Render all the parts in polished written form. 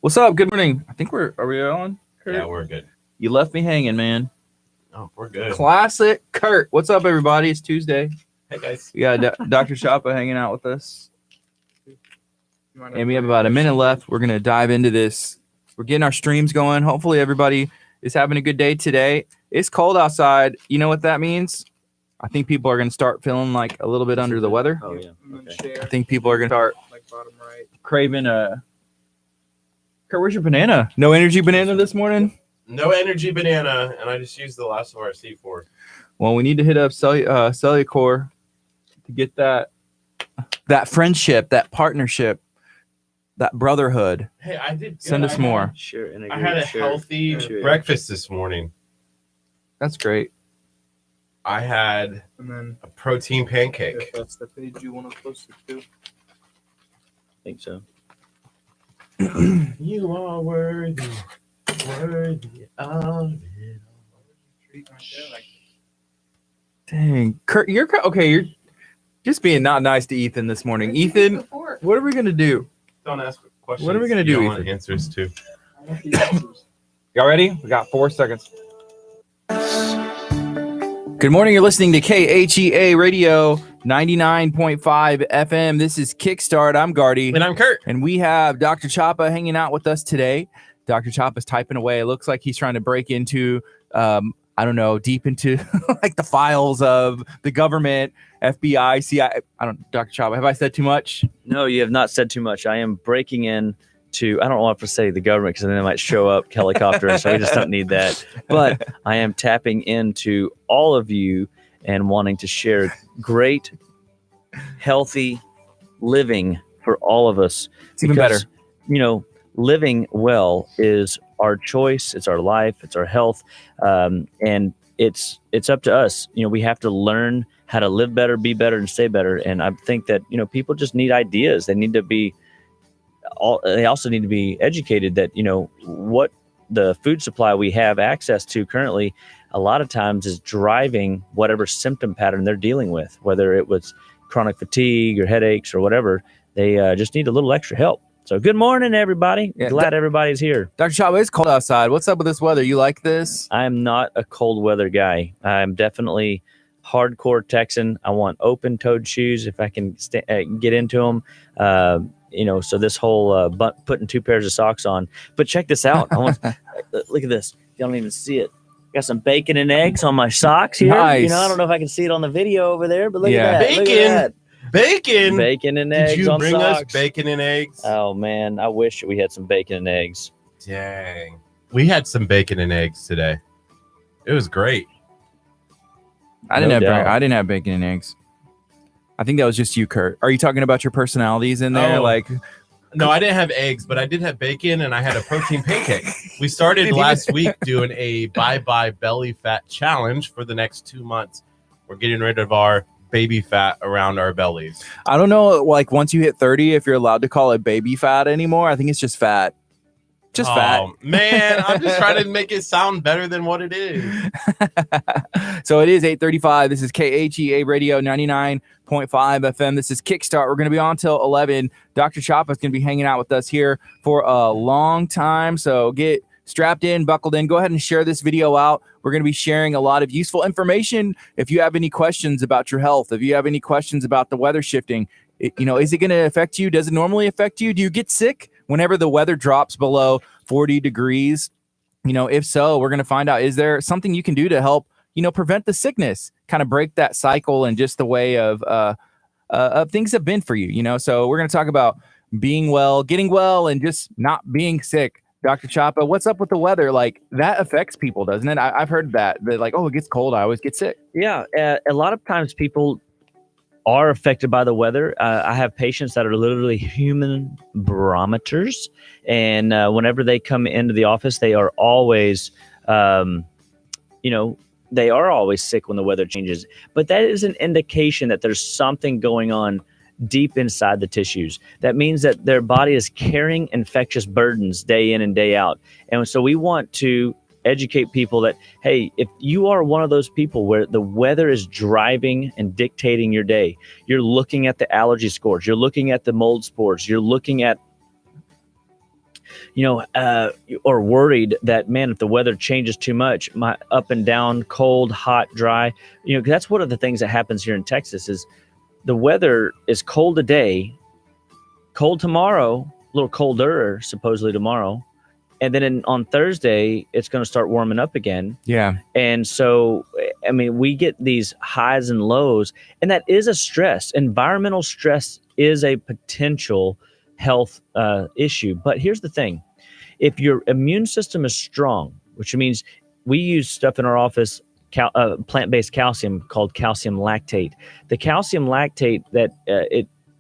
What's up? Good morning. I think are we on? Curt? Yeah, we're good. You left me hanging, man. Oh, we're good. Classic Curt. What's up, everybody? It's Tuesday. Hey, guys. We got Dr. Chapa hanging out with us. And we have about a minute left. We're going to dive into this. We're getting our streams going. Hopefully, everybody is having a good day today. It's cold outside. You know what that means? I think people are going to start feeling like a little bit under the weather. Oh, yeah. Okay. I think people are going to start craving a... Curt, where's your banana? No energy banana this morning? No energy banana, and I just used the last of our C4. Well, we need to hit up Cellucor to get that friendship, that partnership, that brotherhood. Hey, I did good. Send us more. Sure. And I had a healthy breakfast this morning. That's great. I had a protein pancake. If that's the page you want to post it to. I think so. You are worthy of it. Dang, Curt, you're just being not nice to Ethan this morning. Ethan, what are we gonna do? Don't ask questions. What are we gonna do, You don't want Ethan? answers to. Y'all ready? We got 4 seconds. Good morning. You're listening to KHEA Radio 99.5 FM. This is Kickstart. I'm Gardy. And I'm Curt. And we have Dr. Chapa hanging out with us today. Dr. Chapa's typing away. It looks like he's trying to break into, deep into like the files of the government, FBI, CIA. Dr. Chapa, have I said too much? No, you have not said too much. I am breaking in to, I don't want to say the government because then they might show up helicopters. So we just don't need that. But I am tapping into all of you and wanting to share great, healthy living for all of us. It's even better. Living well is our choice. It's our life. It's our health. And it's up to us. We have to learn how to live better, be better, and stay better. And I think that, people just need ideas. They need to be, they also need to be educated that, what the food supply we have access to currently, a lot of times is driving whatever symptom pattern they're dealing with, whether it was chronic fatigue or headaches or whatever. They just need a little extra help. So good morning, everybody. Yeah, Glad everybody's here. Dr. Chapa, it's cold outside. What's up with this weather? You like this? I am not a cold weather guy. I'm definitely hardcore Texan. I want open-toed shoes if I can get into them. So this whole putting 2 pairs of socks on. But check this out. Look at this. You don't even see it. Got some bacon and eggs on my socks here. Nice. I don't know if I can see it on the video over there, but look Yeah. at that. Bacon. Look at that. Bacon and eggs Did you on bring socks. us bacon and eggs? Oh, man. I wish we had some bacon and eggs. Dang. We had some bacon and eggs today. It was great. I didn't doubt. have bacon and eggs. I think that was just you, Curt. Are you talking about your personalities in there? Oh. No, I didn't have eggs, but I did have bacon and I had a protein pancake. We started last week doing a bye-bye belly fat challenge for the next 2 months. We're getting rid of our baby fat around our bellies. I don't know, once you hit 30, if you're allowed to call it baby fat anymore. I think it's just fat. Just fat. Man, I'm just trying to make it sound better than what it is. So it is 8:35. This is KHEA Radio 99.5 FM. This is Kickstart. We're going to be on till 11. Dr. Chapa is going to be hanging out with us here for a long time. So get strapped in, buckled in. Go ahead and share this video out. We're going to be sharing a lot of useful information. If you have any questions about your health, if you have any questions about the weather shifting, is it going to affect you? Does it normally affect you? Do you get sick whenever the weather drops below 40 degrees? If so, we're going to find out, is there something you can do to help, prevent the sickness, kind of break that cycle and just the way of things have been for you, So we're going to talk about being well, getting well, and just not being sick. Dr. Chapa, what's up with the weather? That affects people, doesn't it? I've heard that. They're like, oh, it gets cold, I always get sick. Yeah. A lot of times people are affected by the weather. I have patients that are literally human barometers. And whenever they come into the office, they are always, they are always sick when the weather changes. But that is an indication that there's something going on deep inside the tissues. That means that their body is carrying infectious burdens day in and day out. And so we want to educate people that, hey, if you are one of those people where the weather is driving and dictating your day, you're looking at the allergy scores, you're looking at the mold spores, you're looking at or worried that, man, if the weather changes too much, my up and down, cold, hot, dry, 'cause that's one of the things that happens here in Texas is the weather is cold today, cold tomorrow, a little colder supposedly tomorrow. And then on Thursday, it's going to start warming up again. Yeah. And so, I mean, we get these highs and lows, and that is a stress. Environmental stress is a potential health issue. But here's the thing. If your immune system is strong, which means we use stuff in our office, plant-based calcium called calcium lactate. The calcium lactate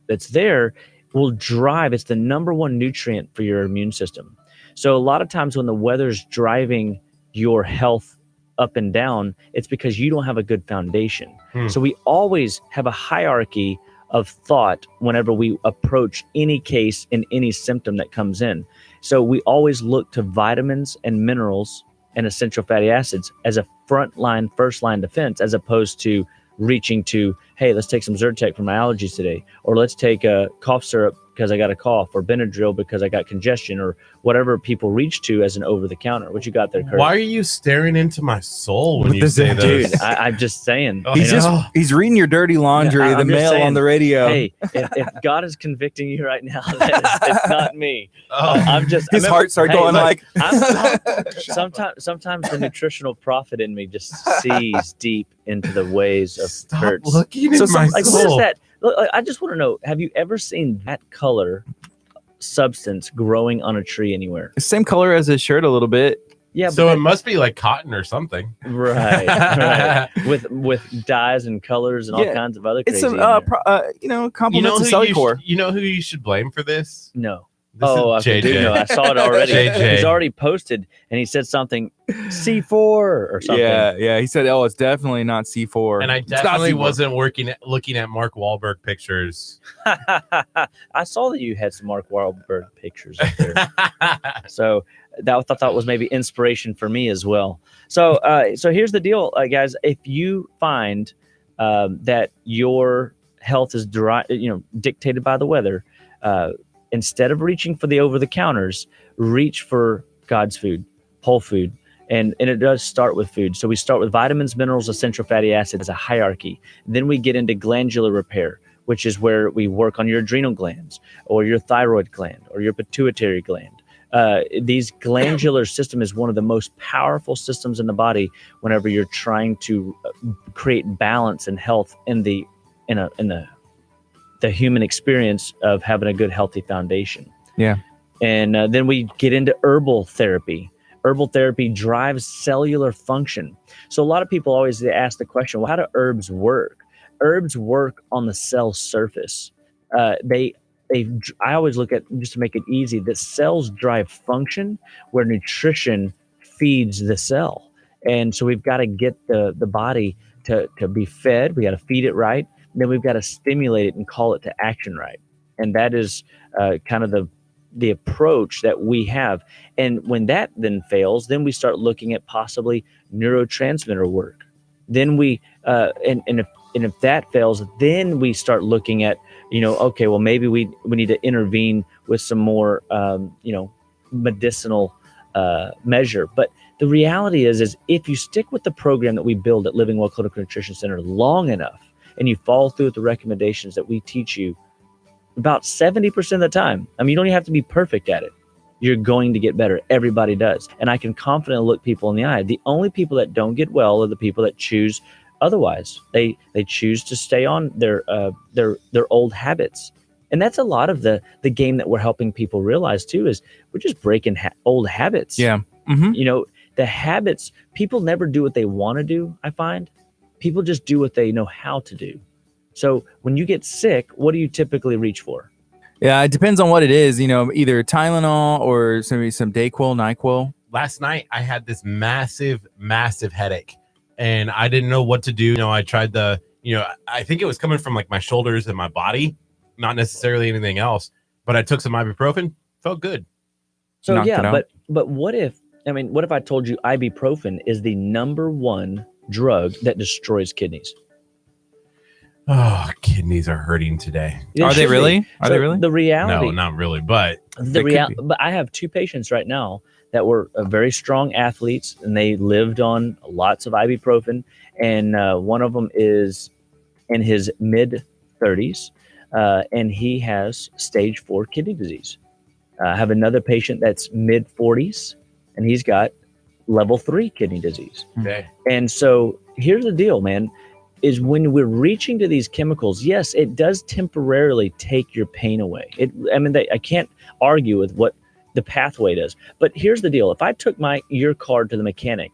that's there will drive, it's the number one nutrient for your immune system. So a lot of times when the weather's driving your health up and down, it's because you don't have a good foundation. So we always have a hierarchy of thought whenever we approach any case and any symptom that comes in. So we always look to vitamins and minerals and essential fatty acids as a first line defense, as opposed to reaching to, hey, let's take some Zyrtec for my allergies today, or let's take a cough syrup because I got a cough, or Benadryl because I got congestion, or whatever people reach to as an over-the-counter. What you got there, Curt? Why are you staring into my soul when you say this? Dude, I'm just saying. He's reading your dirty laundry, Yeah, the mail on the radio. Hey, if God is convicting you right now, it's not me. Oh. I'm just. His heart started going like. Sometimes the nutritional prophet in me just sees deep into the ways of Stop Kurt's. looking at my Like, soul. what is that? Look, I just want to know, have you ever seen that color substance growing on a tree anywhere? Same color as his shirt a little bit. Yeah, So it must be like cotton or something. right. With dyes and colors and all Yeah. kinds of other It's crazy. compliments to Cellucor. You know who you should blame for this? No. This is I do know. I saw it already. JJ. He's already posted, and he said something C4 or something. Yeah. He said, "Oh, it's definitely not C4." And I It's not definitely C4. wasn't looking at Mark Wahlberg pictures. I saw that you had some Mark Wahlberg pictures up there. So I thought that was maybe inspiration for me as well. So here's the deal, guys. If you find that your health is dictated by the weather, instead of reaching for the over-the-counters, reach for God's food, whole food. And it does start with food. So we start with vitamins, minerals, essential fatty acids as a hierarchy. Then we get into glandular repair, which is where we work on your adrenal glands or your thyroid gland or your pituitary gland. These glandular system is one of the most powerful systems in the body whenever you're trying to create balance and health in the human experience of having a good, healthy foundation. Yeah. And then we get into herbal therapy. Herbal therapy drives cellular function. So a lot of people always ask the question, well, how do herbs work? Herbs work on the cell surface. I always look at, just to make it easy, that cells drive function where nutrition feeds the cell. And so we've got to get the body to be fed. We got to feed it right. Then we've got to stimulate it and call it to action right. And that is kind of the approach that we have. And when that then fails, then we start looking at possibly neurotransmitter work. Then we if that fails, then we start looking at, okay, well, maybe we need to intervene with some more medicinal measure. But the reality is if you stick with the program that we build at Living Well Clinical Nutrition Center long enough, and you follow through with the recommendations that we teach you, about 70% of the time, I mean, you don't even have to be perfect at it. You're going to get better. Everybody does. And I can confidently look people in the eye. The only people that don't get well are the people that choose otherwise. They choose to stay on their old habits. And that's a lot of the game that we're helping people realize too, is we're just breaking old habits. Yeah. Mm-hmm. The habits, people never do what they want to do, I find. People just do what they know how to do. So when you get sick, what do you typically reach for? Yeah, it depends on what it is. Either Tylenol or maybe some Dayquil, NyQuil. Last night, I had this massive, massive headache, and I didn't know what to do. I tried I think it was coming from like my shoulders and my body, not necessarily anything else. But I took some ibuprofen, felt good. So Knocked it out. but what if I told you ibuprofen is the number one drug that destroys kidneys? Oh, kidneys are hurting today. It Are they should be. really? Are So they really? The reality. No, not really, but They could be. But I have 2 patients right now that were very strong athletes, and they lived on lots of ibuprofen. And one of them is in his mid 30s, and he has stage 4 kidney disease. I have another patient that's mid 40s, and he's got level 3 kidney disease. okay. And so here's the deal, man, is when we're reaching to these chemicals, yes, it does temporarily take your pain away. I can't argue with what the pathway does. But here's the deal. If I took your car to the mechanic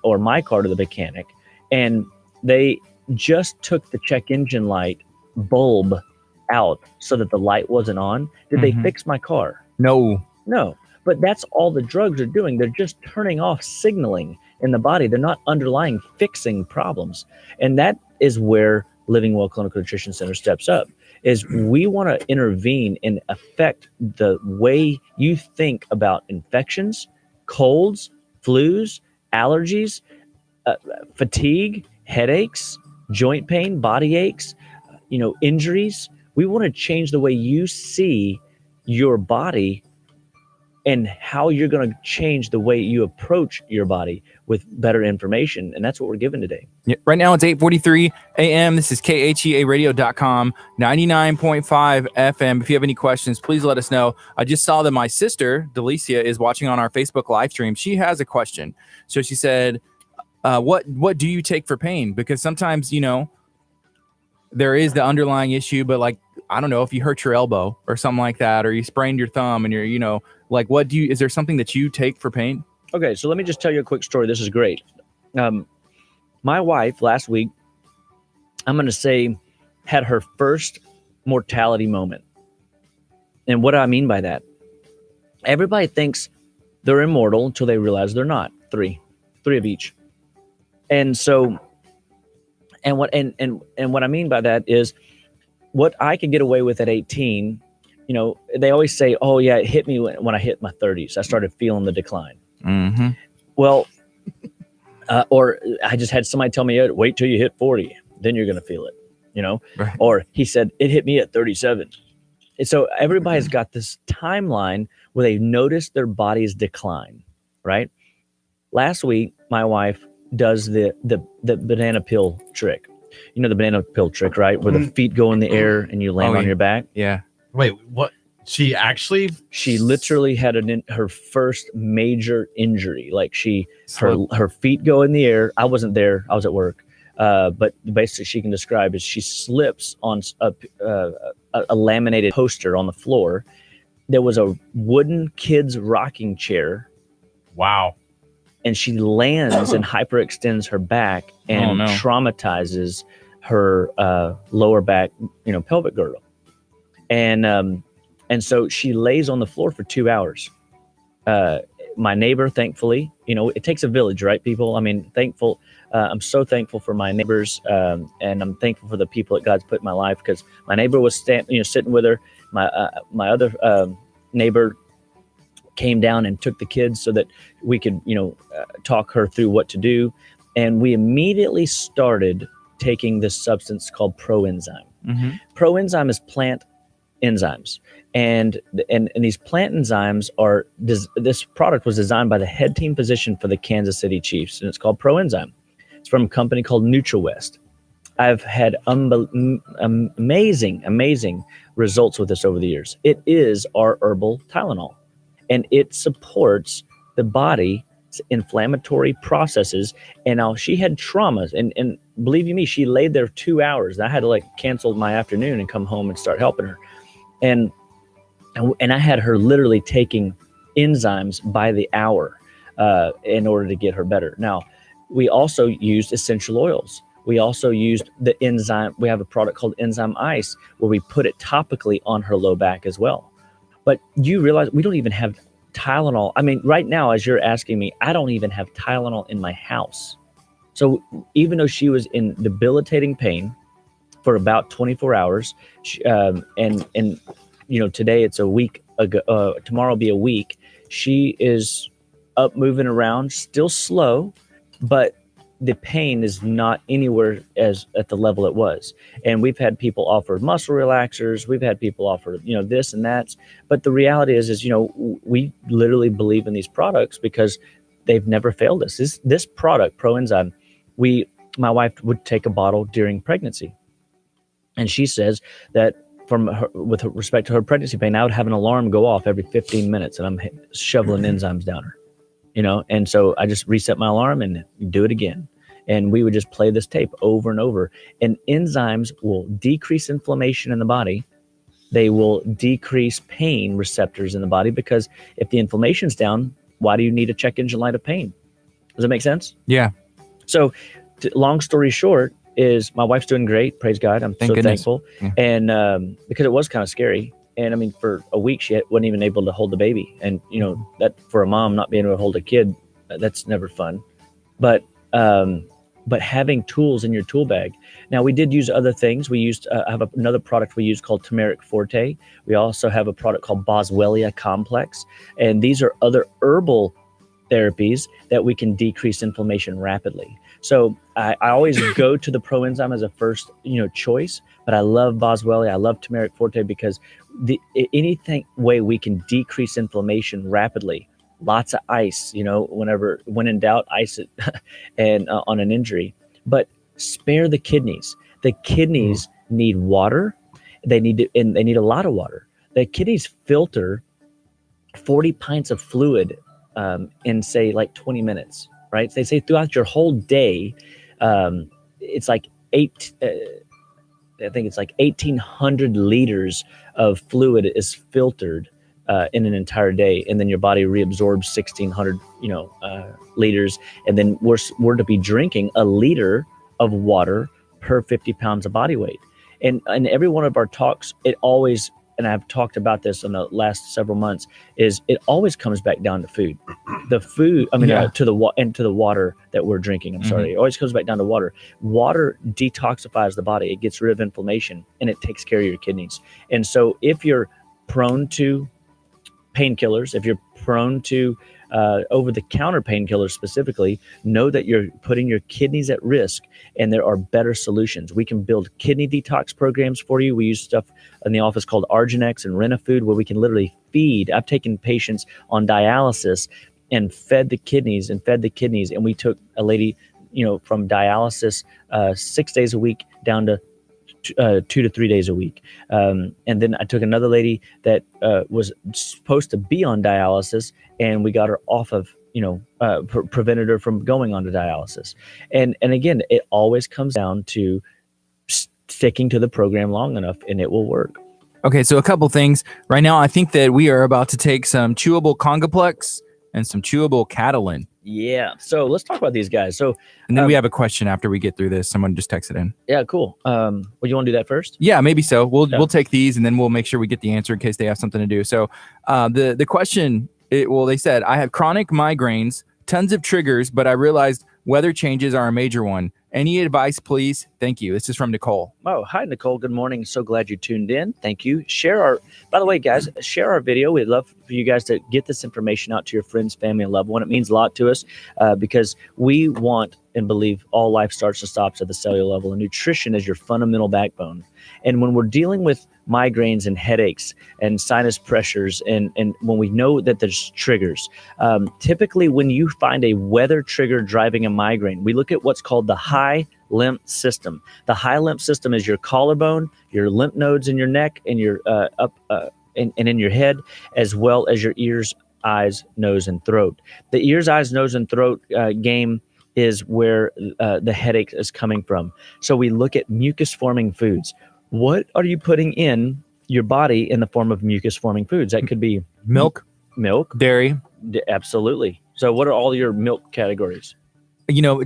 or my car to the mechanic, and they just took the check engine light bulb out so that the light wasn't on, did they fix my car? No. No. But that's all the drugs are doing. They're just turning off signaling in the body. They're not underlying fixing problems. And that is where Living Well Clinical Nutrition Center steps up, is we want to intervene and affect the way you think about infections, colds, flus, allergies, fatigue, headaches, joint pain, body aches, injuries. We want to change the way you see your body and how you're going to change the way you approach your body with better information. And that's what we're given today. Yeah, right now it's 8:43 a.m. This is KHEAradio.com, 99.5 FM. If you have any questions, please let us know. I just saw that my sister, Delicia, is watching on our Facebook live stream. She has a question. So she said, what do you take for pain? Because sometimes, there is the underlying issue, but like, I don't know, if you hurt your elbow or something like that, or you sprained your thumb and you're, like, is there something that you take for pain? Okay, so let me just tell you a quick story. This is great. My wife last week, I'm going to say, had her first mortality moment. And what do I mean by that? Everybody thinks they're immortal until they realize they're not. Three of each. And so, and what I mean by that is, what I could get away with at 18, they always say, oh yeah, it hit me when I hit my 30s. I started feeling the decline. Mm-hmm. Well, or I just had somebody tell me, wait till you hit 40, then you're going to feel it, Right. Or he said, it hit me at 37. And so everybody's got this timeline where they notice their body's decline, right? Last week, my wife does the banana peel trick. The banana peel trick, right? Where the feet go in the air and you land on your back. Yeah. Wait, what? She literally had her first major injury. Like her feet go in the air. I wasn't there. I was at work. But basically she can describe is she slips on a laminated poster on the floor. There was a wooden kid's rocking chair. Wow. And she lands and hyperextends her back and traumatizes her lower back, pelvic girdle. And so she lays on the floor for 2 hours. My neighbor, thankfully, it takes a village, right, people? I mean, I'm so thankful for my neighbors, and I'm thankful for the people that God's put in my life, because my neighbor was sitting with her. My other neighbor came down and took the kids so that we could, talk her through what to do. And we immediately started taking this substance called Proenzyme. Mm-hmm. Proenzyme is plant enzymes. And these plant enzymes this product was designed by the head team physician for the Kansas City Chiefs, and it's called Proenzyme. It's from a company called NutraWest. I've had amazing results with this over the years. It is our herbal Tylenol, and it supports the body's inflammatory processes. And now she had traumas, and believe you me, she laid there 2 hours. I had to cancel my afternoon and come home and start helping her. And I had her literally taking enzymes by the hour in order to get her better. Now, we also used essential oils. We also used the enzyme. We have a product called Enzyme Ice where we put it topically on her low back as well. But you realize we don't even have Tylenol. I mean, right now, as you're asking me, I don't even have Tylenol in my house. So even though she was in debilitating pain for about 24 hours, and today it's a week ago, tomorrow will be a week. She is up moving around, still slow, but the pain is not anywhere as at the level it was. And we've had people offer muscle relaxers. We've had people offer, this and that. But the reality is, we literally believe in these products because they've never failed us. This product, Proenzyme, my wife would take a bottle during pregnancy. And she says that with respect to her pregnancy pain, I would have an alarm go off every 15 minutes and I'm shoveling enzymes down her. And so I just reset my alarm and do it again. And we would just play this tape over and over. And enzymes will decrease inflammation in the body. They will decrease pain receptors in the body, because if the inflammation's down, why do you need a check engine light of pain? Does that make sense? Yeah. So long story short is my wife's doing great. Praise God. I'm so thankful. Yeah. And because it was kind of scary. And I mean, for a week, she wasn't even able to hold the baby. And, that for a mom not being able to hold a kid, that's never fun. But having tools in your tool bag. Now, we did use other things. We used, I have another product we use called Turmeric Forte. We also have a product called Boswellia Complex. And these are other herbal therapies that we can decrease inflammation rapidly. So I always go to the Proenzyme as a first, choice, but I love Boswellia. I love Turmeric Forte because anything way we can decrease inflammation rapidly. Lots of ice, when in doubt, ice it and on an injury, but spare the kidneys. The kidneys need water. They need a lot of water. The kidneys filter 40 pints of fluid in say like 20 minutes, right? They say throughout your whole day, it's like I think it's like 1,800 liters of fluid is filtered in an entire day, and then your body reabsorbs 1,600, liters, and then we're to be drinking a liter of water per 50 pounds of body weight. And every one of our talks, it always, and I've talked about this in the last several months, is it always comes back down to food. The food, to the water that we're drinking. I'm sorry, it always comes back down to water. Water detoxifies the body. It gets rid of inflammation, and it takes care of your kidneys. And so if you're prone to painkillers, if you're prone to over-the-counter painkillers specifically, know that you're putting your kidneys at risk, and there are better solutions. We can build kidney detox programs for you. We use stuff in the office called Arginex and Rena-Food, where we can literally feed. I've taken patients on dialysis and fed the kidneys, and we took a lady, from dialysis 6 days a week down to 2 to 3 days a week. And then I took another lady that was supposed to be on dialysis, and we got her off of, prevented her from going on to dialysis. And again, it always comes down to sticking to the program long enough, and it will work. Okay, so a couple things. Right now, I think that we are about to take some chewable Congoplex and some chewable Catalin. Yeah. So let's talk about these guys. So, and then we have a question after we get through this. Someone just texted in. Yeah, cool. Well, you want to do that first? Yeah, maybe so. We'll take these, and then we'll make sure we get the answer in case they have something to do. So, the question, they said, I have chronic migraines, tons of triggers, but I realized weather changes are a major one. Any advice, please? Thank you. This is from Nicole. Oh, hi, Nicole. Good morning. So glad you tuned in. Thank you. By the way, guys, share our video. We'd love for you guys to get this information out to your friends, family, and loved one. It means a lot to us because we want and believe all life starts and stops at the cellular level, and nutrition is your fundamental backbone. And when we're dealing with migraines and headaches and sinus pressures, and when we know that there's triggers, typically when you find a weather trigger driving a migraine, we look at what's called the high lymph system. The high lymph system is your collarbone, your lymph nodes in your neck, and your and in your head, as well as your ears, eyes, nose, and throat. The ears, eyes, nose, and throat game is where the headache is coming from. So we look at mucus-forming foods. What are you putting in your body in the form of mucus-forming foods? That could be milk, dairy. Absolutely. So what are all your milk categories?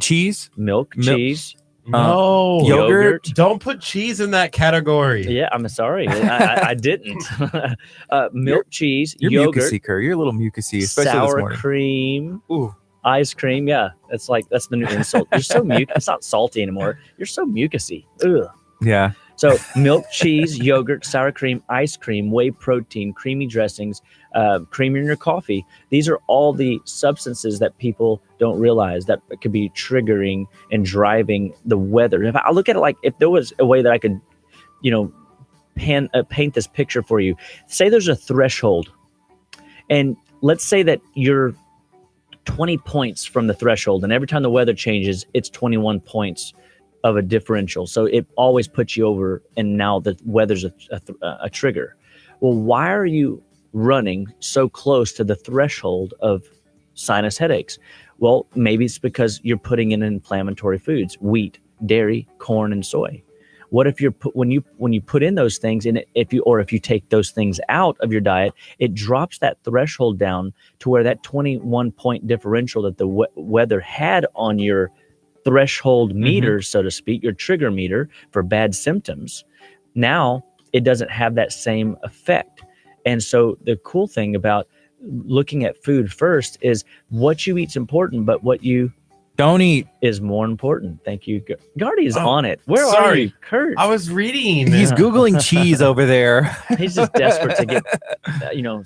Cheese, milk, cheese. No, yogurt. Don't put cheese in that category. Yeah, I'm sorry. I didn't. Milk, cheese, You're yogurt. Mucusy, Kurt. You're a little mucusy, especially sour this morning. Cream. Ooh. Ice cream. Yeah, that's the new insult. You're so it's not salty anymore. You're so mucusy. Ugh. Yeah. So milk, cheese, yogurt, sour cream, ice cream, whey protein, creamy dressings, cream in your coffee. These are all the substances that people don't realize that could be triggering and driving the weather. If I look at it like if there was a way that I could, paint this picture for you. Say there's a threshold, and let's say that you're 20 points from the threshold, and every time the weather changes, it's 21 points of a differential. So it always puts you over, and now the weather's a trigger. Well, why are you running so close to the threshold of sinus headaches? Well, maybe it's because you're putting in inflammatory foods, wheat, dairy, corn, and soy. What if when you put in those things, and if you take those things out of your diet, it drops that threshold down to where that 21 point differential that the weather had on your threshold meter, so to speak, your trigger meter for bad symptoms, now it doesn't have that same effect. And so the cool thing about looking at food first is what you eat's important, but what you don't eat is more important. Thank you. Gardy is on it. Where are you, Curt? I was reading. He's Googling cheese over there. He's just desperate to get,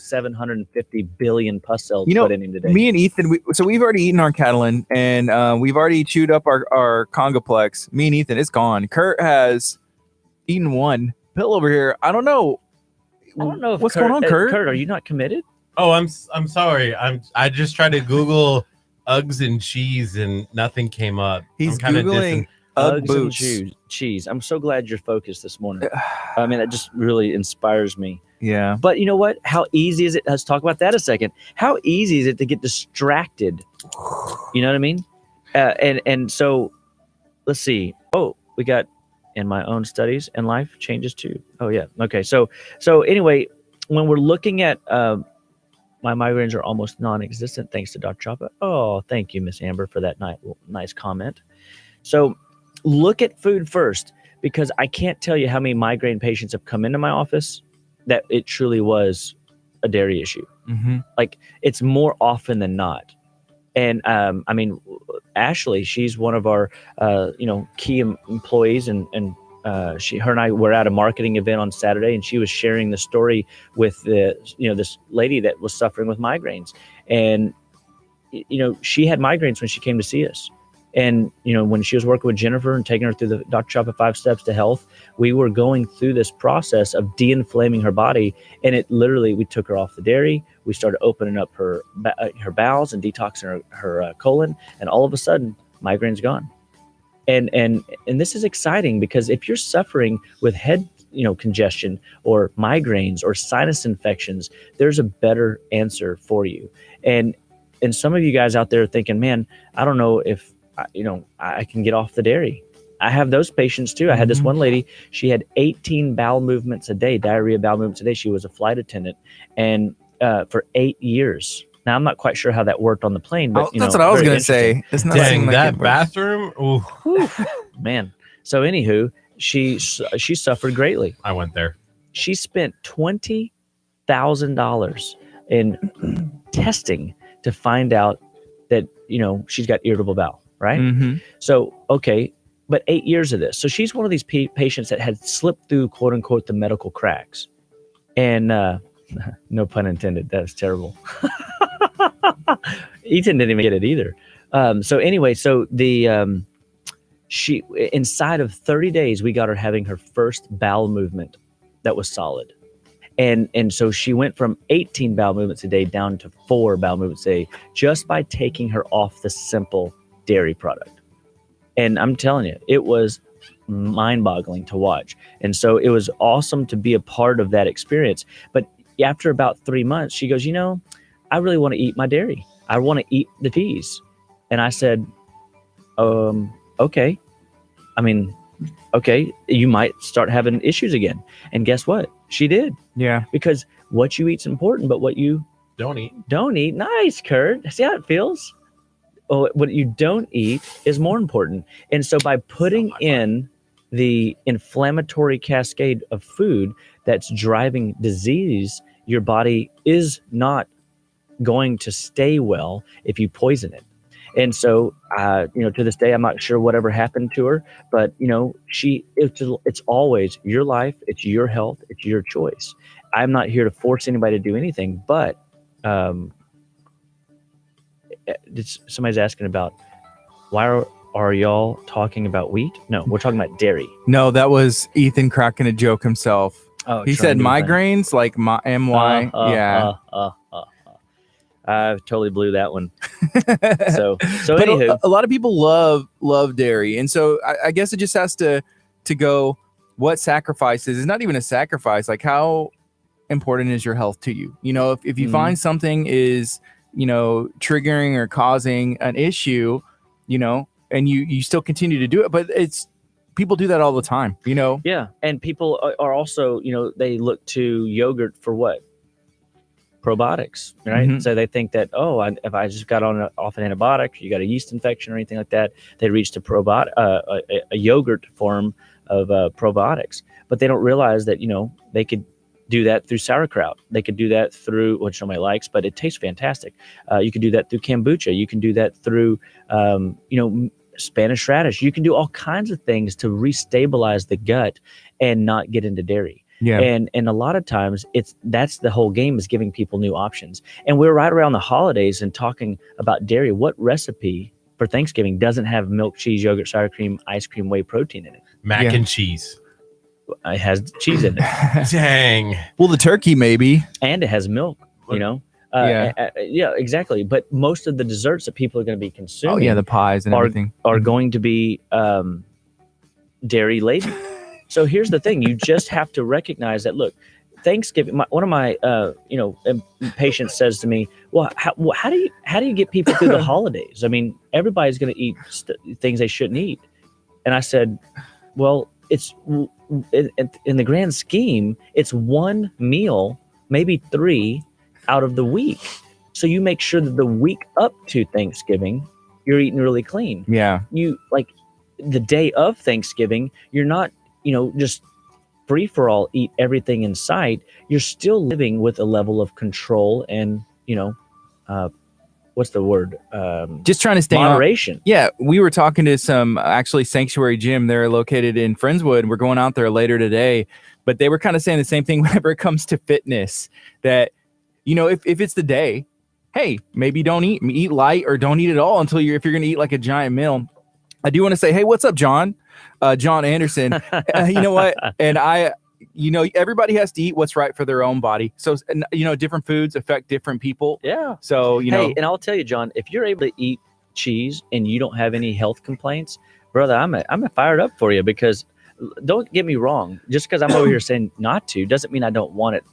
750 billion pus cells put in him today. Me and Ethan, we've already eaten our Catalan, and we've already chewed up our Congoplex. Me and Ethan, it's gone. Kurt has eaten one pill over here. I don't know. If what's going on, Kurt. Kurt, are you not committed? Oh, I'm sorry. I just tried to Google Uggs and cheese and nothing came up. He's Googling Ugg boots. And cheese. I'm so glad you're focused this morning. I mean, that just really inspires me. Yeah. But you know what? How easy is it? Let's talk about that a second. How easy is it to get distracted? You know what I mean? And so let's see. Oh, we got in my own studies and life changes too. Oh yeah. Okay. So anyway, when we're looking at my migraines are almost non-existent thanks to Dr. Chapa. Oh, thank you, Miss Amber, for that nice comment. So look at food first, because I can't tell you how many migraine patients have come into my office that it truly was a dairy issue. Like, it's more often than not. And I mean, Ashley, she's one of our key employees, and her and I were at a marketing event on Saturday, and she was sharing the story with this lady that was suffering with migraines. And, she had migraines when she came to see us. And, when she was working with Jennifer and taking her through the Dr. Chapa 5 Steps to Health, we were going through this process of de-inflaming her body. And it literally, we took her off the dairy. We started opening up her bowels and detoxing her colon. And all of a sudden, migraine's gone. And this is exciting, because if you're suffering with head congestion or migraines or sinus infections, there's a better answer for you. And some of you guys out there are thinking, man, I don't know if I can get off the dairy. I have those patients too. I had this one lady, she had 18 bowel movements a day, diarrhea bowel movements a day. She was a flight attendant, and for 8 years. Now, I'm not quite sure how that worked on the plane, but that's what I was going to say. It's not Dang, like that bathroom. Ooh. Man. So anywho, she suffered greatly. I went there. She spent $20,000 in testing to find out that, she's got irritable bowel, right? So, okay, but 8 years of this. So she's one of these patients that had slipped through, quote unquote, the medical cracks. And no pun intended. That's terrible. Ethan didn't even get it either. So anyway, she inside of 30 days, we got her having her first bowel movement that was solid. And so she went from 18 bowel movements a day down to 4 bowel movements a day just by taking her off the simple dairy product. And I'm telling you, it was mind-boggling to watch. And so it was awesome to be a part of that experience. But after about 3 months, she goes, I really want to eat my dairy. I want to eat the cheese. And I said, okay. I mean, okay, you might start having issues again. And guess what? She did. Yeah. Because what you eat's important, but what you don't eat. Nice, Curt. See how it feels? Oh, what you don't eat is more important. And so by putting in the inflammatory cascade of food that's driving disease, your body is not going to stay well if you poison it. And so, to this day, I'm not sure whatever happened to her, but it's always your life, it's your health, it's your choice. I'm not here to force anybody to do anything, but somebody's asking about why are y'all talking about wheat? No, we're talking about dairy. No, that was Ethan cracking a joke himself. Oh, He said migraines, like MY. Yeah. I totally blew that one. So But anywho, a lot of people love dairy, and so I guess it just has to go. What sacrifices is not even a sacrifice. Like, how important is your health to you? If you find something is triggering or causing an issue, and you still continue to do it, but people do that all the time. Yeah, and people are also they look to yogurt for what? Probiotics, right? Mhm. So they think that, if I just got off an antibiotic, you got a yeast infection or anything like that, they reach to probiotic, a yogurt form of probiotics. But they don't realize that they could do that through sauerkraut. They could do that through, which nobody likes, but it tastes fantastic. You can do that through kombucha. You can do that through Spanish radish. You can do all kinds of things to restabilize the gut and not get into dairy. Yeah. And a lot of times that's the whole game, is giving people new options. And we're right around the holidays and talking about dairy. What recipe for Thanksgiving doesn't have milk, cheese, yogurt, sour cream, ice cream, whey protein in it? Mac and cheese. It has cheese in it. Dang. Well, the turkey maybe. And it has milk, Yeah, exactly. But most of the desserts that people are going to be consuming the pies and everything are going to be dairy laden. So here's the thing: you just have to recognize that. Look, Thanksgiving. One of my patients says to me, "Well, how do you get people through the holidays? I mean, everybody's going to eat things they shouldn't eat." And I said, "Well, it's in the grand scheme, it's one meal, maybe 3 out of the week. So you make sure that the week up to Thanksgiving, you're eating really clean. Yeah. You like the day of Thanksgiving, you're not, just free for all, eat everything in sight. You're still living with a level of control and, what's the word? Just trying to stay moderation. Yeah. We were talking to some actually Sanctuary Gym. They're located in Friendswood. We're going out there later today, but they were kind of saying the same thing whenever it comes to fitness, that, if it's the day, hey, maybe don't eat light or don't eat at all if you're going to eat like a giant meal. I do want to say, hey, what's up, John? John Anderson. You know what? And everybody has to eat what's right for their own body. So, different foods affect different people. Yeah. So, Hey, and I'll tell you, John, if you're able to eat cheese and you don't have any health complaints, brother, I'm fired up for you, because don't get me wrong. Just because I'm over here saying not to doesn't mean I don't want it.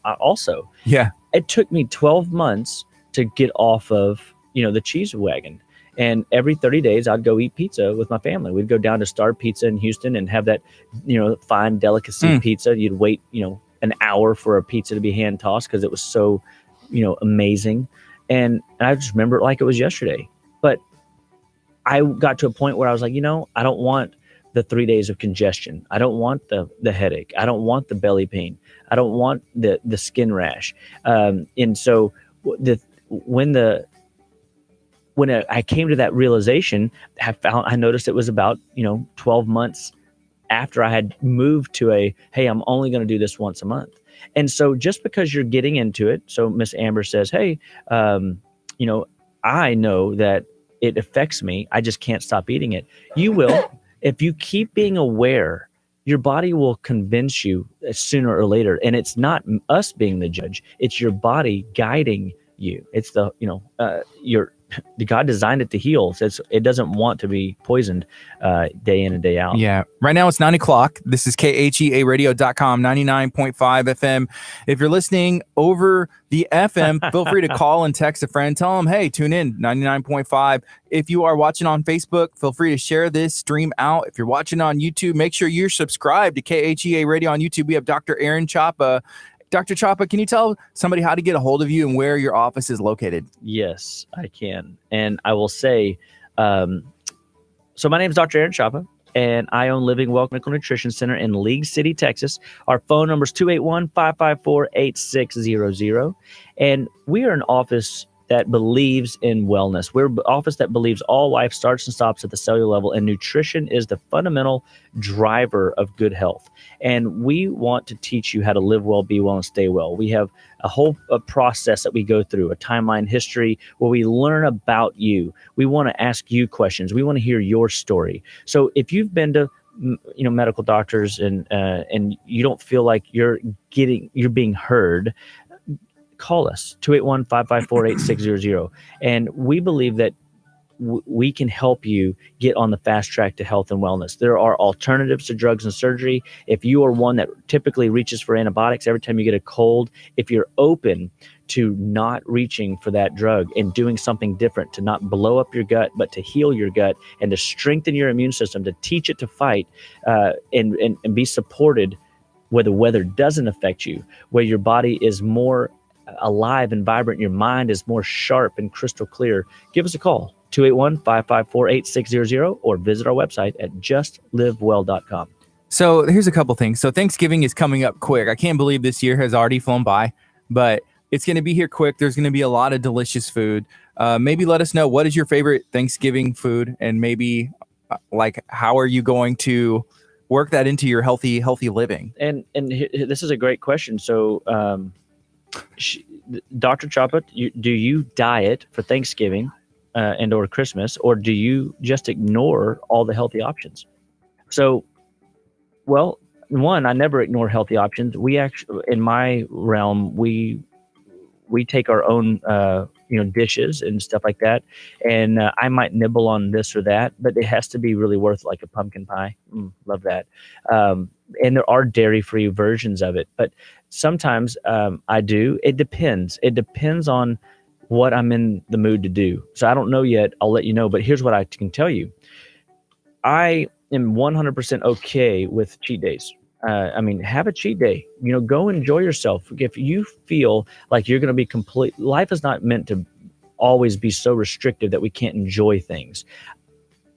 It took me 12 months to get off of, the cheese wagon. And every 30 days, I'd go eat pizza with my family. We'd go down to Star Pizza in Houston and have that, fine delicacy pizza. You'd wait, an hour for a pizza to be hand tossed because it was so, amazing. And I just remember it like it was yesterday. But I got to a point where I was like, I don't want the 3 days of congestion. I don't want the headache. I don't want the belly pain. I don't want the skin rash. And so when I came to that realization, I noticed it was about 12 months after I had moved to hey, I'm only going to do this once a month. And so just because you're getting into it, so Miss Amber says, hey, I know that it affects me. I just can't stop eating it. You will. If you keep being aware, your body will convince you sooner or later. And it's not us being the judge. It's your body guiding you. It's God designed it to heal. So it doesn't want to be poisoned day in and day out. Yeah. Right now it's 9 o'clock. This is KHEAradio.com, 99.5 FM. If you're listening over the FM, feel free to call and text a friend. Tell them, hey, tune in, 99.5. If you are watching on Facebook, feel free to share this stream out. If you're watching on YouTube, make sure you're subscribed to KHEA Radio on YouTube. We have Dr. Aaron Chapa. Dr. Chapa, can you tell somebody how to get a hold of you and where your office is located? Yes, I can. And I will say, so my name is Dr. Aaron Chapa, and I own Living Well Clinical Nutrition Center in League City, Texas. Our phone number is 281-554-8600. And we are an office that believes in wellness. We're an office that believes all life starts and stops at the cellular level, and nutrition is the fundamental driver of good health. And we want to teach you how to live well, be well, and stay well. We have a whole process that we go through, a timeline history where we learn about you. We want to ask you questions. We want to hear your story. So if you've been to medical doctors and you don't feel like you're being heard, call us 281-554-8600. And we believe that we can help you get on the fast track to health and wellness. There are alternatives to drugs and surgery. If you are one that typically reaches for antibiotics every time you get a cold, if you're open to not reaching for that drug and doing something different, to not blow up your gut, but to heal your gut and to strengthen your immune system, to teach it to fight and be supported where the weather doesn't affect you, where your body is more alive and vibrant, your mind is more sharp and crystal clear, give us a call, 281-554-8600, or visit our website at justlivewell.com. So here's a couple things. So Thanksgiving is coming up quick. I can't believe this year has already flown by, but it's going to be here quick. There's going to be a lot of delicious food. Maybe let us know, what is your favorite Thanksgiving food, and maybe how are you going to work that into your healthy living? And this is a great question. So Dr. Chapa, do you diet for Thanksgiving and or Christmas, or do you just ignore all the healthy options? So, well, one, I never ignore healthy options. We actually, in my realm, we take our own dishes and stuff like that, and I might nibble on this or that, but it has to be really worth, like a pumpkin pie. Love that. And there are dairy-free versions of it, but sometimes I do. It depends. It depends on what I'm in the mood to do. So I don't know yet. I'll let you know. But here's what I can tell you. I am 100% okay with cheat days. Have a cheat day. Go enjoy yourself. If you feel like you're going to be life is not meant to always be so restrictive that we can't enjoy things.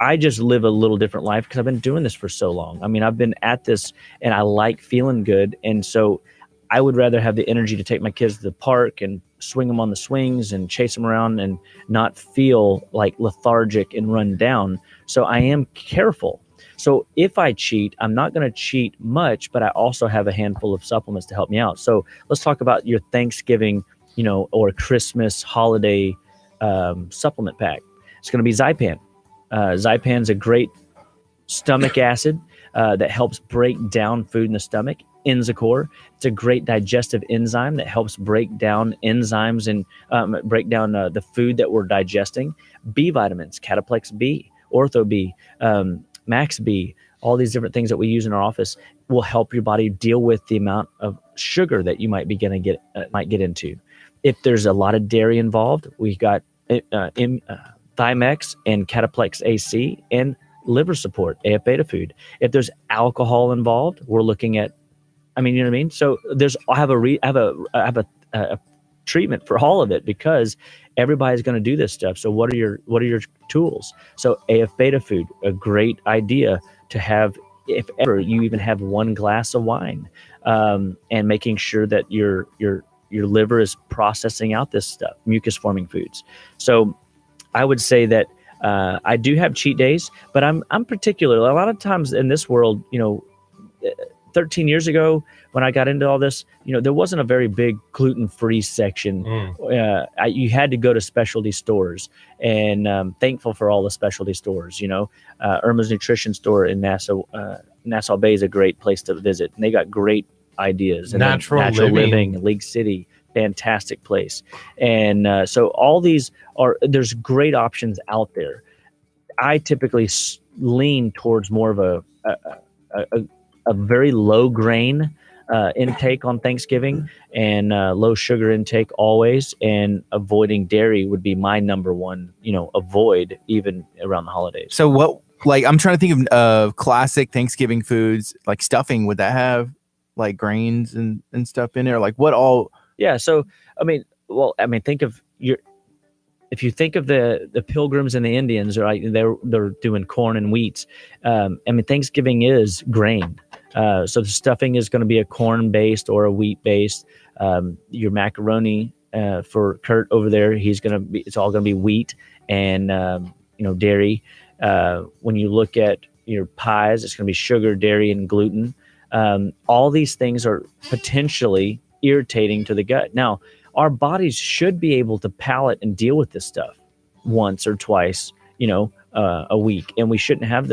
I just live a little different life because I've been doing this for so long. I've been at this and I like feeling good. And so I would rather have the energy to take my kids to the park and swing them on the swings and chase them around and not feel like lethargic and run down. So I am careful. So if I cheat, I'm not going to cheat much, but I also have a handful of supplements to help me out. So let's talk about your Thanksgiving, or Christmas holiday supplement pack. It's going to be Zypan. Zypan's a great stomach acid that helps break down food in the stomach. Enzacor, it's a great digestive enzyme that helps break down enzymes and break down the food that we're digesting. B vitamins, Cataplex B, Ortho B, Max B, all these different things that we use in our office will help your body deal with the amount of sugar that you might get into. If there's a lot of dairy involved, we've got Thymex and Cataplex AC and liver support, AF beta food. If there's alcohol involved, we're looking at, So I have a treatment for all of it because everybody's going to do this stuff. So what are your tools? So AF beta food, a great idea to have if ever you even have one glass of wine, and making sure that your liver is processing out this stuff, mucus forming foods. So I would say that I do have cheat days, but I'm particular. A lot of times in this world, 13 years ago when I got into all this, there wasn't a very big gluten-free section. You had to go to specialty stores, and thankful for all the specialty stores. Irma's Nutrition Store in Nassau Bay is a great place to visit, and they got great ideas. And Natural living, League City, fantastic place. And so all these there's great options out there. I typically lean towards more of a very low grain intake on Thanksgiving and low sugar intake always, and avoiding dairy would be my number one, avoid even around the holidays. So what, I'm trying to think of classic Thanksgiving foods, like stuffing. Would that have like grains and stuff in there? Like what all? Yeah. So, think of if you think of the Pilgrims and the Indians, right, they're doing corn and wheat. Thanksgiving is grain. So the stuffing is going to be a corn based or a wheat based. Your macaroni for Curt over there, it's all gonna be wheat and dairy. When you look at your pies, it's gonna be sugar, dairy, and gluten. All these things are potentially irritating to the gut. Now, our bodies should be able to palate and deal with this stuff once or twice, a week, and we shouldn't have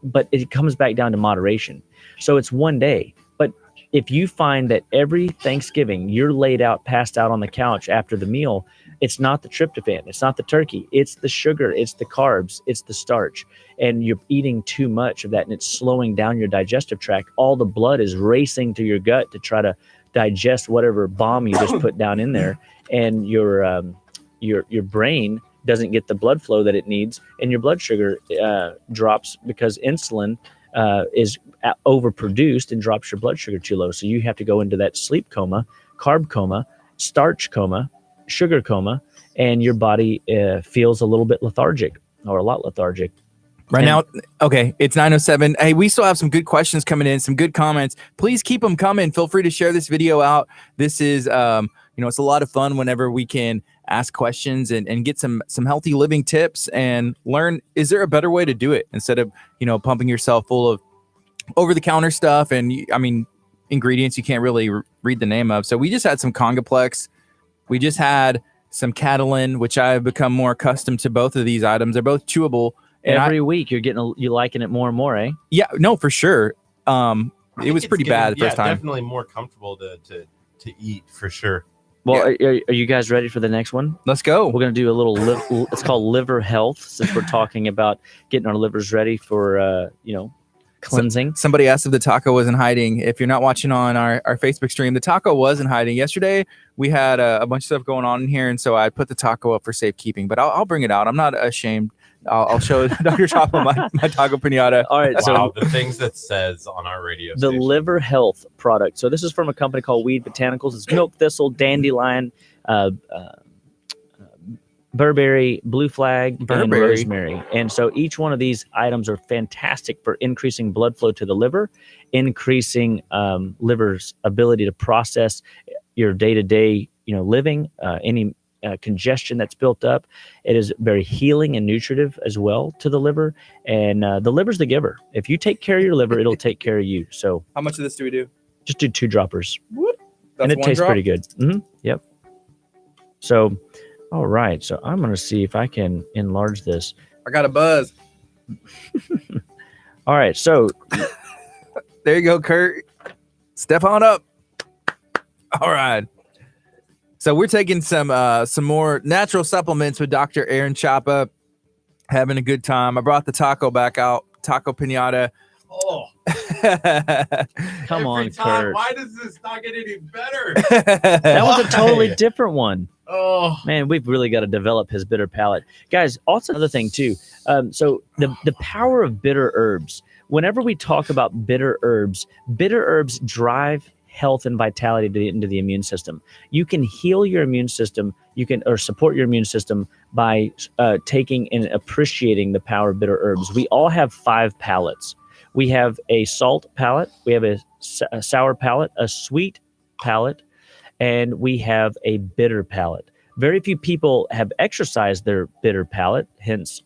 but it comes back down to moderation. So it's one day. But if you find that every Thanksgiving you're laid out, passed out on the couch after the meal, it's not the tryptophan, it's not the turkey, it's the sugar, it's the carbs, it's the starch, and you're eating too much of that, and it's slowing down your digestive tract. All the blood is racing to your gut to try to digest whatever bomb you just put down in there, and your brain doesn't get the blood flow that it needs, and your blood sugar drops because insulin is overproduced and drops your blood sugar too low. So you have to go into that sleep coma, carb coma, starch coma, sugar coma, and your body feels a little bit lethargic, or a lot lethargic. Right now, okay, it's 9:07. Hey, we still have some good questions coming in, some good comments. Please keep them coming. Feel free to share this video out. This is, it's a lot of fun whenever we can ask questions and get some healthy living tips and learn, is there a better way to do it instead of, pumping yourself full of over-the-counter stuff and, ingredients you can't really read the name of. So we just had some Congaplex. We just had some Catalin, which I've become more accustomed to both of these items. They're both chewable. Every week you're liking it more and more, eh? Yeah, no, for sure. It was pretty bad the first time. Definitely more comfortable to eat for sure. Well, are you guys ready for the next one? Let's go. We're going to do a little, it's called liver health, since we're talking about getting our livers ready for, cleansing. Somebody asked if the taco was in hiding. If you're not watching on our Facebook stream, the taco was in hiding. Yesterday, we had a bunch of stuff going on in here, and so I put the taco up for safekeeping, but I'll bring it out. I'm not ashamed. I'll show Dr. Chapa my taco pinata. All right, wow, the things that says on our radio the station. Liver Health product. So this is from a company called Weed Botanicals. It's milk thistle, dandelion, Burberry, blue flag, and rosemary. And so each one of these items are fantastic for increasing blood flow to the liver, increasing liver's ability to process your day-to-day, living, any congestion that's built up. It is very healing and nutritive as well to the liver. And the liver's the giver. If you take care of your liver, it'll take care of you. So how much of this do we do? Just do 2 droppers. Whoop. And it tastes pretty good. Mm-hmm. Yep. So, all right. So I'm going to see if I can enlarge this. I got a buzz. All right. So there you go, Curt. Step on up. All right. So we're taking some more natural supplements with Dr. Aaron Chapa, having a good time. I brought the taco back out, taco pinata. Oh, come on, time. Curt. Why does this not get any better? That was a totally different one. Oh man, we've really got to develop his bitter palate, guys. Also, another thing too. So the power of bitter herbs. Whenever we talk about bitter herbs drive health and vitality into the immune system. You can heal your immune system. Or support your immune system by taking and appreciating the power of bitter herbs. We all have 5 palates. We have a salt palate, we have a sour palate, a sweet palate, and we have a bitter palate. Very few people have exercised their bitter palate, hence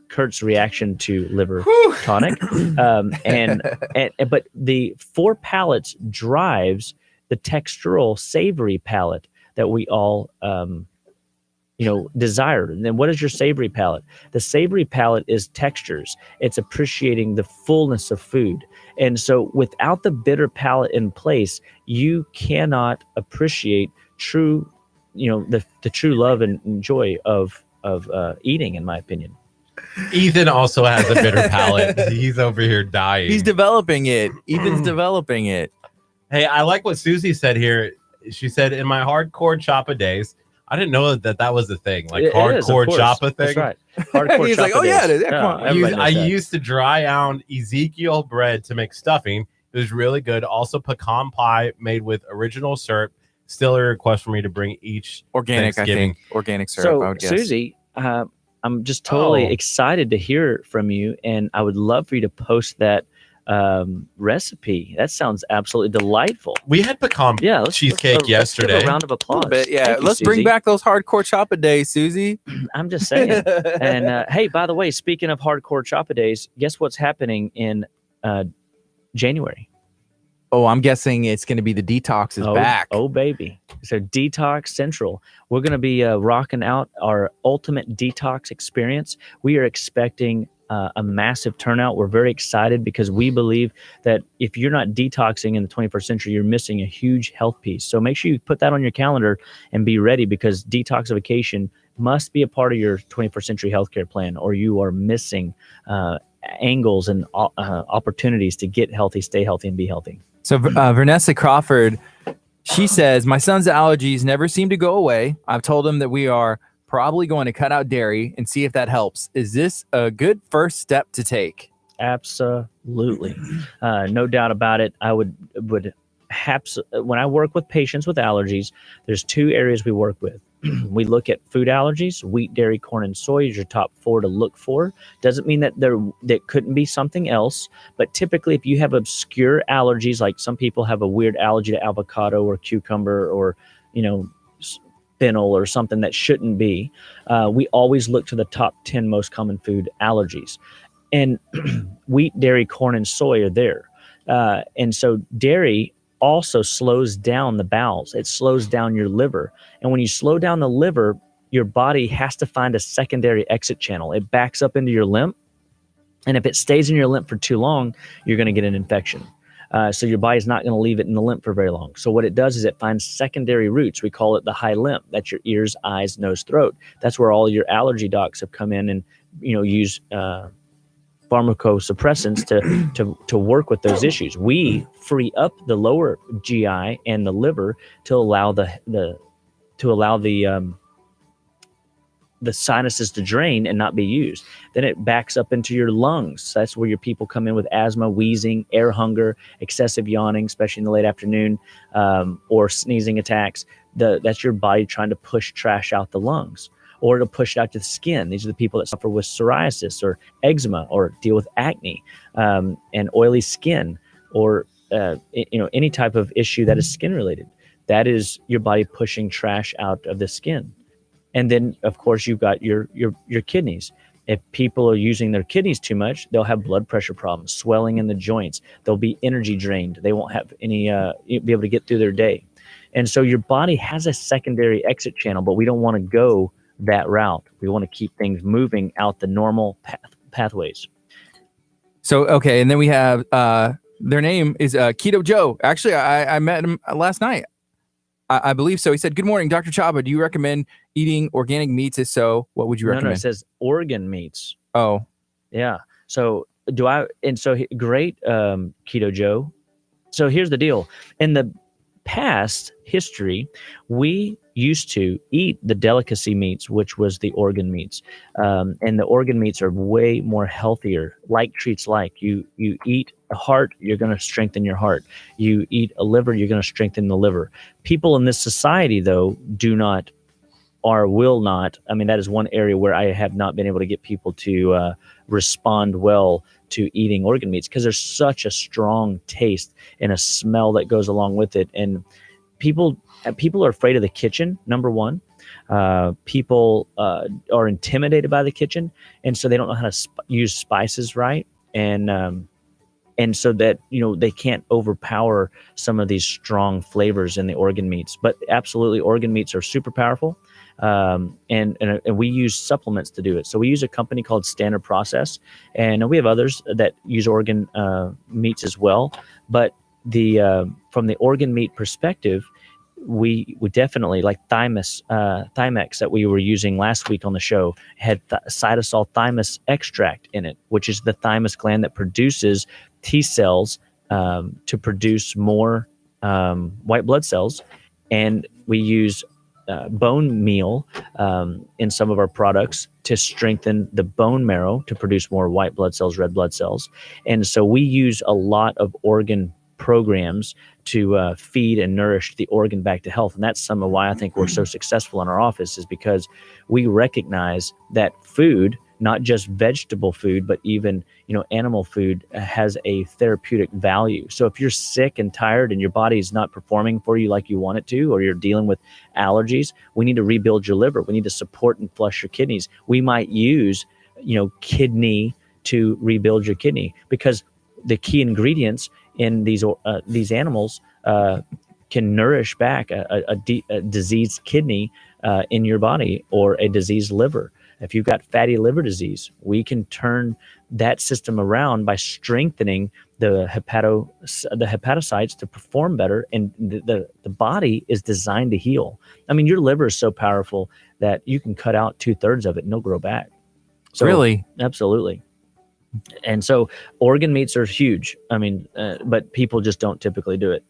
Curt's reaction to liver tonic. But the 4 palates drives the textural savory palate that we all desire. And then what is your savory palate? The savory palate is textures. It's appreciating the fullness of food. And so without the bitter palate in place, you cannot appreciate true, the true love and joy of eating, in my opinion. Ethan also has a bitter palate. He's over here dying. He's developing it. Ethan's developing it. Hey, I like what Susie said here. She said, in my hardcore Chapa days, I didn't know that was a thing, like hardcore Chapa thing. That's right. Hardcore He's Chapa like, oh yeah, days. come on. I used to dry out Ezekiel bread to make stuffing. It was really good. Also, pecan pie made with original syrup. Still a request for me to bring each organic, I think. Organic syrup, I would guess. Susie, I'm just totally excited to hear from you, and I would love for you to post that recipe. That sounds absolutely delightful. We had pecan cheesecake yesterday. Let's give a round of A applause. little bit, yeah. Thank you, Let's bring Susie. back those hardcore choppa days, Susie. I'm just saying. And hey, by the way, speaking of hardcore choppa days, guess what's happening in January? Oh, I'm guessing it's going to be the detox is back. Oh, baby. So Detox Central. We're going to be rocking out our ultimate detox experience. We are expecting a massive turnout. We're very excited because we believe that if you're not detoxing in the 21st century, you're missing a huge health piece. So make sure you put that on your calendar and be ready, because detoxification must be a part of your 21st century healthcare plan, or you are missing angles and opportunities to get healthy, stay healthy, and be healthy. So Vanessa Crawford, she says, my son's allergies never seem to go away. I've told him that we are probably going to cut out dairy and see if that helps. Is this a good first step to take? Absolutely. No doubt about it. I would when I work with patients with allergies, there's two areas we work with. We look at food allergies. Wheat, dairy, corn, and soy is your top 4 to look for. Doesn't mean that that couldn't be something else, but typically if you have obscure allergies, like some people have a weird allergy to avocado or cucumber or, fennel or something that shouldn't be, we always look to the top 10 most common food allergies. And wheat, dairy, corn, and soy are there. And so dairy also slows down the bowels. It slows down your liver. And when you slow down the liver, your body has to find a secondary exit channel. It backs up into your lymph. And if it stays in your lymph for too long, you're going to get an infection. So your body's not going to leave it in the lymph for very long. So what it does is it finds secondary routes. We call it the high lymph. That's your ears, eyes, nose, throat. That's where all your allergy docs have come in and, use pharmacosuppressants to work with those issues. We free up the lower GI and the liver to allow the sinuses to drain and not be used. Then it backs up into your lungs. That's where your people come in with asthma, wheezing, air hunger, excessive yawning, especially in the late afternoon, or sneezing attacks. That's your body trying to push trash out the lungs, or to push it out to the skin. These are the people that suffer with psoriasis or eczema, or deal with acne and oily skin, or any type of issue that is skin related. That is your body pushing trash out of the skin. And then, of course, you've got your kidneys. If people are using their kidneys too much, they'll have blood pressure problems, swelling in the joints. They'll be energy drained. They won't have any be able to get through their day. And so your body has a secondary exit channel, but we don't want to go that route. We want to keep things moving out the normal pathways. So, okay. And then we have, their name is Keto Joe. Actually, I met him last night. I believe so. He said, good morning, Dr. Chapa. Do you recommend eating organic meats? If so, what would you recommend? No, it says organ meats. Oh, yeah. So great, Keto Joe. So here's the deal. In the past history, we used to eat the delicacy meats, which was the organ meats. And the organ meats are way more healthier, like treats like. You eat a heart, you're going to strengthen your heart. You eat a liver, you're going to strengthen the liver. People in this society, though, do not or will not. I mean, that is one area where I have not been able to get people to respond well to eating organ meats, because there's such a strong taste and a smell that goes along with it. And people are afraid of the kitchen, number one. People are intimidated by the kitchen, and so they don't know how to use spices right. And so that, they can't overpower some of these strong flavors in the organ meats. But absolutely, organ meats are super powerful. And we use supplements to do it. So we use a company called Standard Process, and we have others that use organ meats as well. But from the organ meat perspective, we definitely, like Thymex that we were using last week on the show, had cytosol thymus extract in it, which is the thymus gland that produces T cells to produce more white blood cells. And we use bone meal in some of our products to strengthen the bone marrow to produce more white blood cells, red blood cells. And so we use a lot of organ programs to feed and nourish the organ back to health. And that's some of why I think we're so successful in our office, is because we recognize that food not just vegetable food, but even, animal food has a therapeutic value. So if you're sick and tired and your body is not performing for you like you want it to, or you're dealing with allergies, we need to rebuild your liver. We need to support and flush your kidneys. We might use, kidney to rebuild your kidney, because the key ingredients in these animals can nourish back a diseased kidney in your body, or a diseased liver. If you've got fatty liver disease, we can turn that system around by strengthening the hepatocytes to perform better. And the body is designed to heal. I mean, your liver is so powerful that you can cut out 2/3 of it and it'll grow back. So, Really? Absolutely. And so organ meats are huge. I mean, but people just don't typically do it.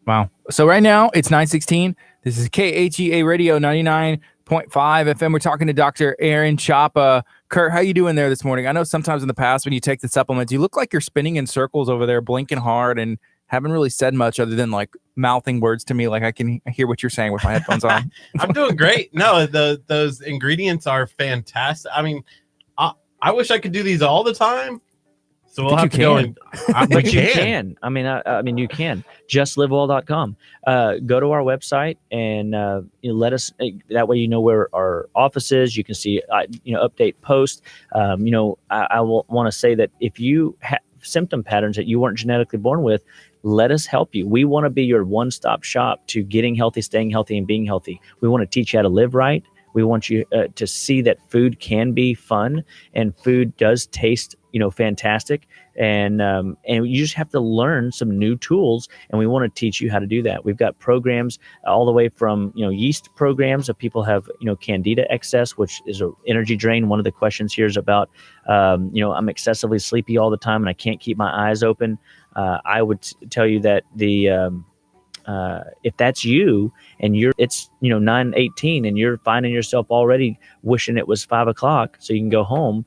Wow. So right now it's 9:16. This is KHEA Radio 99.5 FM. We're talking to Dr. Aaron Chapa. Curt, how you doing there this morning? I know sometimes in the past when you take the supplements, you look like you're spinning in circles over there, blinking hard, and haven't really said much other than like mouthing words to me. Like I can hear what you're saying with my headphones on. I'm doing great. No, those ingredients are fantastic. I mean, I wish I could do these all the time. So we'll have to go and but you can. I mean, you can. JustLiveWell.com. Go to our website and let us. That way, where our office is. You can see, update posts. I will want to say that if you have symptom patterns that you weren't genetically born with, let us help you. We want to be your one-stop shop to getting healthy, staying healthy, and being healthy. We want to teach you how to live right. We want you to see that food can be fun, and food does taste, fantastic. And you just have to learn some new tools, and we want to teach you how to do that. We've got programs all the way from, yeast programs if people have, candida excess, which is an energy drain. One of the questions here is about, I'm excessively sleepy all the time and I can't keep my eyes open. I would tell you that if that's you and it's 9:18 and you're finding yourself already wishing it was 5 o'clock so you can go home,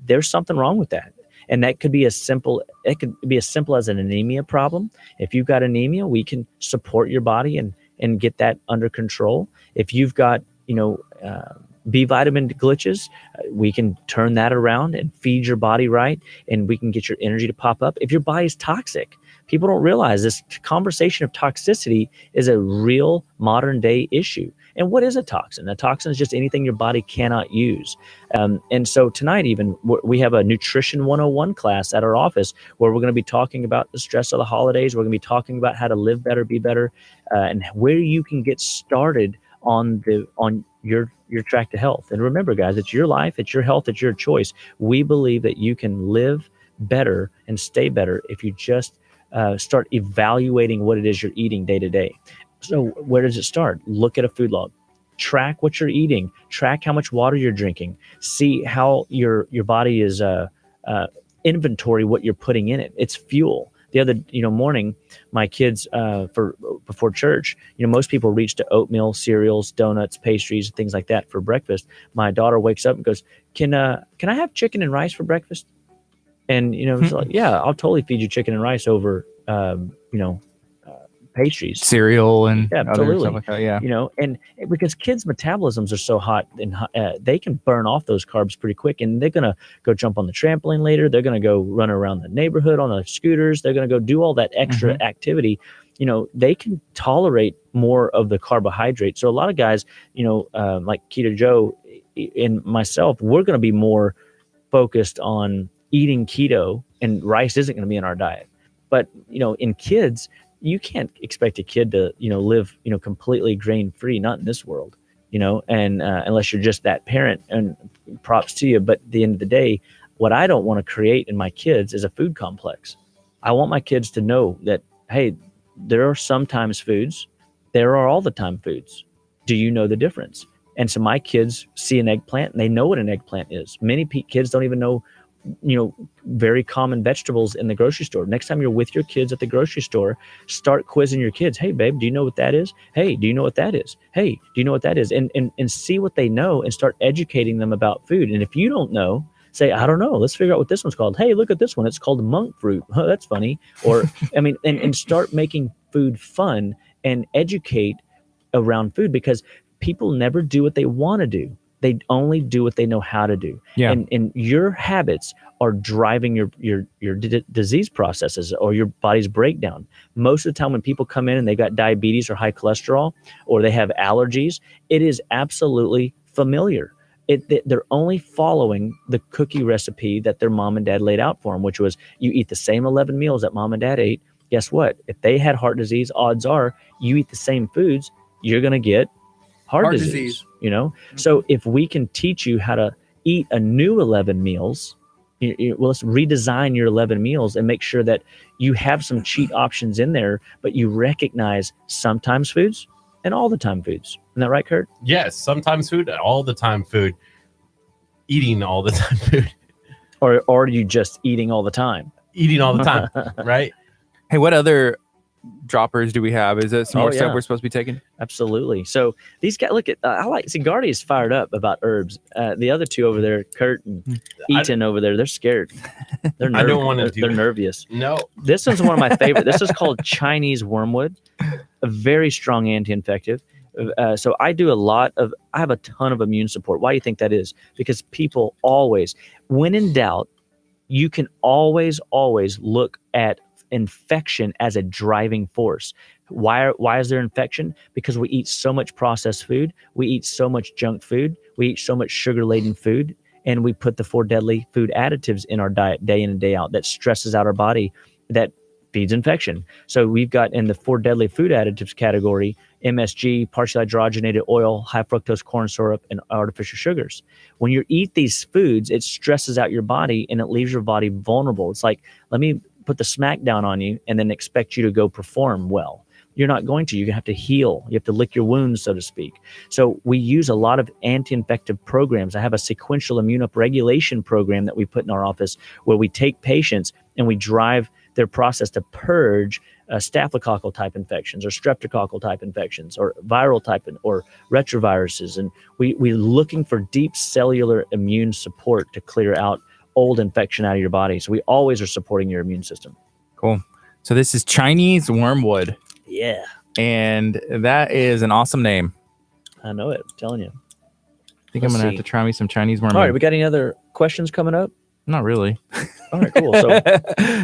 there's something wrong with that. And that could be as simple as an anemia problem. If you've got anemia, we can support your body and get that under control. If you've got, B vitamin glitches, we can turn that around and feed your body right, and we can get your energy to pop up. If your body's toxic, people don't realize this conversation of toxicity is a real modern day issue. And what is a toxin? A toxin is just anything your body cannot use. And so tonight, even we have a Nutrition 101 class at our office where we're going to be talking about the stress of the holidays. We're going to be talking about how to live better, be better, and where you can get started on your track to health. And remember, guys, it's your life, it's your health, it's your choice. We believe that you can live better and stay better if you just start evaluating what it is you're eating day to day. So where does it start? Look at a food log. Track what you're eating. Track how much water you're drinking. See how your body is inventory what you're putting in it. It's fuel. The other morning, my kids before church, most people reach to oatmeal, cereals, donuts, pastries, things like that for breakfast. My daughter wakes up and goes, "Can I have chicken and rice for breakfast?" And it's like, yeah, I'll totally feed you chicken and rice over pastries, cereal, and absolutely stuff like that, yeah. And because kids' metabolisms are so hot and they can burn off those carbs pretty quick, and they're gonna go jump on the trampoline later. They're gonna go run around the neighborhood on the scooters. They're gonna go do all that extra activity. They can tolerate more of the carbohydrate. So a lot of guys, like Keto Joe and myself, we're gonna be more focused on eating keto, and rice isn't gonna be in our diet. But in kids, you can't expect a kid to, live, completely grain free, not in this world, and unless you're just that parent, and props to you. But at the end of the day, what I don't want to create in my kids is a food complex. I want my kids to know that, hey, there are sometimes foods, there are all the time foods. Do you know the difference? And so my kids see an eggplant and they know what an eggplant is. Many kids don't even know, very common vegetables in the grocery store. Next time you're with your kids at the grocery store, start quizzing your kids. Hey, babe, do you know what that is? Hey, do you know what that is? Hey, do you know what that is? And see what they know and start educating them about food. And if you don't know, say, I don't know. Let's figure out what this one's called. Hey, look at this one. It's called monk fruit. Oh, that's funny. Or, and start making food fun and educate around food, because people never do what they want to do. They only do what they know how to do. Yeah. And your habits are driving your disease processes or your body's breakdown. Most of the time when people come in and they've got diabetes or high cholesterol or they have allergies, it is absolutely familiar. They're only following the cookie recipe that their mom and dad laid out for them, which was you eat the same 11 meals that mom and dad ate. Guess what? If they had heart disease, odds are you eat the same foods, you're going to get heart disease. You know? So if we can teach you how to eat a new 11 meals, well, let's redesign your 11 meals and make sure that you have some cheat options in there, but you recognize sometimes foods and all the time foods. Isn't that right, Curt? Yes, sometimes food, all the time food. Eating all the time food. Or are you just eating all the time? Eating all the time, right? Hey, what other droppers do we have? Is there some more stuff yeah. we're supposed to be taking? Absolutely. So these guys, look at, Gardy is fired up about herbs. The other two over there, Curt and Eaton over there, they're scared. They're I don't want to do They're it. nervous. No. This one's one of my favorite. This is called Chinese wormwood, a very strong anti-infective. So I have a ton of immune support. Why do you think that is? Because people always, when in doubt, you can always look at infection as a driving force. Why is there infection? Because we eat so much processed food, we eat so much junk food, we eat so much sugar-laden food, and we put the 4 deadly food additives in our diet day in and day out that stresses out our body, that feeds infection. So we've got in the 4 deadly food additives category, MSG, partially hydrogenated oil, high fructose corn syrup, and artificial sugars. When you eat these foods, it stresses out your body and it leaves your body vulnerable. It's like, let me put the smack down on you and then expect you to go perform well. You're not going to. You're going to have to heal. You have to lick your wounds, so to speak. So we use a lot of anti-infective programs. I have a sequential immune upregulation program that we put in our office where we take patients and we drive their process to purge staphylococcal type infections or streptococcal type infections or viral type or retroviruses. And we're looking for deep cellular immune support to clear out old infection out of your body. So we always are supporting your immune system. Cool. So this is Chinese wormwood. Yeah. And that is an awesome name. I know it. I'm telling you. I think I'm going to have to try me some Chinese wormwood. All right. We got any other questions coming up? Not really. All right, cool. So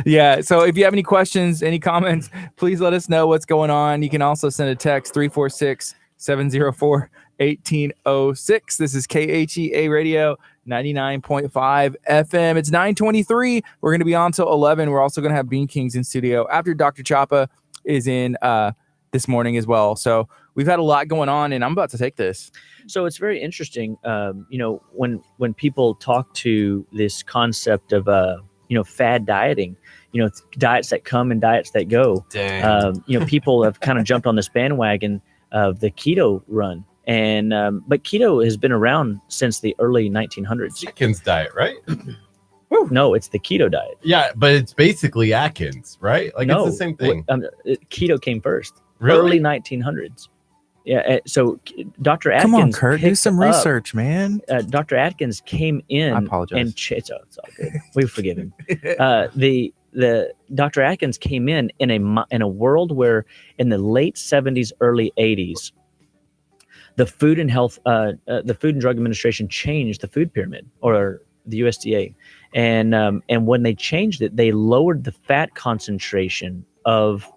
yeah. So if you have any questions, any comments, please let us know what's going on. You can also send a text 346-704-1806. This is KHEA Radio 99.5 FM. It's 9:23. We're going to be on till 11. We're also going to have Bean Kings in studio after Dr. Chapa is in this morning as well. So we've had a lot going on, and I'm about to take this. So it's very interesting, when people talk to this concept of, fad dieting, diets that come and diets that go. People have kind of jumped on this bandwagon of the keto run. And but keto has been around since the early 1900s. Atkins diet, right? No, it's the keto diet. Yeah, but it's basically Atkins, right? Like no, it's the same thing. Keto came first. Really? Early 1900s. Yeah. So Dr. Atkins. Come on, Curt, do some research, man. Dr. Atkins came in. I apologize. And it's all good. We forgive him. The Dr. Atkins came in a world where in the late 70s, early 80s, the Food and Drug Administration changed the food pyramid, or the USDA, and when they changed it, they lowered the fat concentration of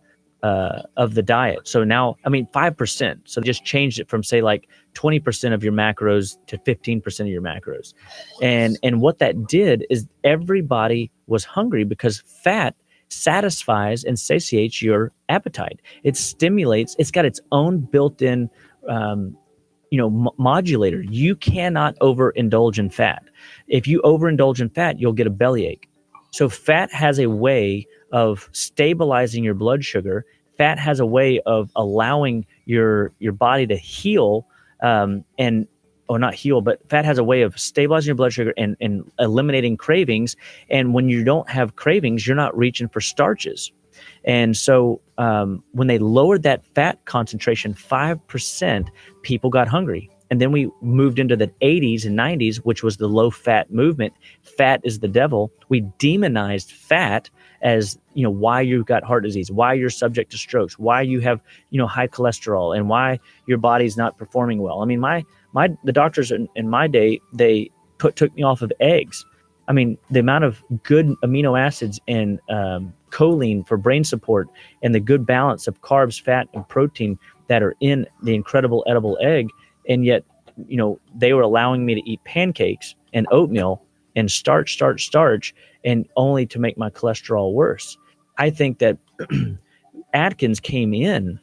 the diet. So now, 5%. So they just changed it from, say, like 20% of your macros to 15% of your macros. And what that did is everybody was hungry because fat satisfies and satiates your appetite. It stimulates, it's got its own built-in modulator. You cannot overindulge in fat. If you overindulge in fat, you'll get a bellyache. So fat has a way of stabilizing your blood sugar. Fat has a way of allowing your body to heal, not heal, but fat has a way of stabilizing your blood sugar and eliminating cravings. And when you don't have cravings, you're not reaching for starches. And so when they lowered that fat concentration 5%, people got hungry. And then we moved into the 80s and 90s, which was the low fat movement. Fat is the devil. We demonized fat as, why you've got heart disease, why you're subject to strokes, why you have, high cholesterol, and why your body's not performing well. My The doctors in my day, they took me off of eggs. I mean, the amount of good amino acids and choline for brain support and the good balance of carbs, fat, and protein that are in the incredible edible egg. And yet, they were allowing me to eat pancakes and oatmeal and starch, and only to make my cholesterol worse. I think that Atkins came in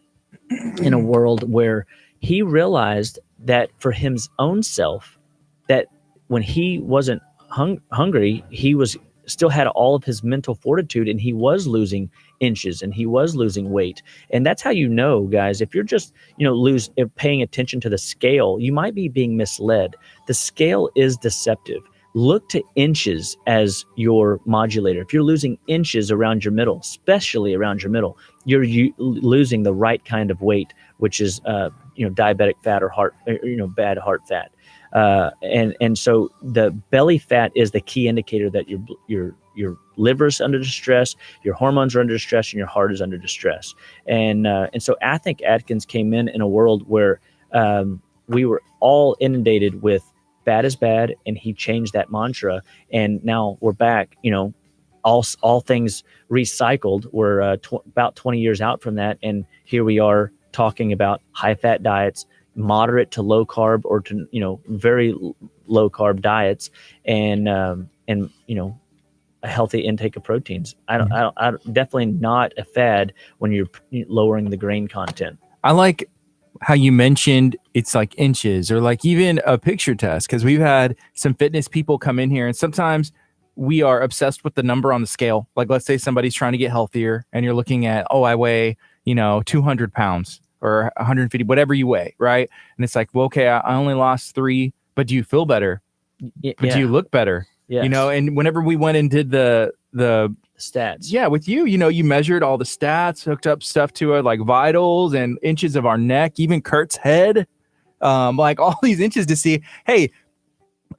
a world where he realized that for his own self, that when he wasn't hungry, he was still had all of his mental fortitude, and he was losing inches and he was losing weight. And that's how guys, if you're just paying attention to the scale, you might be being misled. The scale is deceptive. Look to inches as your modulator. If you're losing inches around your middle, especially around your middle, you're losing the right kind of weight, which is diabetic fat or bad heart fat. And so the belly fat is the key indicator that your liver's under distress, your hormones are under distress, and your heart is under distress. And so I think Atkins came in a world where we were all inundated with fat is bad, and he changed that mantra. And now we're back, all things recycled. We're about 20 years out from that, and here we are talking about high fat diets, moderate to low carb, or to very low carb diets, and a healthy intake of proteins. I definitely not a fad when you're lowering the grain content. I like how you mentioned it's like inches or like even a picture test, because we've had some fitness people come in here, and sometimes we are obsessed with the number on the scale. Like, let's say somebody's trying to get healthier and you're looking at, I weigh 200 pounds or 150, whatever you weigh, right? And it's like, well, okay, I only lost 3, but do you feel better? But do you look better? Yes. And whenever we went and did the stats, with you, you measured all the stats, hooked up stuff to it, like vitals and inches of our neck, even Kurt's head, like all these inches to see, hey,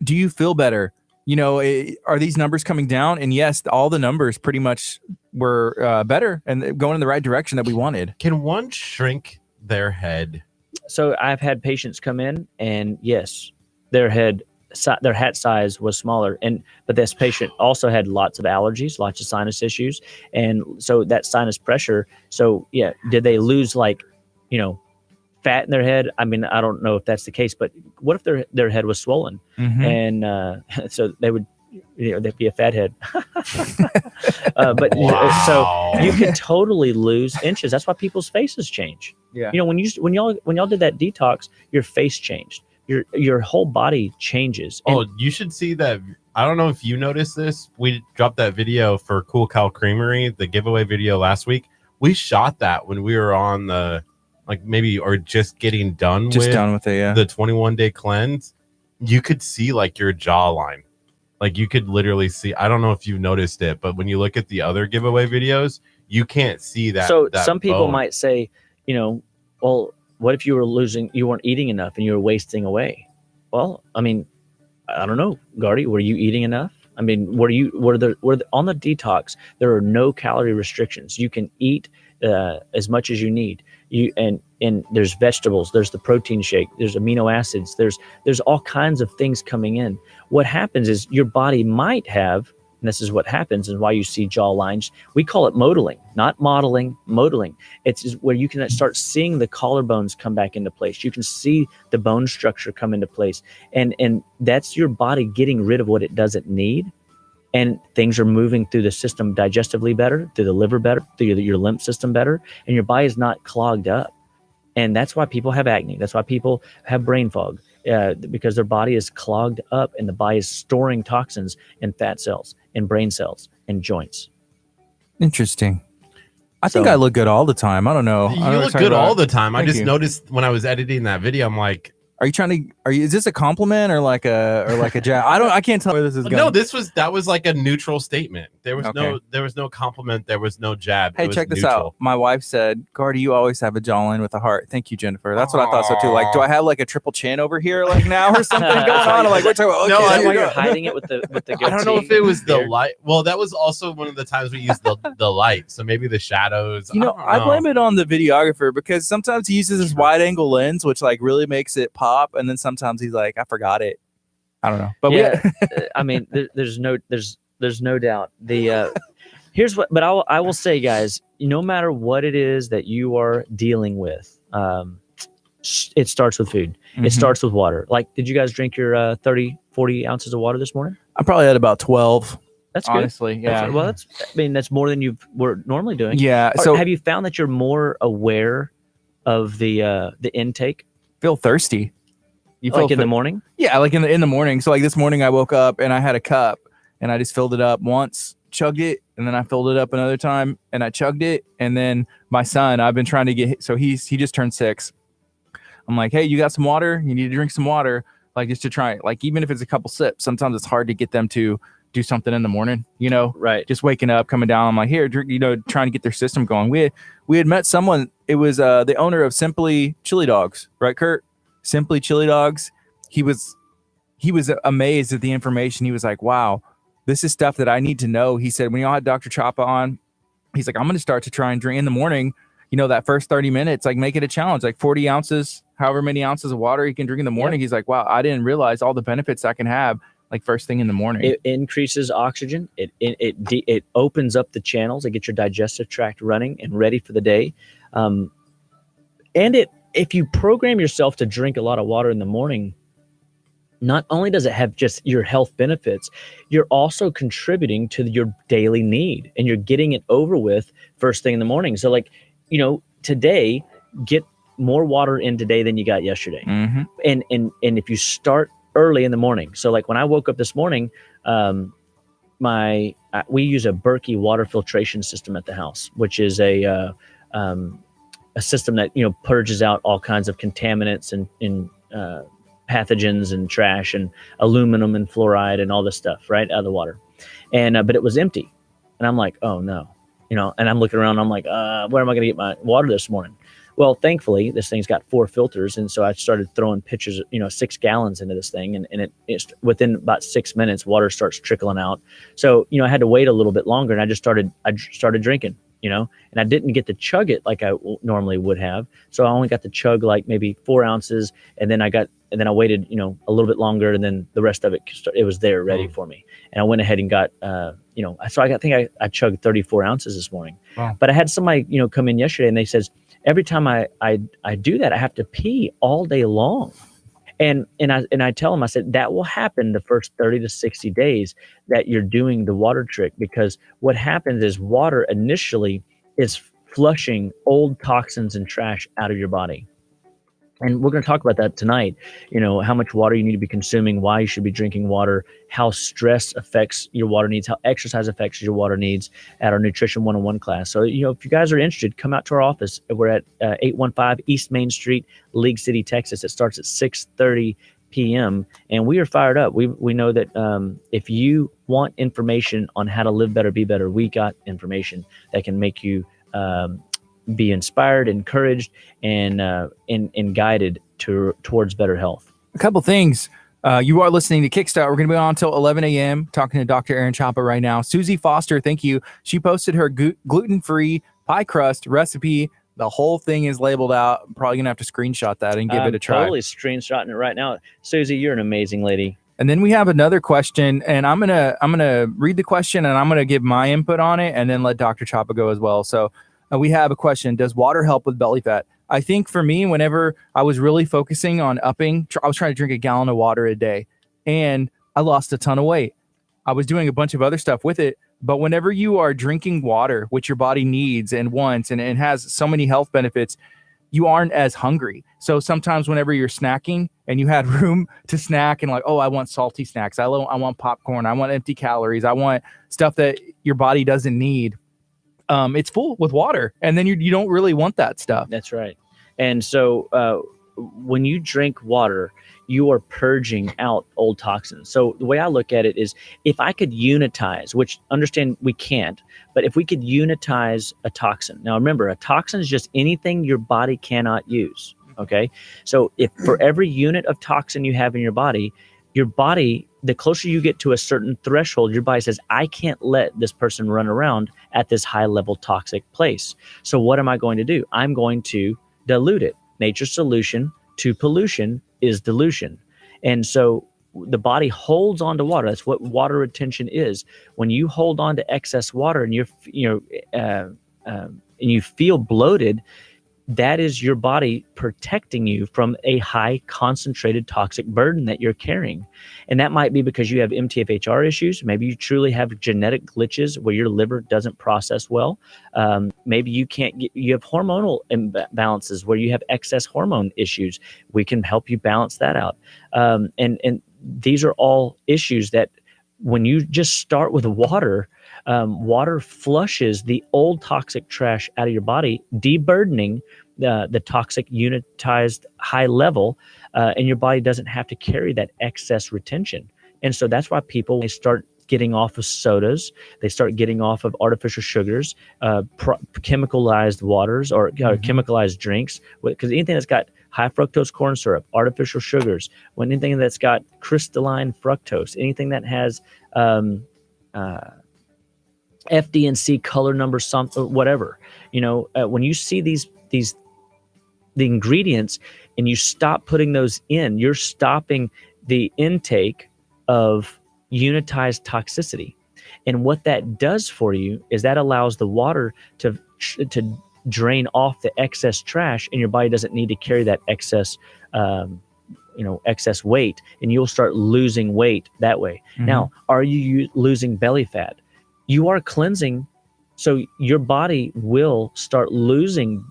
do you feel better? Are these numbers coming down? And yes, all the numbers pretty much were better and going in the right direction that we wanted. Can one shrink their head? So I've had patients come in, and yes, their hat size was smaller, but this patient also had lots of allergies, lots of sinus issues, and so that sinus pressure. So yeah, did they lose fat in their head? I mean, I don't know if that's the case, but what if their head was swollen, and so they would, they'd be a fat head. But wow. So you can totally lose inches. That's why people's faces change. Yeah. When y'all did that detox, your face changed. Your whole body changes. Oh, you should see that. I don't know if you noticed this. We dropped that video for Cool Cow Creamery, the giveaway video last week. We shot that when we were on the just getting done with it, yeah. The 21-day cleanse. You could see your jawline. You could literally see. I don't know if you've noticed it, but when you look at the other giveaway videos, you can't see that. So that some people bone. might say, well, what if you weren't eating enough and you were wasting away? Well, I mean, I don't know, Gardy, were you eating enough? I mean, on the detox, there are no calorie restrictions. You can eat as much as you need. And there's vegetables, there's the protein shake, there's amino acids, there's all kinds of things coming in. What happens is your body might have, and this is what happens and why you see jaw lines. We call it modeling, not modeling, modeling. It's just where you can start seeing the collarbones come back into place. You can see the bone structure come into place. And that's your body getting rid of what it doesn't need. And things are moving through the system digestively better, through the liver better, through your lymph system better, and your body is not clogged up. And that's why people have acne. That's why people have brain fog, because their body is clogged up and the body is storing toxins in fat cells, in brain cells, and joints. Interesting. I think I look good all the time. I don't know. You look good all the time. I just you. Noticed when I was editing that video, I'm like, is this a compliment or like a jab? I can't tell where this is going. No, that was like a neutral statement. There was no compliment. There was no jab. Hey, check this out. My wife said, Gardy, you always have a jawline with a heart. Thank you, Jennifer. That's what I thought so too. Like, do I have like a triple chin over here like now or something going on? Like, we're talking about, no, I know you're hiding it with the goatee. I don't know if it was the light. Well, that was also one of the times we used the light. So maybe the shadows. I blame it on the videographer, because sometimes he uses this wide angle lens, which like really makes it pop top, and then sometimes he's like, I forgot it. I don't know, but yeah, I mean, there's no doubt. Here's what, but I will say, guys, no matter what it is that you are dealing with, it starts with food. Mhm. It starts with water. Like, did you guys drink your 30, 40 ounces of water this morning? I probably had about 12. That's good. Honestly, yeah. That's more than you were normally doing. Yeah. So So have you found that you're more aware of the intake, feel thirsty. You like in thi- the morning? Yeah, like in the morning. So like this morning I woke up and I had a cup and I just filled it up once, chugged it, and then I filled it up another time and I chugged it. And then my son, I've been trying to get, so he just turned 6. I'm like, hey, you got some water? You need to drink some water, like just to try it. Like even if it's a couple sips, sometimes it's hard to get them to do something in the morning, Right. just waking up, coming down. I'm like, here, drink, trying to get their system going. We had met someone. It was the owner of Simply Chili Dogs, right, Curt? Simply Chili Dogs. He was amazed at the information. He was like, wow, this is stuff that I need to know. He said, when y'all had Dr. Chapa on, he's like, I'm going to start to try and drink in the morning, that first 30 minutes, like make it a challenge, like 40 ounces, however many ounces of water he can drink in the morning. He's like, wow, I didn't realize all the benefits I can have like first thing in the morning. It increases oxygen. It opens up the channels. It gets your digestive tract running and ready for the day. And if you program yourself to drink a lot of water in the morning, not only does it have just your health benefits, you're also contributing to your daily need, and you're getting it over with first thing in the morning. So like, today, get more water in today than you got yesterday. Mm-hmm. And if you start early in the morning. So like when I woke up this morning, we use a Berkey water filtration system at the house, which is a system that purges out all kinds of contaminants and pathogens and trash and aluminum and fluoride and all this stuff right out of the water. And but it was empty, and I'm like, oh no, and I'm looking around. I'm like, where am I going to get my water this morning? Well, thankfully, this thing's got 4 filters, and so I started throwing pitchers, 6 gallons into this thing, and it's within about 6 minutes, water starts trickling out. So, I had to wait a little bit longer, and I started drinking, and I didn't get to chug it like I normally would have. So I only got to chug like maybe 4 ounces, and then I waited, a little bit longer, and then the rest of it was there ready for me. And I went ahead and got, so I think I chugged 34 ounces this morning. Wow. But I had somebody, come in yesterday, and they says, every time I do that, I have to pee all day long. And I tell them, I said, that will happen the first 30 to 60 days that you're doing the water trick, because what happens is water initially is flushing old toxins and trash out of your body. And we're going to talk about that tonight, how much water you need to be consuming, why you should be drinking water, how stress affects your water needs, how exercise affects your water needs at our Nutrition 101 class. So, if you guys are interested, come out to our office. We're at 815 East Main Street, League City, Texas. It starts at 6:30 p.m. And we are fired up. We know that if you want information on how to live better, be better, we got information that can make you be inspired, encouraged, and guided towards better health. A couple things. You are listening to Kickstart. We're going to be on until 11 a.m. talking to Dr. Aaron Chapa right now. Susie Foster, thank you. She posted her gluten-free pie crust recipe. The whole thing is labeled out. I'm probably going to have to screenshot that and give it a try. Totally screenshotting it right now. Susie, you're an amazing lady. And then we have another question, and I'm gonna read the question, and I'm gonna give my input on it, and then let Dr. Chapa go as well. So we have a question: does water help with belly fat? I think for me, whenever I was really focusing on upping, I was trying to drink a gallon of water a day, and I lost a ton of weight. I was doing a bunch of other stuff with it, but whenever you are drinking water, which your body needs and wants, and it has so many health benefits, you aren't as hungry. So sometimes whenever you're snacking and you had room to snack and like, oh, I want salty snacks, I want popcorn, I want empty calories, I want stuff that your body doesn't need, it's full with water, and then you don't really want that stuff. That's right. And so when you drink water, you are purging out old toxins. So the way I look at it is, if I could unitize, which understand we can't, but if we could unitize a toxin. Now remember, a toxin is just anything your body cannot use. Okay. So if for every unit of toxin you have in your body, the closer you get to a certain threshold, your body says, I can't let this person run around at this high level toxic place. So what am I going to do? I'm going to dilute it. Nature's solution to pollution is dilution. And so the body holds on to water. That's what water retention is. When you hold on to excess water and and you feel bloated, that is your body protecting you from a high concentrated toxic burden that you're carrying. And that might be because you have MTHFR issues. Maybe you truly have genetic glitches where your liver doesn't process well. Maybe you have hormonal imbalances where you have excess hormone issues. We can help you balance that out. And these are all issues that when you just start with water, water flushes the old toxic trash out of your body, deburdening the toxic unitized high level, and your body doesn't have to carry that excess retention. And so that's why they start getting off of sodas, they start getting off of artificial sugars, chemicalized waters or chemicalized drinks, because anything that's got high fructose corn syrup, artificial sugars, anything that's got crystalline fructose, anything that has FD&C color number, something, whatever, when you see the ingredients and you stop putting those in, you're stopping the intake of unitized toxicity. And what that does for you is that allows the water to drain off the excess trash, and your body doesn't need to carry that excess excess weight, and you'll start losing weight that way. Now, are you losing belly fat? You are cleansing, so your body will start losing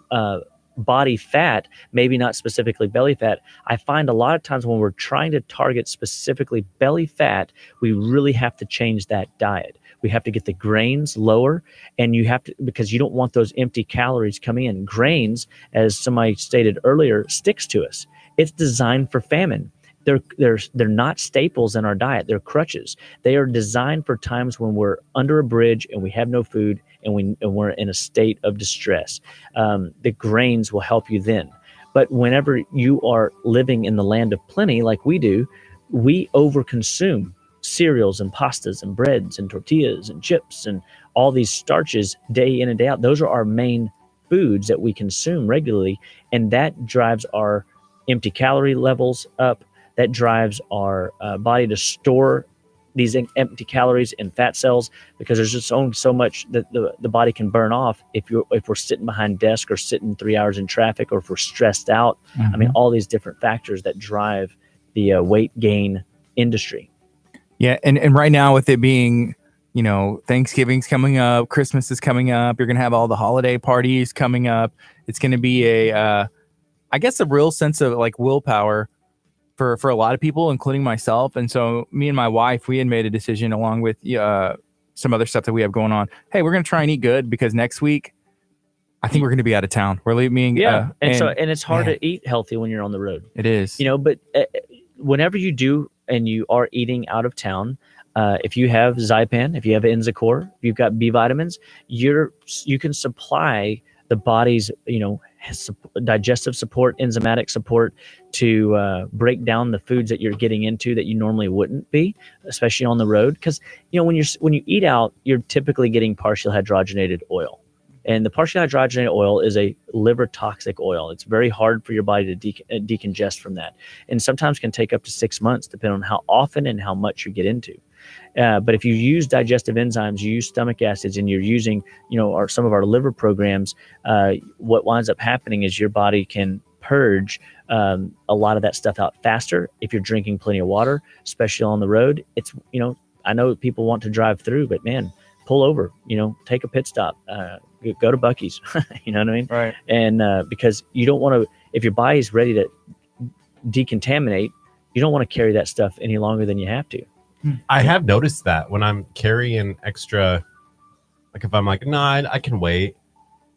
body fat, maybe not specifically belly fat. I find a lot of times when we're trying to target specifically belly fat, we really have to change that diet. We have to get the grains lower, and you have to, because you don't want those empty calories coming in. Grains, as somebody stated earlier, sticks to us. It's designed for famine. They're not staples in our diet. They're crutches. They are designed for times when we're under a bridge and we have no food and we're in a state of distress. The grains will help you then. But whenever you are living in the land of plenty, like we do, we overconsume cereals and pastas and breads and tortillas and chips and all these starches day in and day out. Those are our main foods that we consume regularly, and that drives our empty calorie levels up. That drives our body to store these empty calories in fat cells, because there's just only so much that the body can burn off if we're sitting behind desk or sitting 3 hours in traffic, or if we're stressed out. I mean, all these different factors that drive the weight gain industry. Yeah, and right now with it being, Thanksgiving's coming up, Christmas is coming up, you're gonna have all the holiday parties coming up. It's gonna be I guess a real sense of like willpower for a lot of people, including myself. And so me and my wife, we had made a decision along with some other stuff that we have going on. Hey, we're going to try and eat good, because next week, I think we're going to be out of town. We're leaving. And it's hard to eat healthy when you're on the road. It is. But whenever you do and you are eating out of town, if you have Zypan, if you have Enzicor, if you've got B vitamins, you can supply the body's, digestive support, enzymatic support to break down the foods that you're getting into that you normally wouldn't be, especially on the road. Because when you eat out, you're typically getting partial hydrogenated oil, and the partial hydrogenated oil is a liver toxic oil. It's very hard for your body to decongest from that, and sometimes can take up to 6 months, depending on how often and how much you get into. But if you use digestive enzymes, you use stomach acids, and you're using, some of our liver programs, what winds up happening is your body can purge a lot of that stuff out faster if you're drinking plenty of water, especially on the road. It's, I know people want to drive through, but man, pull over, take a pit stop, go to Buc-ee's, you know what I mean? Right. And because you don't want to, if your body's ready to decontaminate, you don't want to carry that stuff any longer than you have to. I have noticed that when I'm carrying extra, like if I'm like, no, I can wait,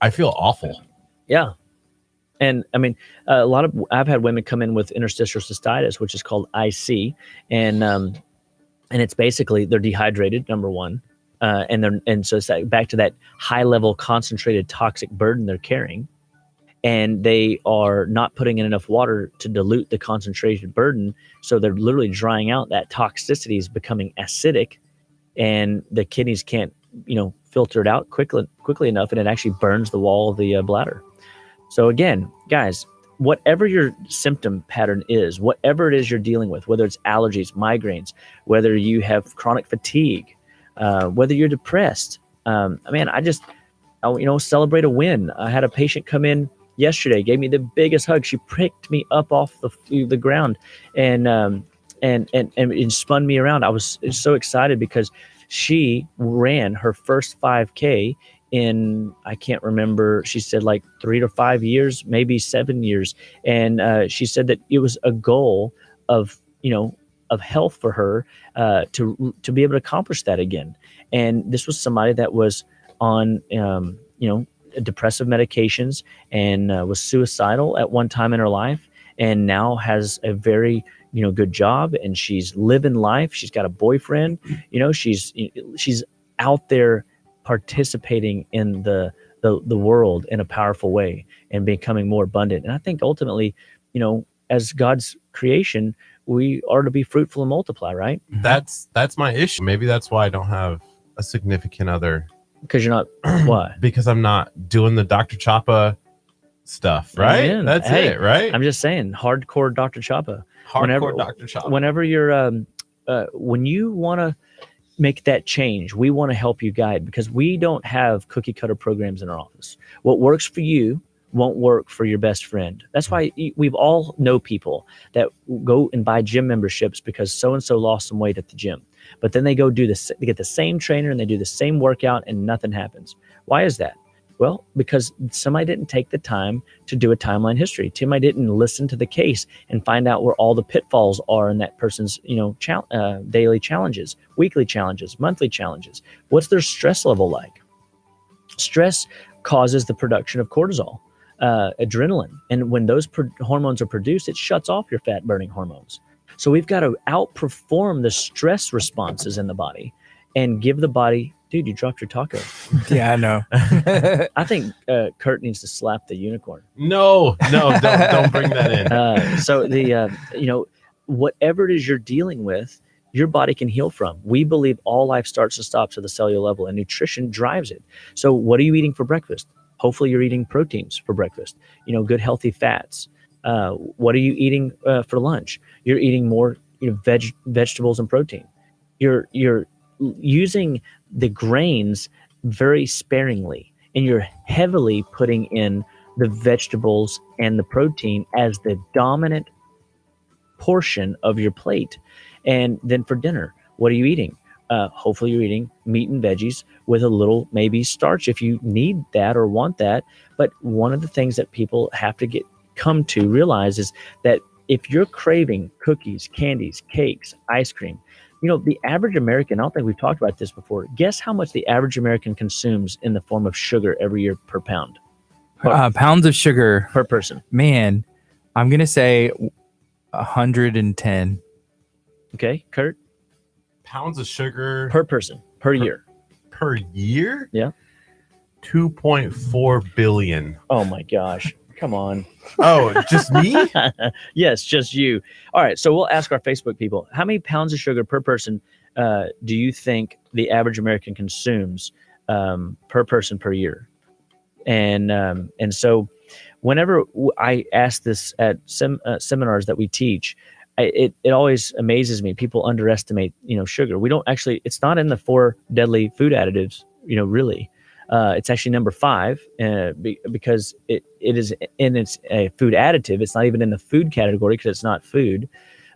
I feel awful. Yeah. And I mean, I've had women come in with interstitial cystitis, which is called IC. And it's basically, they're dehydrated, number one. And so it's back to that high level concentrated toxic burden they're carrying. And they are not putting in enough water to dilute the concentrated burden. So they're literally drying out. That toxicity is becoming acidic, and the kidneys can't, filter it out quickly enough. And it actually burns the wall of the bladder. So again, guys, whatever your symptom pattern is, whatever it is you're dealing with, whether it's allergies, migraines, whether you have chronic fatigue, whether you're depressed. Celebrate a win. I had a patient come in yesterday, gave me the biggest hug. She picked me up off the ground and spun me around. I was so excited because she ran her first 5K in, I can't remember, she said like 3 to 5 years, maybe 7 years. And she said that it was a goal of health for her to be able to accomplish that again. And this was somebody that was on depressive medications and was suicidal at one time in her life, and now has a very good job, and she's living life. She's got a boyfriend. She's out there participating in the world in a powerful way and becoming more abundant. And I think ultimately, as God's creation, we are to be fruitful and multiply, right? That's my issue. Maybe that's why I don't have a significant other. Because you're not. Why? Because I'm not doing the Dr. Chapa stuff, right? Amen. That's it, right? I'm just saying, hardcore Dr. Chapa. Hardcore Dr. Chapa. Whenever you're, when you want to make that change, we want to help you guide, because we don't have cookie cutter programs in our office. What works for you won't work for your best friend. That's why we've all know people that go and buy gym memberships because so-and-so lost some weight at the gym. But then they go they get the same trainer and they do the same workout and nothing happens. Why is that? Well, because somebody didn't take the time to do a timeline history. Somebody didn't listen to the case and find out where all the pitfalls are in that person's, daily challenges, weekly challenges, monthly challenges. What's their stress level like? Stress causes the production of cortisol, adrenaline. And when those hormones are produced, it shuts off your fat burning hormones. So we've got to outperform the stress responses in the body and give the body. Dude, you dropped your taco. Yeah, I know. I think Curt needs to slap the unicorn. No, don't bring that in. So whatever it is you're dealing with, your body can heal from. We believe all life starts and stops at the cellular level, and nutrition drives it. So what are you eating for breakfast? Hopefully you're eating proteins for breakfast, good healthy fats. What are you eating for lunch? You're eating more vegetables and protein. You're using the grains very sparingly, and you're heavily putting in the vegetables and the protein as the dominant portion of your plate. And then for dinner, what are you eating? Hopefully you're eating meat and veggies with a little maybe starch if you need that or want that. But one of the things that people have to come to realize is that if you're craving cookies, candies, cakes, ice cream, the average American, I don't think we've talked about this before. Guess how much the average American consumes in the form of sugar every year per pound? Pounds of sugar per person. Man, I'm going to say 110. Okay, Curt? Pounds of sugar per person, per year. Per year? Yeah. 2.4 billion. Oh my gosh. Come on. Oh, just me? Yes, just you. All right. So we'll ask our Facebook people, how many pounds of sugar per person do you think the average American consumes per person per year? And so whenever I ask this at seminars that we teach, it always amazes me. People underestimate, sugar. We don't actually, it's not in the 4 deadly food additives, really. It's actually number 5 because it is in its a food additive. It's not even in the food category because it's not food.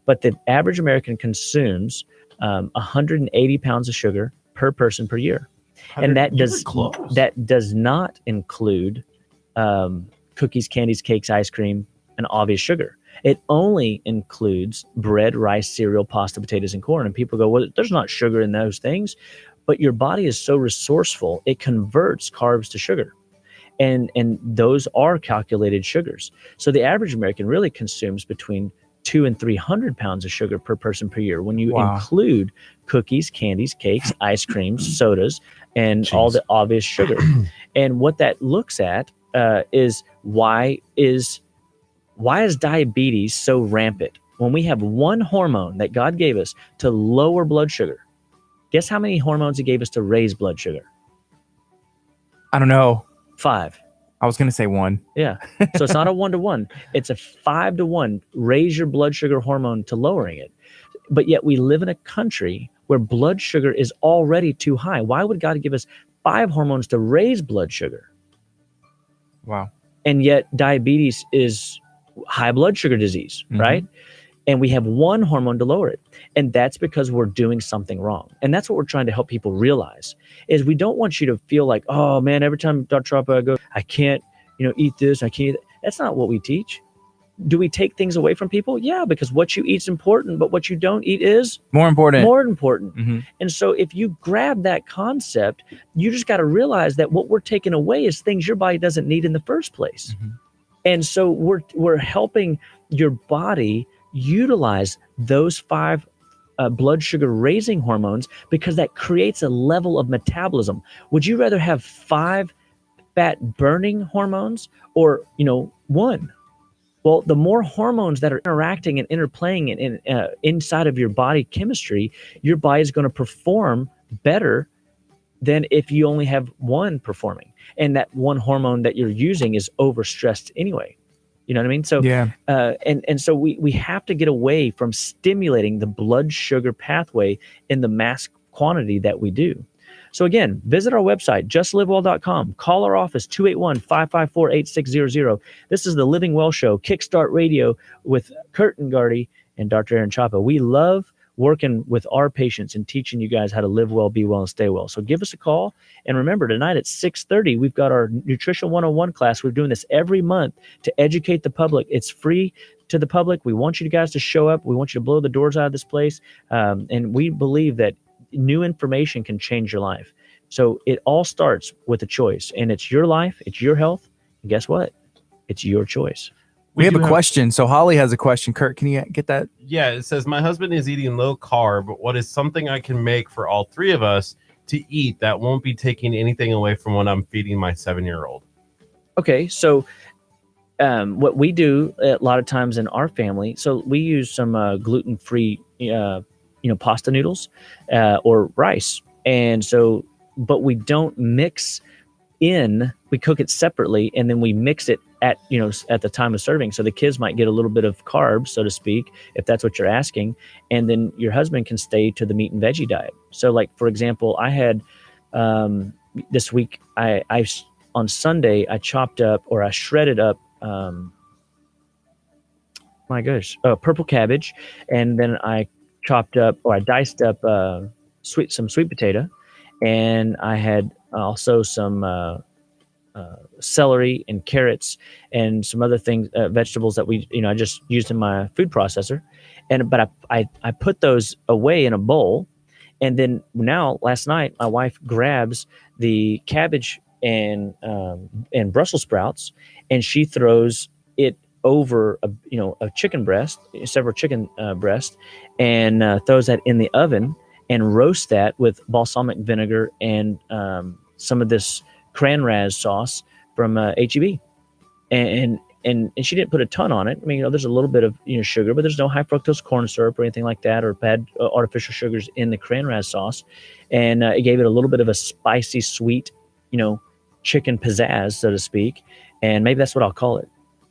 But the average American consumes 180 pounds of sugar per person per year, and that does not include cookies, candies, cakes, ice cream, and obvious sugar. It only includes bread, rice, cereal, pasta, potatoes, and corn. And people go, well, there's not sugar in those things. But your body is so resourceful, it converts carbs to sugar. And those are calculated sugars. So the average American really consumes between 200 and 300 pounds of sugar per person per year when you include cookies, candies, cakes, ice creams, sodas, and all the obvious sugar. And what that looks at is why is diabetes so rampant when we have one hormone that God gave us to lower blood sugar? Guess how many hormones he gave us to raise blood sugar? I don't know. 5. I was going to say 1. Yeah. So it's not a 1-to-1. It's a 5-to-1. Raise your blood sugar hormone to lowering it. But yet we live in a country where blood sugar is already too high. Why would God give us 5 hormones to raise blood sugar? Wow. And yet diabetes is high blood sugar disease, right? And we have 1 hormone to lower it. And that's because we're doing something wrong. And that's what we're trying to help people realize is we don't want you to feel like, oh man, every time Dr. Chapa I go, I can't, eat this. I can't eat that. That's not what we teach. Do we take things away from people? Yeah, because what you eat is important, but what you don't eat is more important. And so if you grab that concept, you just got to realize that what we're taking away is things your body doesn't need in the first place. And so we're helping your body utilize those 5 blood sugar raising hormones because that creates a level of metabolism. Would you rather have 5 fat burning hormones or 1? Well, the more hormones that are interacting and interplaying in inside of your body chemistry, your body is going to perform better than if you only have 1 performing. And that 1 hormone that you're using is overstressed anyway. You know what I mean? So, yeah. And so we have to get away from stimulating the blood sugar pathway in the mass quantity that we do. So again, visit our website, justlivewell.com. Call our office, 281-554-8600. This is the Living Well Show, Kickstart Radio with Curt and Gardy and Dr. Aaron Chapa. We love working with our patients and teaching you guys how to live well, be well, and stay well. So give us a call. And remember, tonight at 6:30, we've got our Nutrition 101 class. We're doing this every month to educate the public. It's free to the public. We want you guys to show up. We want you to blow the doors out of this place. And we believe that new information can change your life. So it all starts with a choice, and it's your life, it's your health. And guess what? It's your choice. We have a question. So Holly has a question. Curt, can you get that? Yeah, it says, my husband is eating low carb. What is something I can make for all 3 of us to eat that won't be taking anything away from what I'm feeding my 7-year-old? Okay, so what we do a lot of times in our family, so we use some gluten-free pasta noodles or rice. And so, but we don't mix in, we cook it separately and then we mix it at the time of serving. So the kids might get a little bit of carbs, so to speak, if that's what you're asking. And then your husband can stay to the meat and veggie diet. So like, for example, I had this week, I on Sunday, I shredded up, purple cabbage. And then I diced up some sweet potato, and I had also some celery and carrots and some other things, vegetables that I just used in my food processor. But I put those away in a bowl, and then last night my wife grabs the cabbage and Brussels sprouts, and she throws it over a chicken breast, several chicken breasts, and throws that in the oven and roasts that with balsamic vinegar and some of this cran sauce from HEB. And she didn't put a ton on it. I mean, there's a little bit of sugar, but there's no high fructose corn syrup or anything like that, or bad artificial sugars in the cran sauce. And it gave it a little bit of a spicy, sweet, chicken pizzazz, so to speak. And maybe that's what I'll call it.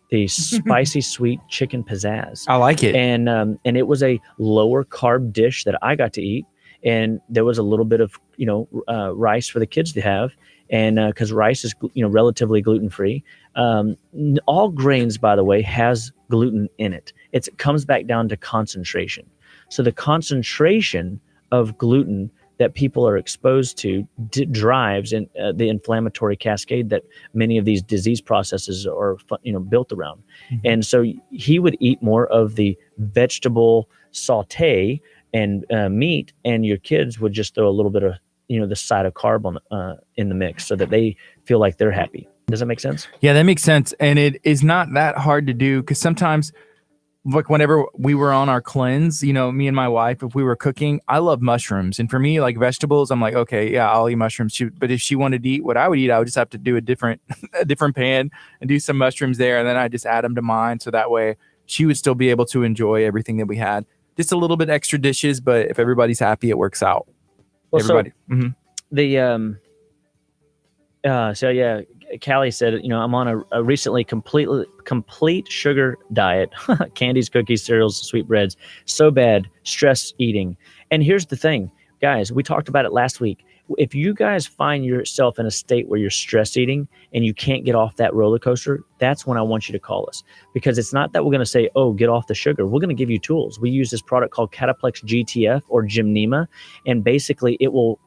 The spicy sweet chicken pizzazz. I like it. And it was a lower carb dish that I got to eat. And there was a little bit of, rice for the kids to have. And because rice is, relatively gluten-free. All grains, by the way, has gluten in it. It comes back down to concentration. So the concentration of gluten that people are exposed to drives in the inflammatory cascade that many of these disease processes are, built around. Mm-hmm. And so he would eat more of the vegetable saute and meat, and your kids would just throw a little bit of, the side of carb on in the mix so that they feel like they're happy. Does that make sense? Yeah, that makes sense. And it is not that hard to do, because sometimes, like whenever we were on our cleanse, me and my wife, if we were cooking, I love mushrooms. And for me, like vegetables, I'm like, okay, yeah, I'll eat mushrooms. But if she wanted to eat what I would eat, I would just have to do a different pan and do some mushrooms there. And then I just add them to mine. So that way she would still be able to enjoy everything that we had. Just a little bit extra dishes, but if everybody's happy, it works out. Well, everybody. So the So yeah, Callie said, I'm on a recently complete sugar diet, candies, cookies, cereals, sweetbreads, so bad, stress eating. And here's the thing, guys, we talked about it last week. If you guys find yourself in a state where you're stress eating and you can't get off that roller coaster, that's when I want you to call us, because it's not that we're going to say, oh, get off the sugar. We're going to give you tools. We use this product called Cataplex GTF or Gymnema, and basically it will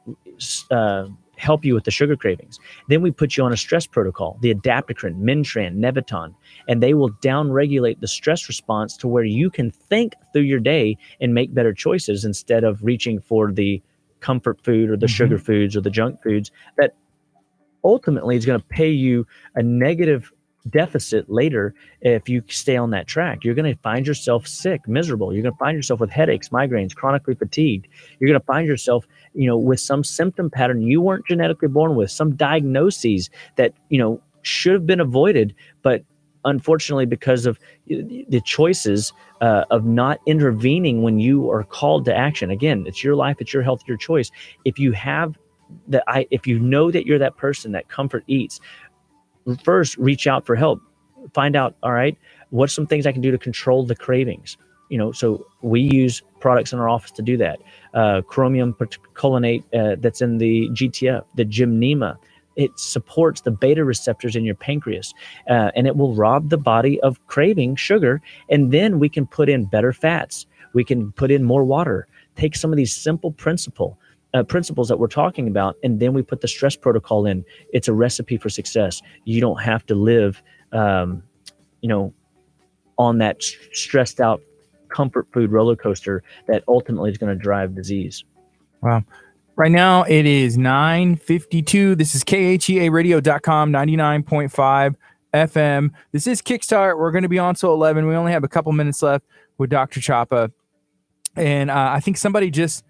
help you with the sugar cravings. Then we put you on a stress protocol, the adaptocrine, Mintran, Neviton, and they will downregulate the stress response to where you can think through your day and make better choices instead of reaching for the comfort food or the sugar foods or the junk foods that ultimately is going to pay you a negative deficit later. If you stay on that track, you're going to find yourself sick, miserable. You're going to find yourself with headaches, migraines, chronically fatigued. You're going to find yourself, with some symptom pattern you weren't genetically born with, some diagnoses that, should have been avoided, but unfortunately, because of the choices of not intervening when you are called to action. Again, it's your life, it's your health, your choice. If you have if you know that you're that person that comfort eats, first reach out for help. Find out, all right, what's some things I can do to control the cravings? So we use products in our office to do that. Chromium percolinate that's in the GTF, the Gymnema. It supports the beta receptors in your pancreas, and it will rob the body of craving sugar. And then we can put in better fats. We can put in more water. Take some of these simple principles that we're talking about, and then we put the stress protocol in. It's a recipe for success. You don't have to live, on that stressed out comfort food roller coaster that ultimately is going to drive disease. Wow. Right now it is 9:52. This is KHEAradio.com, 99.5 FM. This is Kickstart. We're going to be on till 11. We only have a couple minutes left with Dr. Chapa. And I think somebody just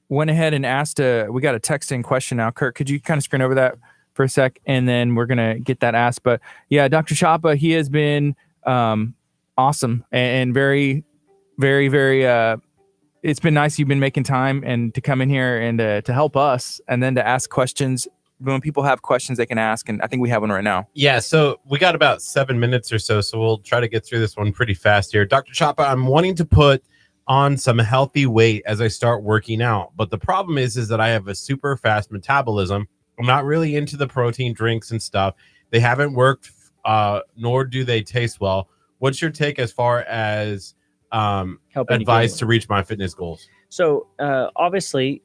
went ahead and asked, we got a text-in question now. Curt, could you kind of screen over that for a sec? And then we're going to get that asked. But yeah, Dr. Chapa, he has been awesome and very, very, very, it's been nice. You've been making time and to come in here and to help us and then to ask questions. When people have questions, they can ask. And I think we have one right now. Yeah. So we got about 7 minutes or so. So we'll try to get through this one pretty fast here. Dr. Chapa, I'm wanting to put on some healthy weight as I start working out. But the problem is that I have a super fast metabolism. I'm not really into the protein drinks and stuff. They haven't worked, nor do they taste well. What's your take as far as advice to reach my fitness goals? So obviously,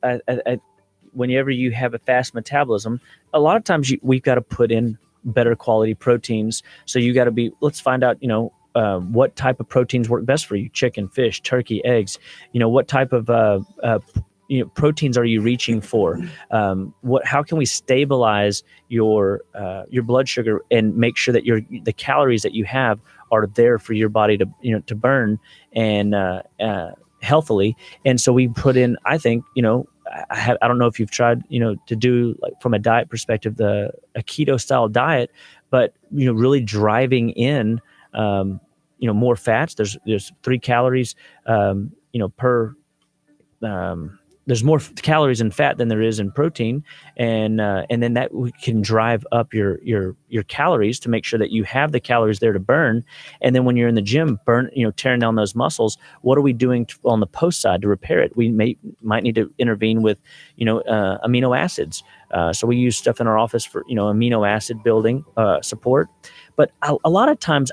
whenever you have a fast metabolism, a lot of times we've got to put in better quality proteins. So you got to let's find out, what type of proteins work best for you: chicken, fish, turkey, eggs. What type of proteins are you reaching for? How can we stabilize your blood sugar and make sure that the calories that you have are there for your body to burn and healthily? And so we put in, I think, I don't know if you've tried, to do, like, from a diet perspective, a keto style diet, but really driving in more fats. There's 3 calories per there's more calories in fat than there is in protein, and then that can drive up your calories to make sure that you have the calories there to burn. And then when you're in the gym, tearing down those muscles, what are we doing on the post side to repair it? We might need to intervene with amino acids. So we use stuff in our office for amino acid building support. But a lot of times,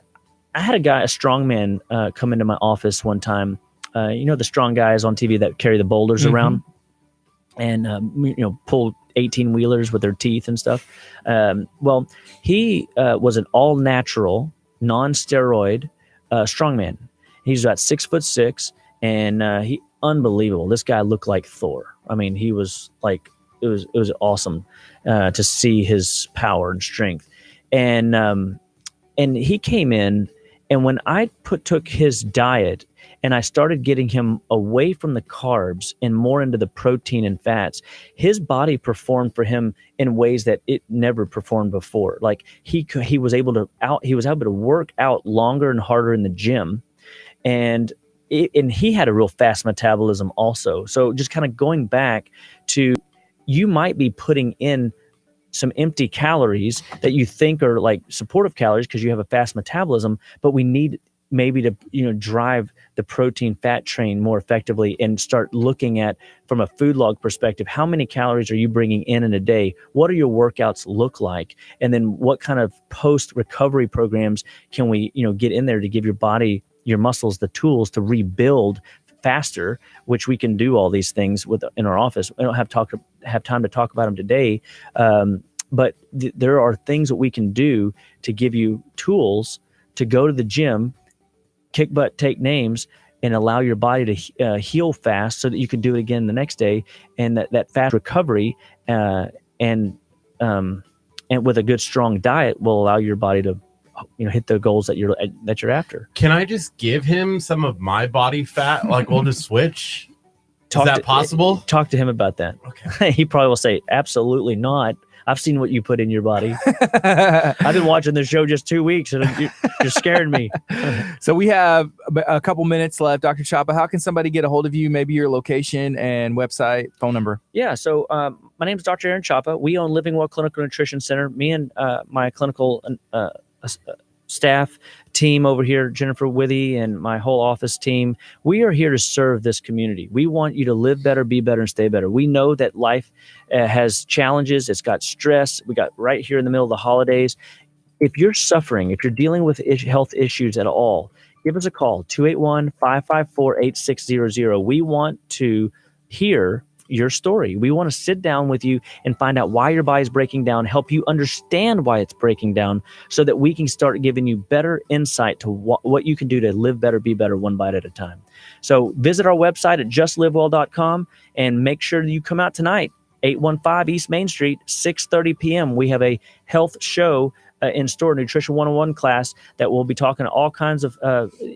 I had a strongman come into my office one time. The strong guys on TV that carry the boulders around and pull 18 wheelers with their teeth and stuff. Well, he was an all natural, non-steroid strongman. He's about 6'6", and he unbelievable. This guy looked like Thor. I mean, he was like, it was awesome to see his power and strength. And he came in, and when I took his diet and I started getting him away from the carbs and more into the protein and fats, his body performed for him in ways that it never performed before. Like he was able to work out longer and harder in the gym, and he had a real fast metabolism also. So just kind of going back to, you might be putting in some empty calories that you think are like supportive calories because you have a fast metabolism, but we need maybe to drive the protein fat train more effectively and start looking at, from a food log perspective, how many calories are you bringing in a day? What do your workouts look like? And then what kind of post recovery programs can we get in there to give your body, your muscles, the tools to rebuild faster, which we can do all these things in our office. I don't have time to talk about them today, but there are things that we can do to give you tools to go to the gym, kick butt, take names, and allow your body to heal fast so that you can do it again the next day. And that fast recovery and with a good, strong diet will allow your body to hit the goals that you're after. Can I just give him some of my body fat? Like, we'll just switch. Is that possible? Talk to him about that. Okay. He probably will say, absolutely not. I've seen what you put in your body. I've been watching this show just 2 weeks, and you're scaring me. So we have a couple minutes left. Dr. Chapa, how can somebody get a hold of you? Maybe your location and website, phone number. Yeah, so my name is Dr. Aaron Chapa. We own Living Well Clinical Nutrition Center. Me and my clinical staff team over here, Jennifer Withy, and my whole office team, we are here to serve this community. We want you to live better, be better, and stay better. We know that life has challenges. It's got stress. We got right here in the middle of the holidays. If you're suffering, if you're dealing with health issues at all, give us a call, 281-554-8600. We want to hear your story. We want to sit down with you and find out why your body is breaking down, help you understand why it's breaking down, so that we can start giving you better insight to what you can do to live better, be better, one bite at a time. So visit our website at justlivewell.com and make sure that you come out tonight, 815 East Main Street, 6:30 p.m. We have a health show in store, Nutrition 101 class, that we'll be talking all kinds of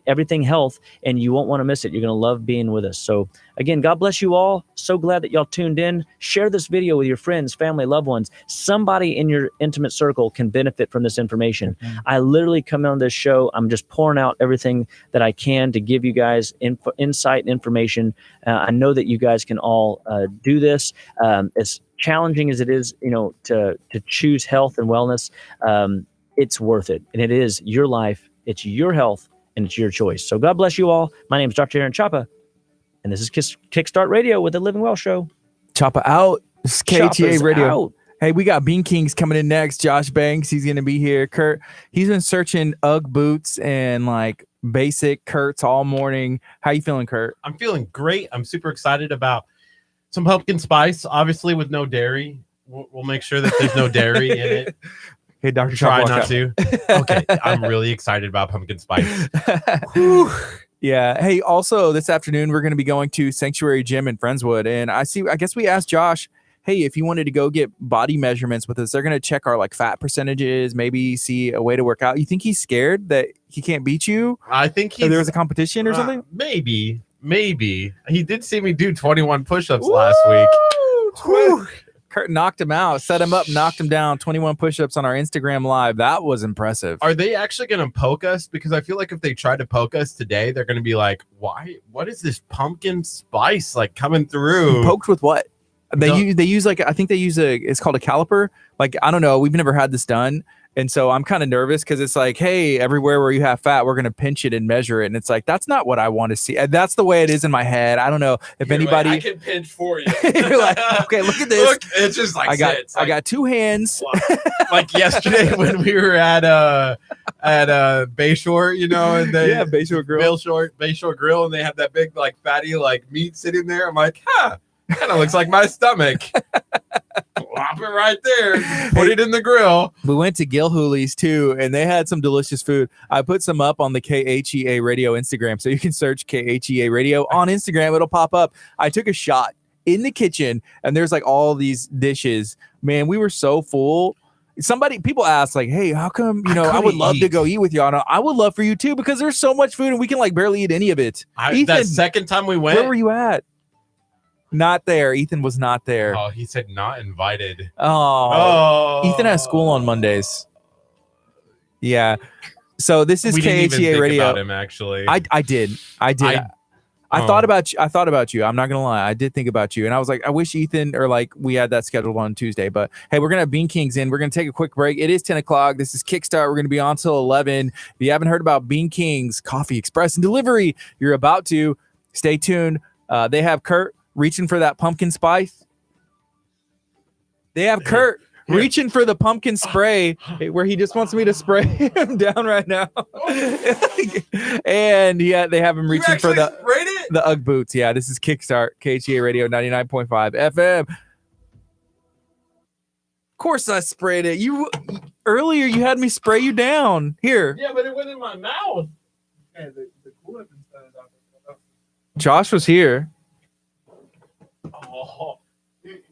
everything health, and you won't want to miss it. You're going to love being with us. So again, God bless you all. So glad that y'all tuned in. Share this video with your friends, family, loved ones. Somebody in your intimate circle can benefit from this information. Mm-hmm. I literally come on this show, I'm just pouring out everything that I can to give you guys insight and information. I know that you guys can all do this. It's challenging as it is, to choose health and wellness. It's worth it. And it is your life. It's your health, and it's your choice. So God bless you all. My name is Dr. Aaron Chapa, and this is Kickstart Radio with the Living Well Show. Chapa out. This is KHEA Radio. Out. Hey, we got Bean Kings coming in next. Josh Banks, he's going to be here. Curt, he's been searching UGG boots and like basic Curts all morning. How you feeling, Curt? I'm feeling great. I'm super excited about some pumpkin spice, obviously with no dairy. We'll make sure that there's no dairy in it. Hey, Dr. Try not to. Okay, I'm really excited about pumpkin spice. Yeah. Hey, also this afternoon, we're going to be going to Sanctuary Gym in Friendswood. And I guess we asked Josh, hey, if he wanted to go get body measurements with us, they're going to check our like fat percentages, maybe see a way to work out. You think he's scared that he can't beat you? I think there was a competition or something? Maybe. He did see me do 21 push-ups last week. Curt knocked him out, set him up, knocked him down, 21 push-ups on our Instagram live. That was impressive. Are they actually going to poke us? Because I feel like if they try to poke us today, they're going to be like, why? What is this pumpkin spice like coming through? Poked with what? They use like, I think they use it's called a caliper. Like, I don't know. We've never had this done. And so I'm kind of nervous because it's like, hey, everywhere where you have fat, we're going to pinch it and measure it. And it's like, that's not what I want to see. And that's the way it is in my head. I don't know if anybody. I can pinch for you. You're like, okay, look at this. Look, it's just like I got two hands. Like yesterday when we were at Bayshore, and they Bayshore Grill. Bayshore Grill, and they have that big like fatty like meat sitting there. I'm like, kind of looks like my stomach. Plop it right there. Put it in the grill. We went to Gilhooly's too, and they had some delicious food. I put some up on the KHEA Radio Instagram, so you can search KHEA Radio on Instagram. It'll pop up. I took a shot in the kitchen, and there's like all these dishes. Man, we were so full. People ask like, hey, how come, I would love to go eat with y'all. I would love for you too, because there's so much food and we can like barely eat any of it. Ethan, that second time we went, where were you at? Not there. Ethan was not there. Oh, he said not invited. Oh. Ethan has school on Mondays. Yeah. So this is KHEA Radio. About him, actually. I did. I thought about you. I'm not gonna lie. I did think about you, and I was like, I wish Ethan or like we had that scheduled on Tuesday. But hey, we're gonna have Bean Kings in. We're gonna take a quick break. It is 10 o'clock. This is Kickstart. We're gonna be on till 11. If you haven't heard about Bean Kings Coffee Express and Delivery, you're about to. Stay tuned. They have Curt reaching for that pumpkin spice. They have Curt reaching for the pumpkin spray where he just wants me to spray him down right now. And they have him reaching for the Ugg boots. Yeah, this is Kickstart, KHEA Radio 99.5 FM. Of course I sprayed it. Earlier you had me spray you down. Here. Yeah, but it went in my mouth. Yeah, the cool up inside. Josh was here. Oh,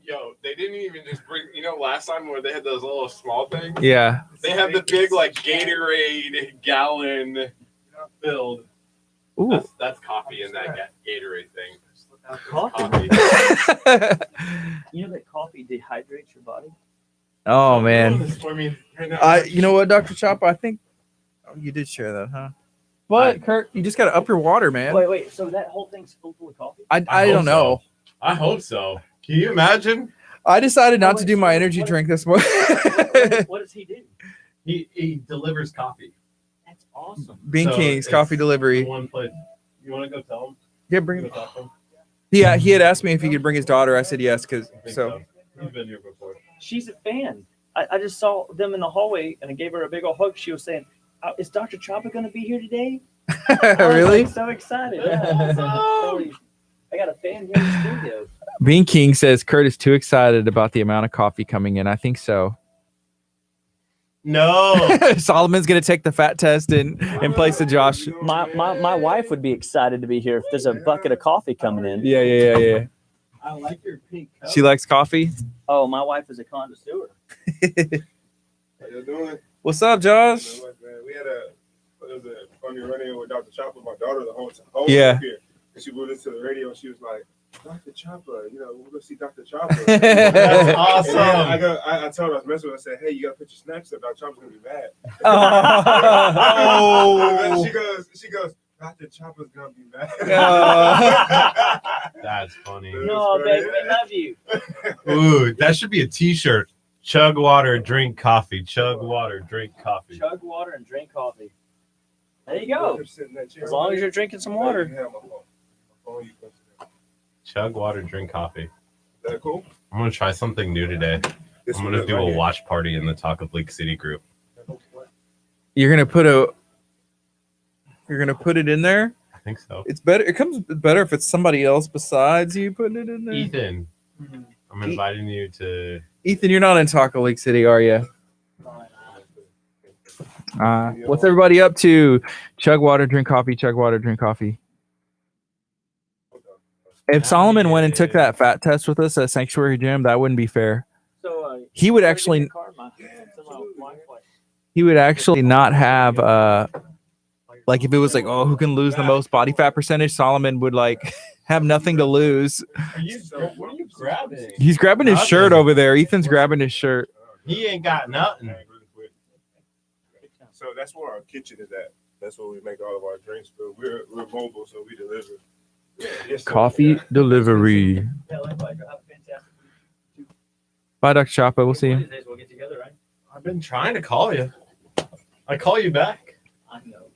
yo, they didn't even just bring, last time where they had those little small things? Yeah. They have the big, like, Gatorade gallon filled. Ooh. That's coffee in that Gatorade thing. Coffee? You know that coffee dehydrates your body? Oh, man. You know what, Dr. Chopper? I think you did share that, huh? But, Curt, you just got to up your water, man. Wait. So that whole thing's full of coffee? I don't know. I hope so. Can you imagine? I decided not to do my energy drink this morning. What does he do? He delivers coffee. That's awesome. Bean So Kings, it's coffee delivery. One place. You want to go tell him? Yeah, bring him. Yeah, he had asked me if he could bring his daughter. I said yes, because so. He's been here before. She's a fan. I just saw them in the hallway, and I gave her a big old hug. She was saying, is Dr. Chopper going to be here today? Really? I was so excited. Yeah. I got a fan here in the studio. Bean King says Curt is too excited about the amount of coffee coming in. I think so. No. Solomon's going to take the fat test in place of Josh. My wife would be excited to be here if there's a bucket of coffee coming in. Yeah. I like your pink cup. She likes coffee. Oh, my wife is a connoisseur. How you doing? What's up, Josh? We had a funny run-in with Dr. Chopper, my daughter, the whole time. Yeah. Here. And she moved into the radio, and she was like, Dr. Chopper, we're going to see Dr. Chopper. That's awesome. I told her, I was messing with her, I said, hey, you got to put your snacks up. Dr. Chopper's going to be mad. Oh. She goes, Dr. Chopper's going to be mad. That's funny. No, baby, we love you. Ooh, that should be a t-shirt. Chug water, drink coffee. Chug water, drink coffee. Chug water and drink coffee. There you go. As long as you're drinking some water. Chug water, drink coffee. Is that cool? I'm going to try something new today. I'm going to do a watch party in the Talk of League City group. You're going to put it in there? I think so. It's better. It comes better if it's somebody else besides you putting it in there. Ethan, I'm inviting you to... Ethan, you're not in Taco Lake City, are you? What's everybody up to? Chug water, drink coffee. Chug water, drink coffee. If Solomon went and took that fat test with us at Sanctuary Gym, that wouldn't be fair. So He would actually not have like if it was like, oh, who can lose the most body fat percentage? Solomon would like have nothing to lose. What are you grabbing? He's grabbing his shirt over there. Ethan's grabbing his shirt. He ain't got nothing. So that's where our kitchen is at. That's where we make all of our drinks. But we're mobile, so we deliver. Yes, Coffee delivery. Bye, Dr. Choppa. We'll see you. We'll get together, right? I've been trying to call you. I call you back. I know.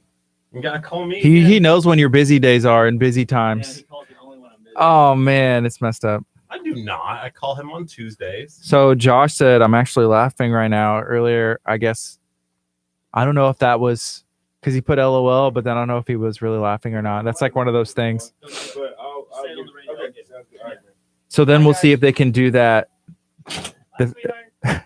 You gotta call me. He knows when your busy days are and busy Yeah, times. he calls me only when I'm busy. Oh man, it's messed up. I do not. I call him on Tuesdays. So Josh said, I'm actually laughing right now. Earlier, I guess, I don't know if that was because he put LOL, but then I don't know if he was really laughing or not. That's like one of those things. But Say it on the radio. okay, sounds good. All right, man. So then we'll see if they can do that. Bye, sweetheart. Bye.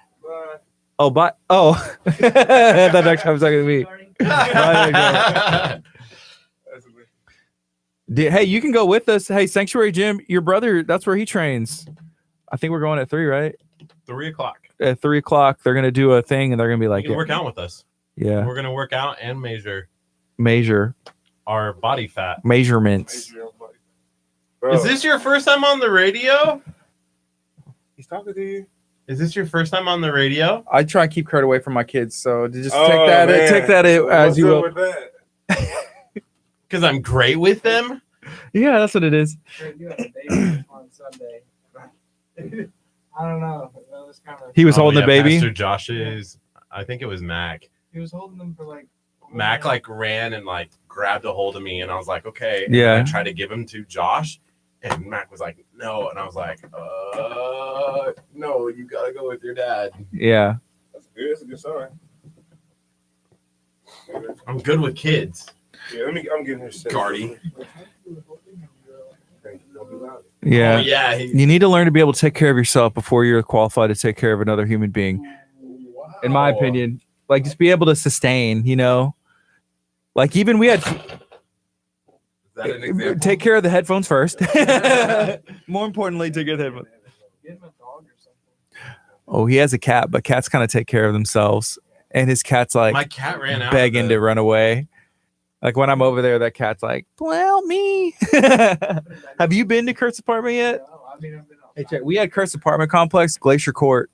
Oh, but oh, that Dr. Choppa's talking to me. That's a- Hey, you can go with us. Hey, Sanctuary Gym, your brother, that's where he trains. I think we're going at 3, right? 3:00. At 3:00, they're gonna do a thing, and they're gonna be You like, can work out with us. yeah, We're gonna work out and measure measure our body fat. measurements. Bro, Is this your first time on the radio? he's talking to you? Is this your first time on the radio? I try and keep Kurt away from my kids, so just Oh, take that man. as What's you up will. with that? Because I'm great with them. Yeah, that's what it is. You had a baby on Sunday. I don't know. That was kind of. He was holding the baby. Pastor Josh's. I think it was Mac. He was holding them for like. Mac like ran and like grabbed a hold of me, and I was like, okay. Yeah. And I tried to give him to Josh, and Mac was like, no, and I was like, no, you gotta go with your dad. Yeah. That's good. That's a good sign. I'm good with kids. Yeah, I'm getting here. Gardy. Yeah. Oh, yeah. You need to learn to be able to take care of yourself before you're qualified to take care of another human being. In my opinion, like just be able to sustain, you know, like even we had Is that an example? take care of the headphones first. More importantly, take care of the headphones. Get him a dog or something. Oh, he has a cat, but cats kind of take care of themselves. And his cat's like My cat ran out. begging to run away. Like when I'm over there, that cat's like, "Well, me." Have you been to Kurt's apartment yet? No, I mean, I've been Hey, check. We had Kurt's apartment complex, Glacier Court.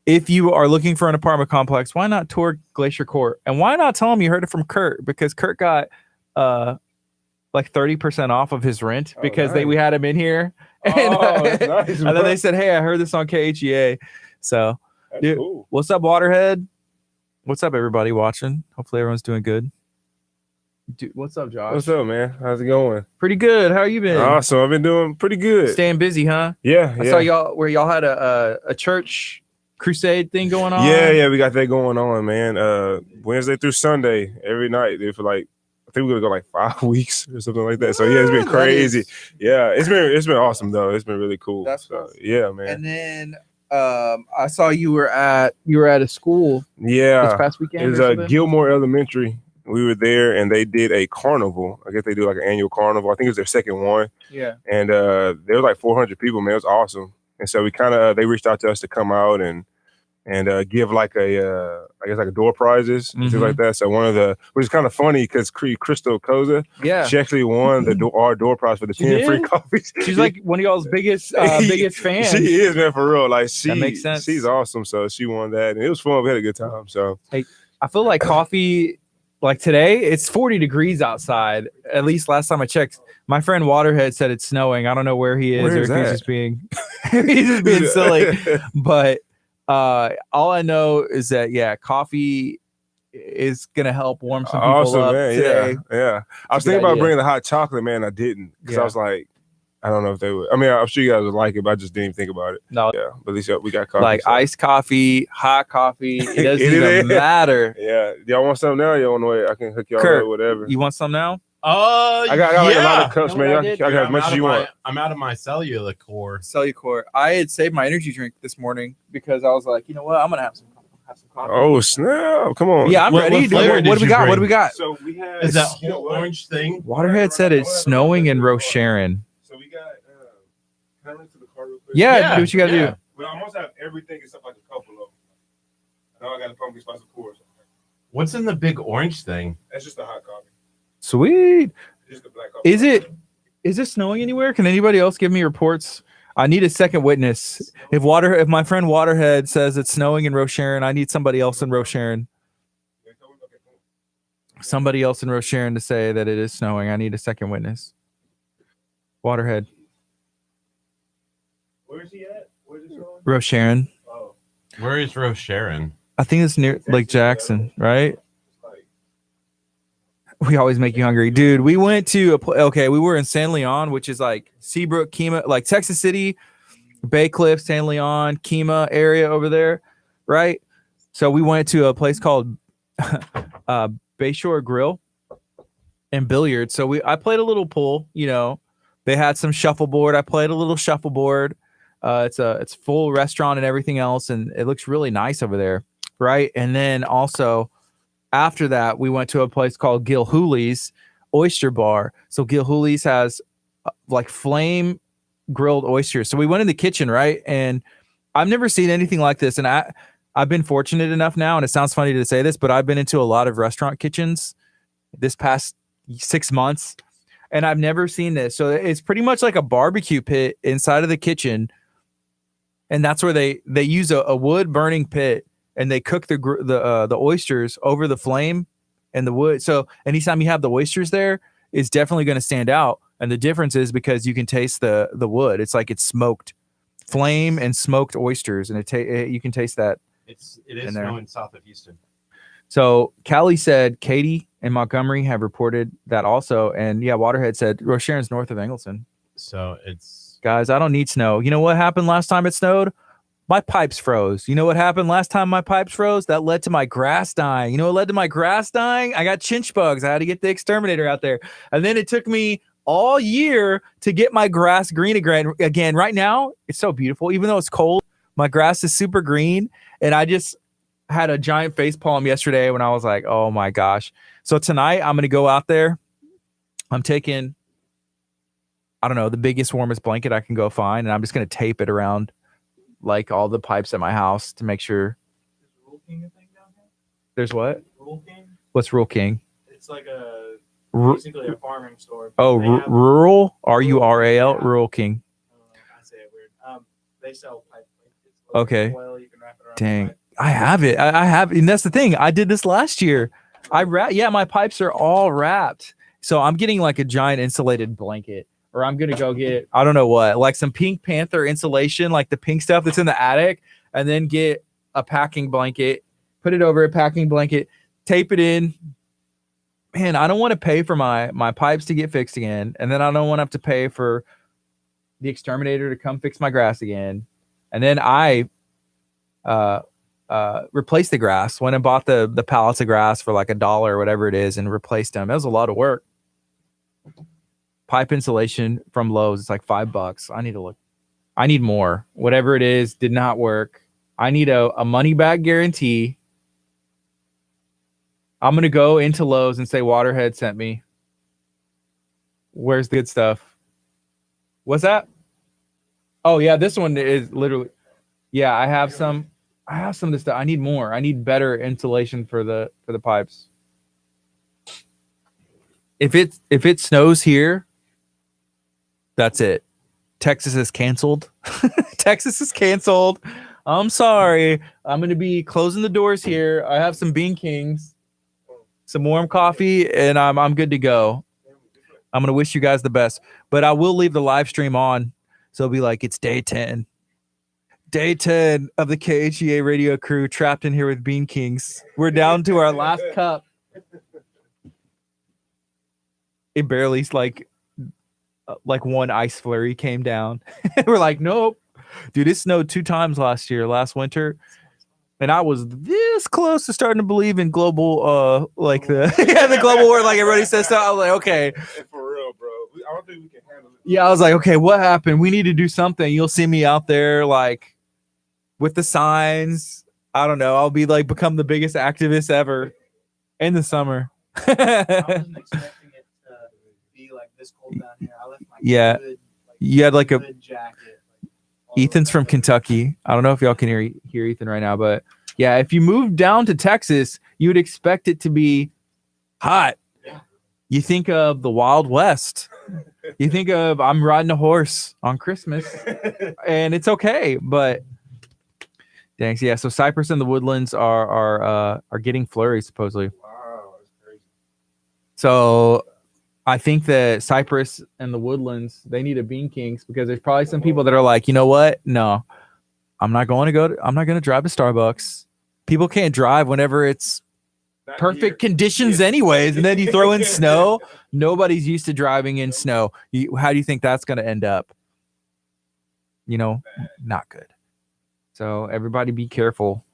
If you are looking for an apartment complex, why not tour Glacier Court? And why not tell him you heard it from Kurt? Because Kurt got like 30% off of his rent because nice. we had him in here. And, That's nice, and then bro. they said, "Hey, I heard this on KHEA." So, That's dude, cool. what's up, Waterhead? What's up, everybody watching? Hopefully, everyone's doing good. Dude, what's up, Josh? What's up, man? How's it going? Pretty good. How you been? Awesome. I've been doing pretty good. Staying busy, huh? Yeah, I yeah. saw y'all had a church crusade thing going on. Yeah, we got that going on, man. Wednesday through Sunday, every night. For like, I think we're gonna go like 5 weeks or something like that. So yeah, it's been That crazy. is- Yeah, it's been awesome though. It's been really cool. That's so, cool. yeah, man. And then I saw you were at a school this Yeah, past weekend. it was or something? Gilmore Elementary. We were there, and they did a carnival. I guess they do like an annual carnival. I think it was their second one, Yeah. and there was like 400 people. Man, it was awesome. And so we kind of they reached out to us to come out and give like I guess like a door prizes and things Mhm. like that. So which is kind of funny because Crystal Koza, Yeah. she actually won our door prize for the She 10 free did? coffees. She's like one of y'all's biggest fans. She is, man, for real. Like That makes sense. She's awesome. So she won that, and it was fun. We had a good time. So I feel like coffee, like today, it's 40 degrees outside. At least last time I checked. My friend Waterhead said it's snowing. I don't know where he is Where or is if he's that? just being silly. But all I know is that coffee is gonna help warm some people awesome, up man. today. Yeah. I was It's a good thinking about idea. bringing the hot chocolate, man. I didn't because Yeah. I was like, I don't know if they would. I mean, I'm sure you guys would like it, but I just didn't even think about it. No, Yeah, but at least we got coffee. like so. iced coffee, hot coffee. It doesn't It even is. matter. Yeah, y'all want some now? You on the way? I can hook y'all Kurt, up, whatever. You want some now? I got like a lot of cups, You know man. what I Y'all did? got as much as you want. I'm out of my cellular core. Cellucor. I had saved my energy drink this morning because I was like, you know what? I'm gonna have some coffee. Oh snap! Come on. Yeah, I'm What- ready. what Dude. flavor What did do we you got? What do bring? we got? So we have Is that you know whole what? orange thing? Waterhead said it's snowing in Rocheron. So we got. Can I run to the car real quick? Yeah, do what you gotta yeah. do. We almost have everything except like a couple of them. I know I got a pumpkin spice of course. What's in the big orange thing? That's just a hot coffee. Sweet. Just a black coffee. Is it snowing anywhere? Can anybody else give me reports? I need a second witness. If my friend Waterhead says it's snowing in Rocheron, I need somebody else in Rocheron. Somebody else in Rocheron to say that it is snowing. I need a second witness. Waterhead. Where is he at? Where is he going? Rocheron. Oh, Where is Rose Sharon? I think it's near Lake Jackson, right? it's like We always make you hungry, dude. We went to we were in San Leon, which is like Seabrook, Kemah, like Texas City, Bay Cliff, San Leon, Kemah area over there, right? So we went to a place called Bayshore Grill and Billiards. So I played a little pool, you know. They had some shuffleboard. I played a little shuffleboard. It's full restaurant and everything else, and it looks really nice over there, right? And then also after that, we went to a place called Gilhooly's Oyster Bar. So Gilhooly's has like flame grilled oysters. So we went in the kitchen, right? And I've never seen anything like this. And I've been fortunate enough now, and it sounds funny to say this, but I've been into a lot of restaurant kitchens this past 6 months, and I've never seen this. So it's pretty much like a barbecue pit inside of the kitchen. And that's where they use a wood burning pit, and they cook the oysters over the flame and the wood. So anytime you have the oysters there, it's definitely going to stand out. And the difference is because you can taste the wood. It's like it's smoked flame and smoked oysters, and you can taste that. It is in there. snowing south of Houston. So Callie said Katy and Montgomery have reported that also. And yeah, Waterhead said Rosharon's north of Engleson. So it's Guys, I don't need snow. You know what happened last time it snowed? My pipes froze. You know what happened last time my pipes froze? That led to my grass dying. You know what led to my grass dying? I got chinch bugs. I had to get the exterminator out there. And then it took me all year to get my grass green again. Right now, it's so beautiful. Even though it's cold, my grass is super green. And I just had a giant face palm yesterday when I was like, oh my gosh. So tonight I'm going to go out there. I'm taking, I don't know, the biggest, warmest blanket I can go find. And I'm just going to tape it around like all the pipes at my house to make sure. Is Rule King a thing down here? There's what? Rule King? What's Rural King? It's like a Ru- basically a farming store. Oh, They have- rural? RURAL? Yeah. Rural King. I don't know, I say it weird. They sell pipe. It's Okay. Oil, you can wrap it around Dang. the pipe. I have it. I have, and that's the thing. I did this last year. My pipes are all wrapped. So I'm getting like a giant insulated blanket, or I'm gonna go get, I don't know what, like some Pink Panther insulation, like the pink stuff that's in the attic, and then get a packing blanket, put it over a packing blanket, tape it in. Man, I don't want to pay for my pipes to get fixed again, and then I don't want to have to pay for the exterminator to come fix my grass again, and then I replaced the grass. Went and bought the pallets of grass for like $1 or whatever it is and replaced them. That was a lot of work. Pipe insulation from Lowe's, it's like $5. I need more. Whatever it is did not work. I need a money back guarantee. I'm gonna go into Lowe's and say Waterhead sent me. Where's the good stuff? What's that? Oh yeah, this one is literally, yeah, I have some of this stuff. I need more. I need better insulation for the pipes. If it snows here, that's it. Texas is canceled. Texas is canceled. I'm sorry. I'm going to be closing the doors here. I have some Bean Kings, some warm coffee, and I'm good to go. I'm going to wish you guys the best. But I will leave the live stream on. So it'll be like, it's day 10. Day 10 of the KHEA radio crew trapped in here with Bean Kings. We're down to our last cup. It barely like one ice flurry came down. We're like, nope. Dude, it snowed 2 times last winter. And I was this close to starting to believe in global the global war, like everybody says. So I was like, okay. For real, bro. I don't think we can handle it. Yeah, I was like, okay, what happened? We need to do something. You'll see me out there like with the signs. I don't know. I'll be like become the biggest activist ever in the summer. I wasn't expecting it to be like this cold down here. I left my Yeah. good, You had like a good jacket. All Ethan's the from way. Kentucky. I don't know if y'all can hear Ethan right now, but yeah, if you move down to Texas, you would expect it to be hot. Yeah. You think of the Wild West. You think of I'm riding a horse on Christmas, and it's okay. But thanks, yeah. So Cypress and the Woodlands are getting flurries supposedly. Wow, that's crazy. So I think that Cypress and the Woodlands, they need a Bean Kings because there's probably some people that are like, you know what? No, I'm not going to drive to Starbucks. People can't drive whenever it's Not perfect here. conditions anyways. And then you throw in snow. Nobody's used to driving in snow. How do you think that's going to end up? Not good. So everybody be careful.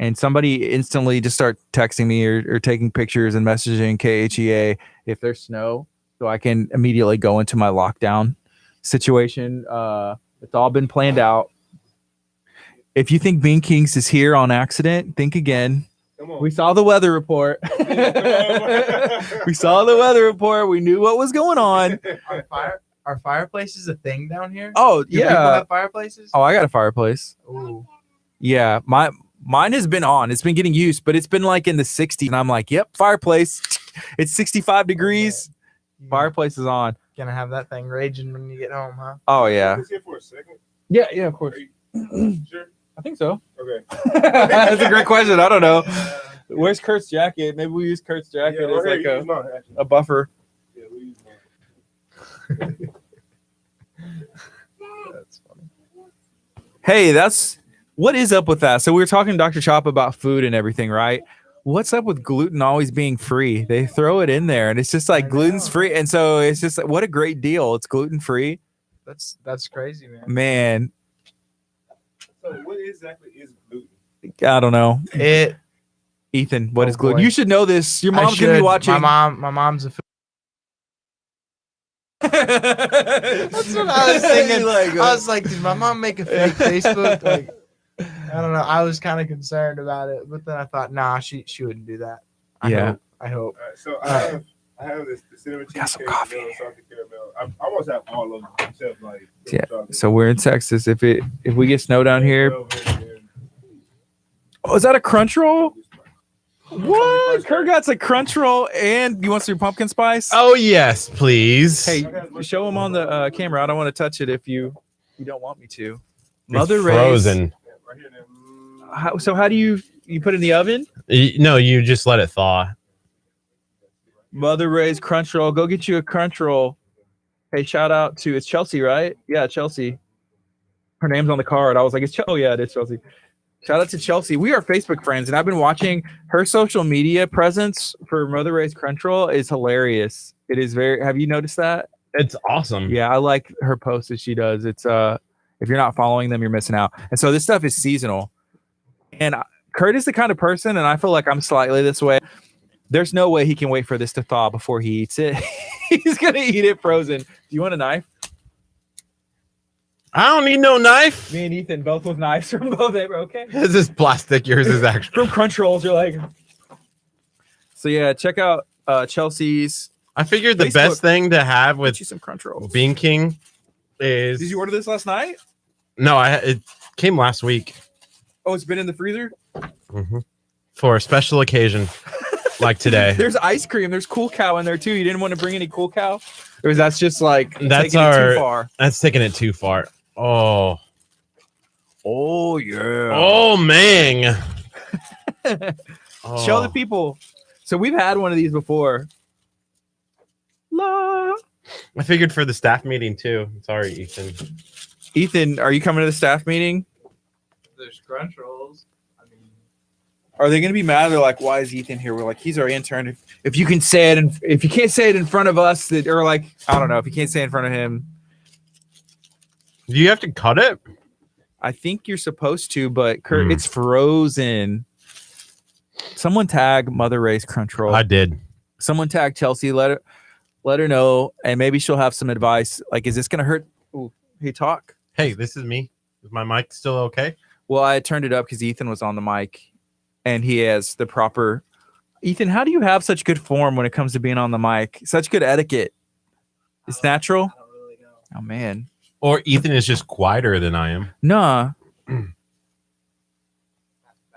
And somebody instantly just start texting me or taking pictures and messaging KHEA if there's snow, so I can immediately go into my lockdown situation. It's all been planned out. If you think Bean Kings is here on accident, think again. Come on. We saw the weather report. We saw the weather report. We knew what was going on. Are fireplaces a thing down here? Oh, Do people yeah. have fireplaces? Oh, I got a fireplace. Ooh. Yeah, mine has been on. It's been getting used, but it's been like in the 60s. And I'm like, yep, fireplace. It's 65 degrees. Fireplace is on. Gonna have that thing raging when you get home, huh? Oh, yeah. Just here for a second. Yeah, of course. Sure. I think so. Okay. That's a great question. I don't know. Where's Kurt's jacket? Maybe we use Kurt's jacket as like a buffer. Yeah, we use That's funny. Hey, what is up with that? So we were talking to Dr. Chop about food and everything, right? What's up with gluten always being free? They throw it in there and it's just like gluten's free. And so it's just like, what a great deal. It's gluten free. That's crazy, man. Man, So what exactly is gluten? I don't know. It. Ethan, what Oh, is gluten? boy. You should know this. Your I mom's going to be should. watching. My mom's a. That's what I was thinking. I was like, did my mom make a fake Facebook? Like, I don't know. I was kind of concerned about it, but then I thought, nah, she wouldn't do that. I hope. All right, so I have this the cinnamon got some cheesecake, coffee vanilla, in salted caramel. I almost have all of them except like Yeah. chocolate. So we're in Texas. If we get snow down here, Velvet oh, is that a crunch roll? and- What? Kurt got a crunch roll, and you want some pumpkin spice? Oh yes, please. Hey, show him on the camera. I don't want to touch it if you don't want me to. It's Mother frozen. Yeah, right here. Then. How do you put it in the oven? No, you just let it thaw. Mother Ray's crunch roll. Go get you a crunch roll. Hey, shout out to it's Chelsea, right? Yeah, Chelsea. Her name's on the card. I was like, oh yeah, it is Chelsea. Shout out to Chelsea. We are Facebook friends, and I've been watching her social media presence for Mother Ray's crunch roll is hilarious. It is very. Have you noticed that? It's awesome. Yeah, I like her posts that she does. It's if you're not following them, you're missing out. And so this stuff is seasonal. And Kurt is the kind of person, and I feel like I'm slightly this way. There's no way he can wait for this to thaw before he eats it. He's gonna eat it frozen. Do you want a knife? I don't need no knife. Me and Ethan both with knives from both. Okay. This is plastic. Yours is actual. From crunch rolls, you're like. So yeah, check out Chelsea's. I figured the Facebook. best thing to have Get with you some crunch rolls. Bean King is. Did you order this last night? No, it came last week. Oh, it's been in the freezer. For a special occasion like today. There's ice cream. There's Cool Cow in there too. You didn't want to bring any Cool Cow, or that's just like That's taking it our- too far. That's taking it too far. Oh. Oh yeah. Oh man. Show the people. So we've had one of these before. La. I figured for the staff meeting too. Sorry, Ethan. Ethan, are you coming to the staff meeting? There's crunch rolls. I mean, Are they going to be mad? They're like, "Why is Ethan here?" We're like, "He's our intern. If you can say it, and if you can't say it in front of us, that or like, I don't know, if you can't say it in front of him, Do you have to cut it? I think you're supposed to, but Kurt, Hmm. it's frozen." Someone tag Mother Ray's crunch roll. I did. Someone tag Chelsea. Let her know, and maybe she'll have some advice. Like, is this going to hurt? Ooh, hey, talk. Hey, this is me. Is my mic still okay? Well, I turned it up because Ethan was on the mic, and he has the proper. Ethan, how do you have such good form when it comes to being on the mic? Such good etiquette. It's natural. I don't really know. Oh man, Or Ethan is just quieter than I am. nah.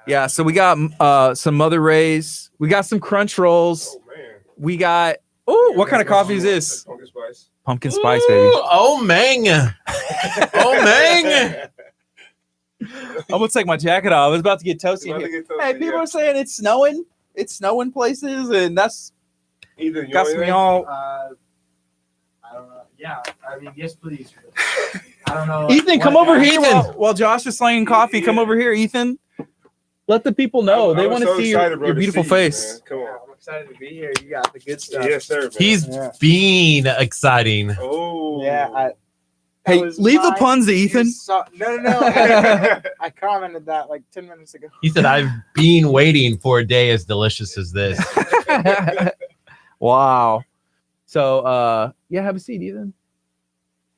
Yeah, so we got some Mother Ray's. We got some crunch rolls. Oh man. We got. Oh, what kind of coffee is this? Pumpkin spice. Pumpkin spice, baby. Ooh, oh man. Oh man. I'm gonna take my jacket off. I was about to get toasty in About to here. get toasty, Hey, people yeah. are saying it's snowing. It's snowing places, and that's Ethan, you got want me anything? all. I don't know. Yeah, I mean, yes, please. I don't know. Ethan, come what- over here Ethan. while Josh is slanging coffee. Come over here, Ethan. Let the people know. They I'm want to so see excited, bro, your to beautiful see you, face. man. Come Yeah, on. I'm excited to be here. You got the good stuff. Yes, sir. Man. He's Yeah. being exciting. Oh. Yeah. Hey, that was leave the my- puns to you Ethan. saw- no. I commented that like 10 minutes ago. He said, I've been waiting for a day as delicious as this. Wow. So, yeah, have a seat, Ethan.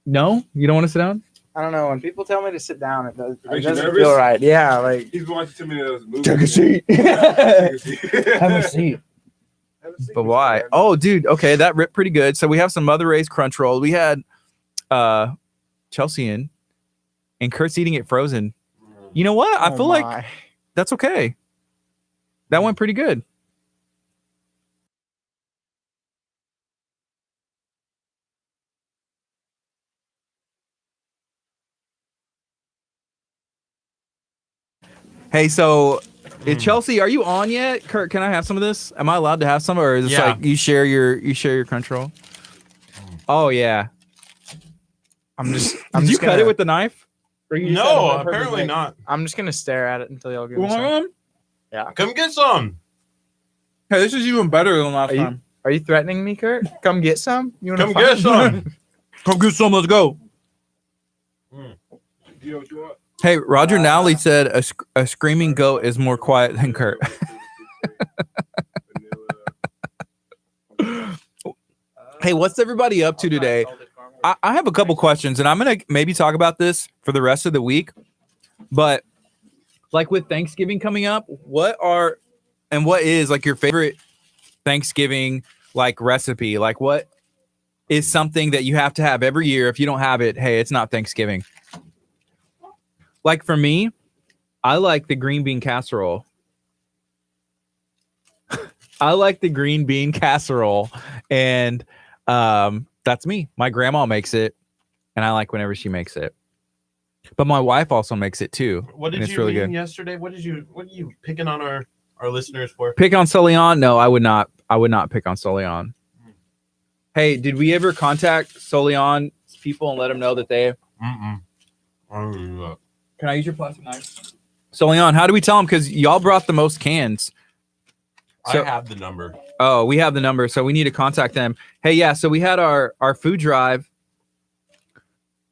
No, you don't want to sit down. I don't know. When people tell me to sit down, it Makes you doesn't nervous? feel right. Yeah, like He's been watching too many of those movies. Take a seat. Take a seat. Have a seat. Have a seat, But Mr. why? Man. Oh, dude. Okay, that ripped pretty good. So we have some Mother Ray's crunch roll. We had Chelsea in, and Kurt's eating it frozen. You know what? I oh feel like my. that's okay. That went pretty good. Hey, so Chelsea, are you on yet? Kurt, can I have some of this? Am I allowed to have some, or is this Yeah. like you share your crunch roll? Oh yeah. Did you cut it with the knife? Or you just had No, a perfect apparently knife? not. I'm just gonna stare at it until y'all give You me some. want one? Come get some. Hey, this is even better than last time. Are you threatening me, Kurt? Come get some. You wanna Come fight? get some. Come get some. Let's go. You know what you want? Hey, Roger Nowley said a screaming goat is more quiet than Kurt. Hey, what's everybody up to today? I have a couple questions, and I'm going to maybe talk about this for the rest of the week. But like with Thanksgiving coming up, what is like your favorite Thanksgiving like recipe? Like what is something that you have to have every year? If you don't have it, hey, it's not Thanksgiving. Like for me, I like the green bean casserole. I like the green bean casserole, and that's me. My grandma makes it, and I like whenever she makes it. But my wife also makes it too. What did and it's you really mean good. yesterday? What are you picking on our listeners for? Pick on Solion? No, I would not. I would not pick on Solion. Hey, did we ever contact Solion's people and let them know that they? Mm-mm. I don't do that. Can I use your plastic knife? Solion, how do we tell them? Because y'all brought the most cans. So- I have the number. Oh, we have the number, so we need to contact them. Hey, yeah, so we had our food drive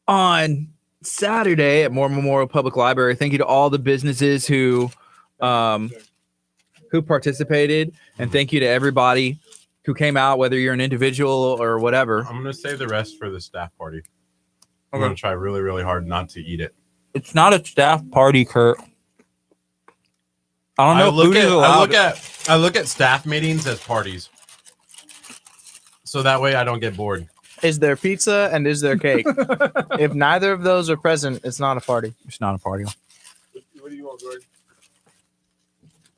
on Saturday at Moore Memorial Public Library. Thank you to all the businesses who participated, and thank you to everybody who came out, whether you're an individual or whatever. I'm gonna save the rest for the staff party. I'm Okay. gonna try really, really hard not to eat it. It's not a staff party, Kurt. I don't know if food is allowed. I look at staff meetings as parties, so that way I don't get bored. Is there pizza and is there cake? If neither of those are present, it's not a party. It's not a party. What do you want,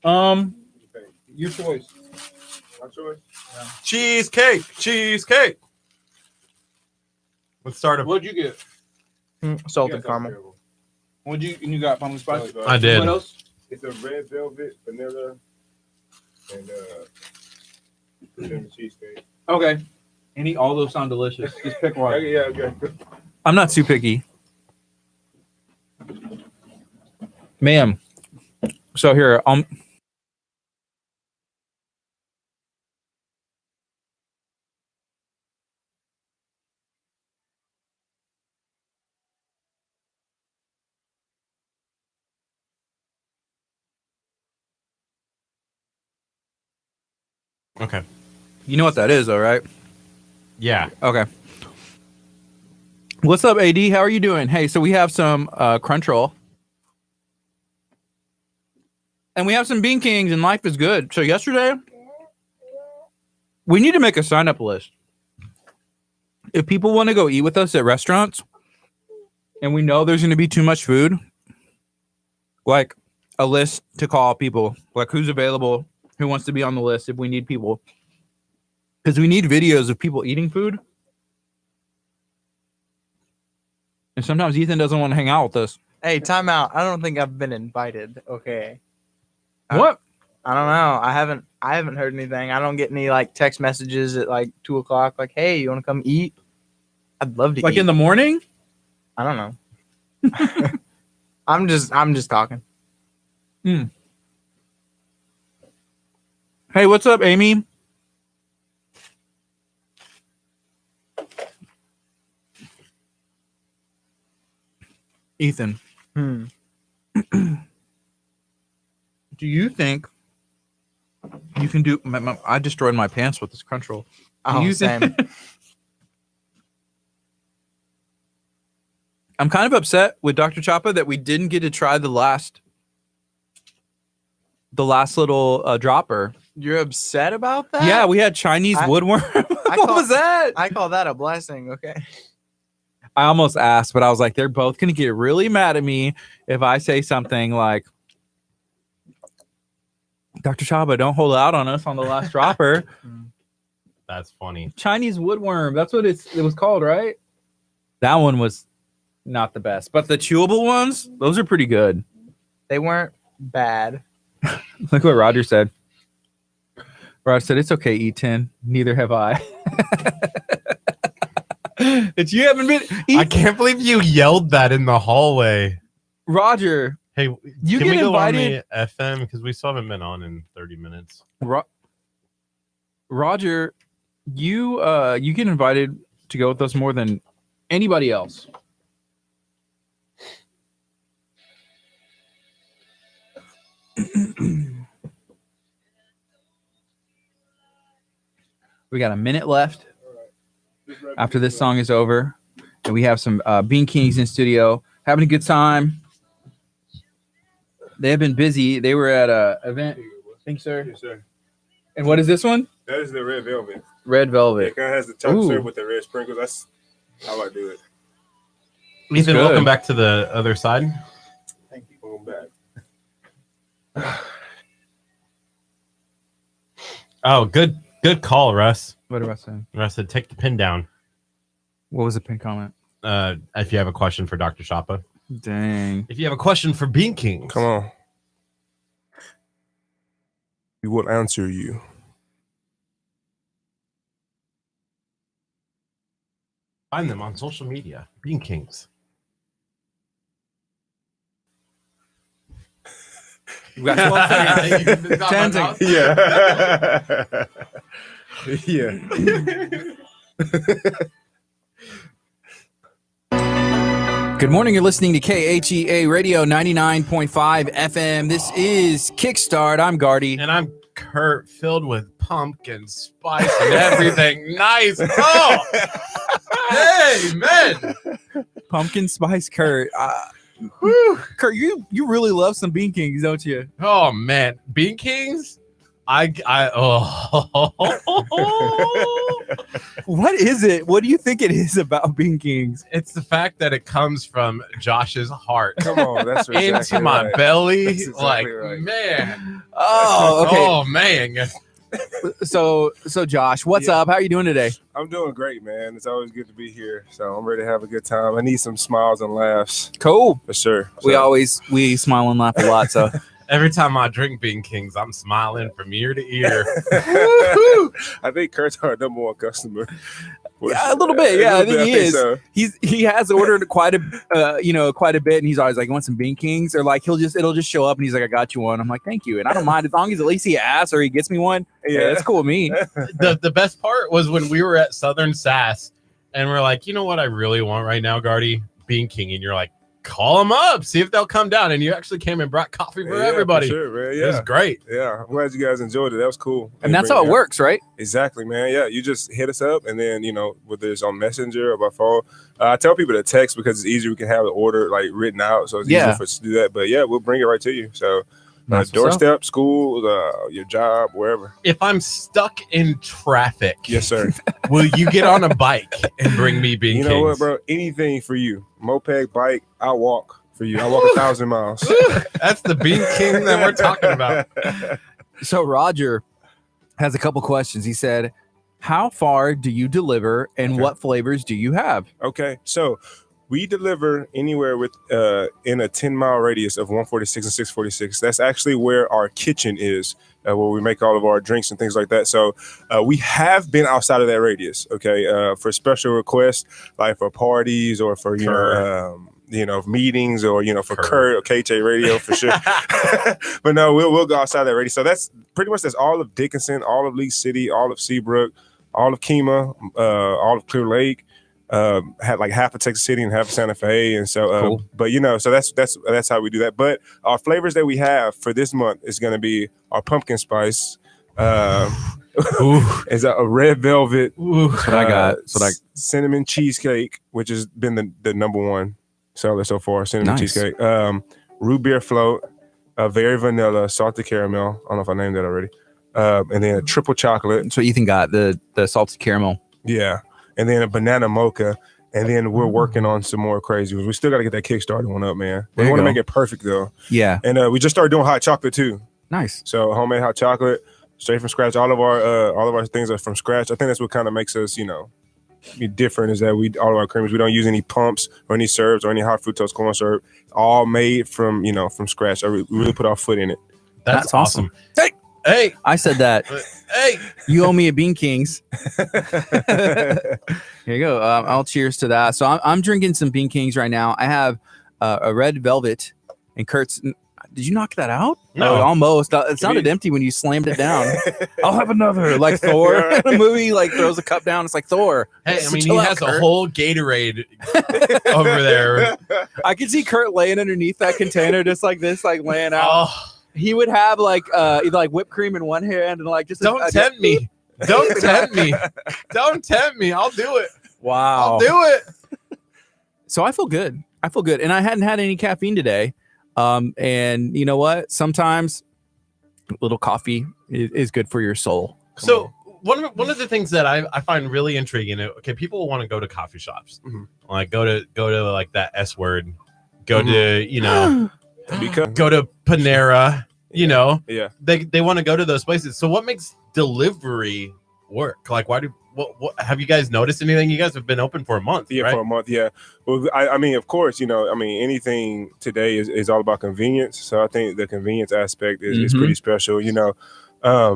Gordon? Your choice. My choice. Cheesecake. Let's start a. What'd you get? Salted caramel. You got pumpkin spice? I did. What else? It's a red velvet, vanilla, and cinnamon cheesecake. Okay. All those sound delicious. Just pick one. Yeah, okay. I'm not too picky. Ma'am. So here, Okay. you know what that is, though, right? Yeah. Okay. What's up, AD? How are you doing? Hey, so we have some crunch roll. And we have some Bean Kings, and life is good. So yesterday, we need to make a sign-up list. If people want to go eat with us at restaurants, and we know there's going to be too much food, like a list to call people, like who's available, who wants to be on the list if we need people. Because we need videos of people eating food. And sometimes Ethan doesn't want to hang out with us. Hey, time out. I don't think I've been invited. Okay. What? I don't know. I haven't heard anything. I don't get any like text messages at like 2:00. Like, hey, you want to come eat? I'd love to Like eat. in the morning? I don't know. I'm just talking. Hey, what's up, Amy? Ethan, do you think you can do? I destroyed my pants with this crunch roll. Oh, you same. I'm kind of upset with Dr. Chapa that we didn't get to try the last little dropper. You're upset about that? Yeah, we had Chinese woodworm. What was that? I call that a blessing. Okay. I almost asked, but I was like, they're both going to get really mad at me if I say something like, Dr. Chaba, don't hold out on us on the last dropper. That's funny. Chinese woodworm. That's what it was called, right? That one was not the best. But the chewable ones, those are pretty good. They weren't bad. Look what Roger said. Roger said, it's okay, E10. Neither have I. That you haven't been. I can't believe you yelled that in the hallway. Roger, Hey, you can get we go invited. on the FM because we still haven't been on in 30 minutes. Roger, you get invited to go with us more than anybody else. We got a minute left after this song is over, and we have some Bean Kings in studio having a good time. They have been busy. They were at a event. Thank you, sir. Yes, sir. And what is this one? That is the red velvet. Red velvet. It kind of has the chocolate Ooh. syrup with the red sprinkles. That's how I do it. Ethan, good. welcome back to the other side. Thank you. Welcome back. Oh, good call, Russ. What did I say? Russ said, take the pin down. What was the pin comment? If you have a question for Dr. Shoppa. Dang. If you have a question for Bean Kings. Come on. We will answer you. Find them on social media. Bean Kings. You got 12 seconds. 10 seconds. Yeah. Good morning. You're listening to KHEA Radio 99.5 FM. This is Kickstart. I'm Gardy. And I'm Curt, filled with pumpkin spice and everything. Nice. Oh, hey, man. Pumpkin Spice Curt. Curt, you really love some Bean Kings, don't you? Oh, man. Bean Kings? Oh. What is it? What do you think it is about Bean Kings? It's the fact that it comes from Josh's heart Come on. That's exactly into my right. belly. That's exactly Like, right. man. Oh, okay. Oh, man. So Josh, what's Yeah. up? How are you doing today? I'm doing great, man. It's always good to be here. So I'm ready to have a good time. I need some smiles and laughs Cool. for sure. We smile and laugh a lot. So Every time I drink Bean Kings, I'm smiling from ear to ear. I think Kurt's our number one customer. Yeah, a little bit. Yeah, I think he is. So. He has ordered quite a bit, and he's always like, "You want some Bean Kings?" Or like it'll just show up, and he's like, "I got you one." I'm like, "Thank you," and I don't mind as long as at least he asks or he gets me one. Yeah, it's cool with me. The best part was when we were at Southern Sass, and we're like, you know what I really want right now, Gardy? Bean King, and you're like, call them up, see if they'll come down. And you actually came and brought coffee for everybody. For sure, man. It was Yeah. great. Yeah. I'm glad you guys enjoyed it. That was cool. And that's how it works, right? Exactly, man. Yeah. You just hit us up and then, whether it's on Messenger or by phone, I tell people to text because it's easier. We can have the order like written out. So it's easier for us to do that. But yeah, we'll bring it right to you. So doorstep, school, your job, wherever. If I'm stuck in traffic, Yes, sir. will you get on a bike and bring me Bean You Kings? know what, bro? Anything for you. Moped, bike, I'll walk for you. I'll walk 1,000 miles. That's the Bean King that we're talking about. So Roger has a couple questions. He said, "How far do you deliver, and what flavors do you have?" Okay, so we deliver anywhere with in a 10-mile radius of 146 and 646. That's actually where our kitchen is, where we make all of our drinks and things like that. So we have been outside of that radius, okay, for special requests, like for parties or for meetings or for Curt or KJ Radio for sure. But no, we'll go outside that radius. So that's all of Dickinson, all of Lee City, all of Seabrook, all of Kemah, all of Clear Lake. Had like half of Texas City and half of Santa Fe, and so Cool. but so that's how we do that. But our flavors that we have for this month is going to be our pumpkin spice, is a red velvet. That's what I got. Cinnamon cheesecake, which has been the number one seller so far. Cinnamon Nice. cheesecake, root beer float, very vanilla, salted caramel. I don't know if I named that already, and then a triple chocolate. That's what Ethan got. The salted caramel. Yeah. And then a banana mocha. And then we're working on some more crazy ones. We still got to get that Kickstarter one up, man. There We you want to go. make it perfect, though. Yeah. And we just started doing hot chocolate, too. Nice. So homemade hot chocolate, straight from scratch. All of our things are from scratch. I think that's what kind of makes us, be different is that all of our creamers, we don't use any pumps or any syrups or any high fructose corn syrup. It's all made from scratch. We really put our foot in it. That's awesome. Hey. Hey, I said that. hey. You owe me a Bean Kings. Here you go. I'll cheers to that. So I'm drinking some Bean Kings right now. I have a red velvet, and Kurt's. Did you knock that out? No. Oh, almost. It sounded empty when you slammed it down. I'll have another, like Thor in the movie. Like throws a cup down. It's like Thor. Hey, I So mean, he chill out, has a Kurt. whole Gatorade over there. I can see Kurt laying underneath that container, just like this, like laying out. Oh, He would have like either like whipped cream in one hand and like just don't tempt me. Don't tempt me. Don't tempt me. I'll do it. Wow. I'll do it. So I feel good. And I hadn't had any caffeine today. And you know what? Sometimes a little coffee is good for your soul. So one of the things that I find really intriguing. Okay, people want to go to coffee shops, like go to like that S word, go to go to Panera. Yeah. They want to go to those places. So what makes delivery work? Like, why do what have you guys noticed anything? You guys have been open for a month, Yeah, right? for a month. Yeah. Well, I mean, of course, anything today is all about convenience. So I think the convenience aspect is pretty special. I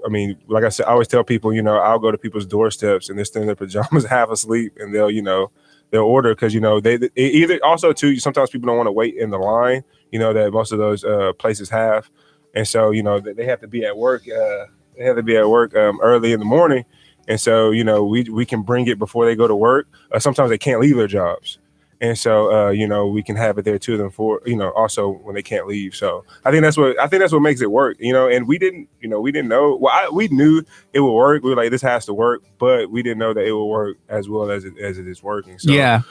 mean, like I said, I always tell people, I'll go to people's doorsteps and they're still in their pajamas, half asleep, and they'll order because they either also too. Sometimes people don't want to wait in the line, that most of those places have, and so they have to be at work. They have to be at work early in the morning. And so, we can bring it before they go to work. Sometimes they can't leave their jobs. And so, we can have it there to them for, also when they can't leave. So I think that's what makes it work, and we didn't know. Well, we knew it would work. We were like, this has to work, but we didn't know that it would work as well as it is working. So. Yeah.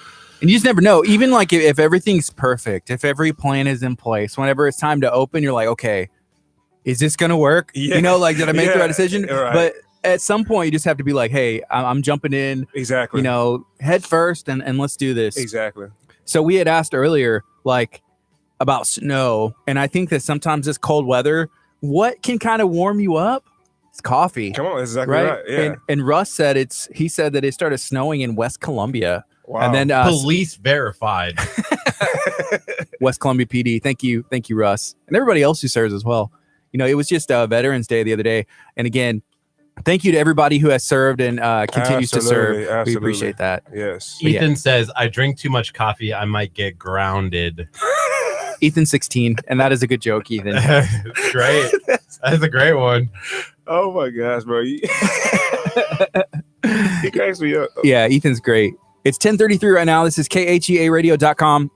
And you just never know. Even like if everything's perfect, if every plan is in place, whenever it's time to open, you're like, okay, is this going to work? Yeah. Did I make the right decision? Right. But at some point you just have to be like, hey, I'm jumping in, Exactly. Head first and let's do this. Exactly. So we had asked earlier, like about snow. And I think that sometimes this cold weather, what can kind of warm you up? It's coffee. Come on. That's exactly right. Yeah. And Russ said he said that it started snowing in West Columbia. Wow. And then Police verified. West Columbia PD. Thank you, Russ, and everybody else who serves as well. It was just Veterans Day the other day, and again, thank you to everybody who has served and continues to serve. Absolutely. We appreciate that. Yes. Ethan says, I drink too much coffee. I might get grounded. Ethan 16, and that is a good joke, Ethan. Great. That's a great one. Oh my gosh, bro. He cracks me up. Yeah, Ethan's great. It's 10:33 right now. This is KHEARadio.com.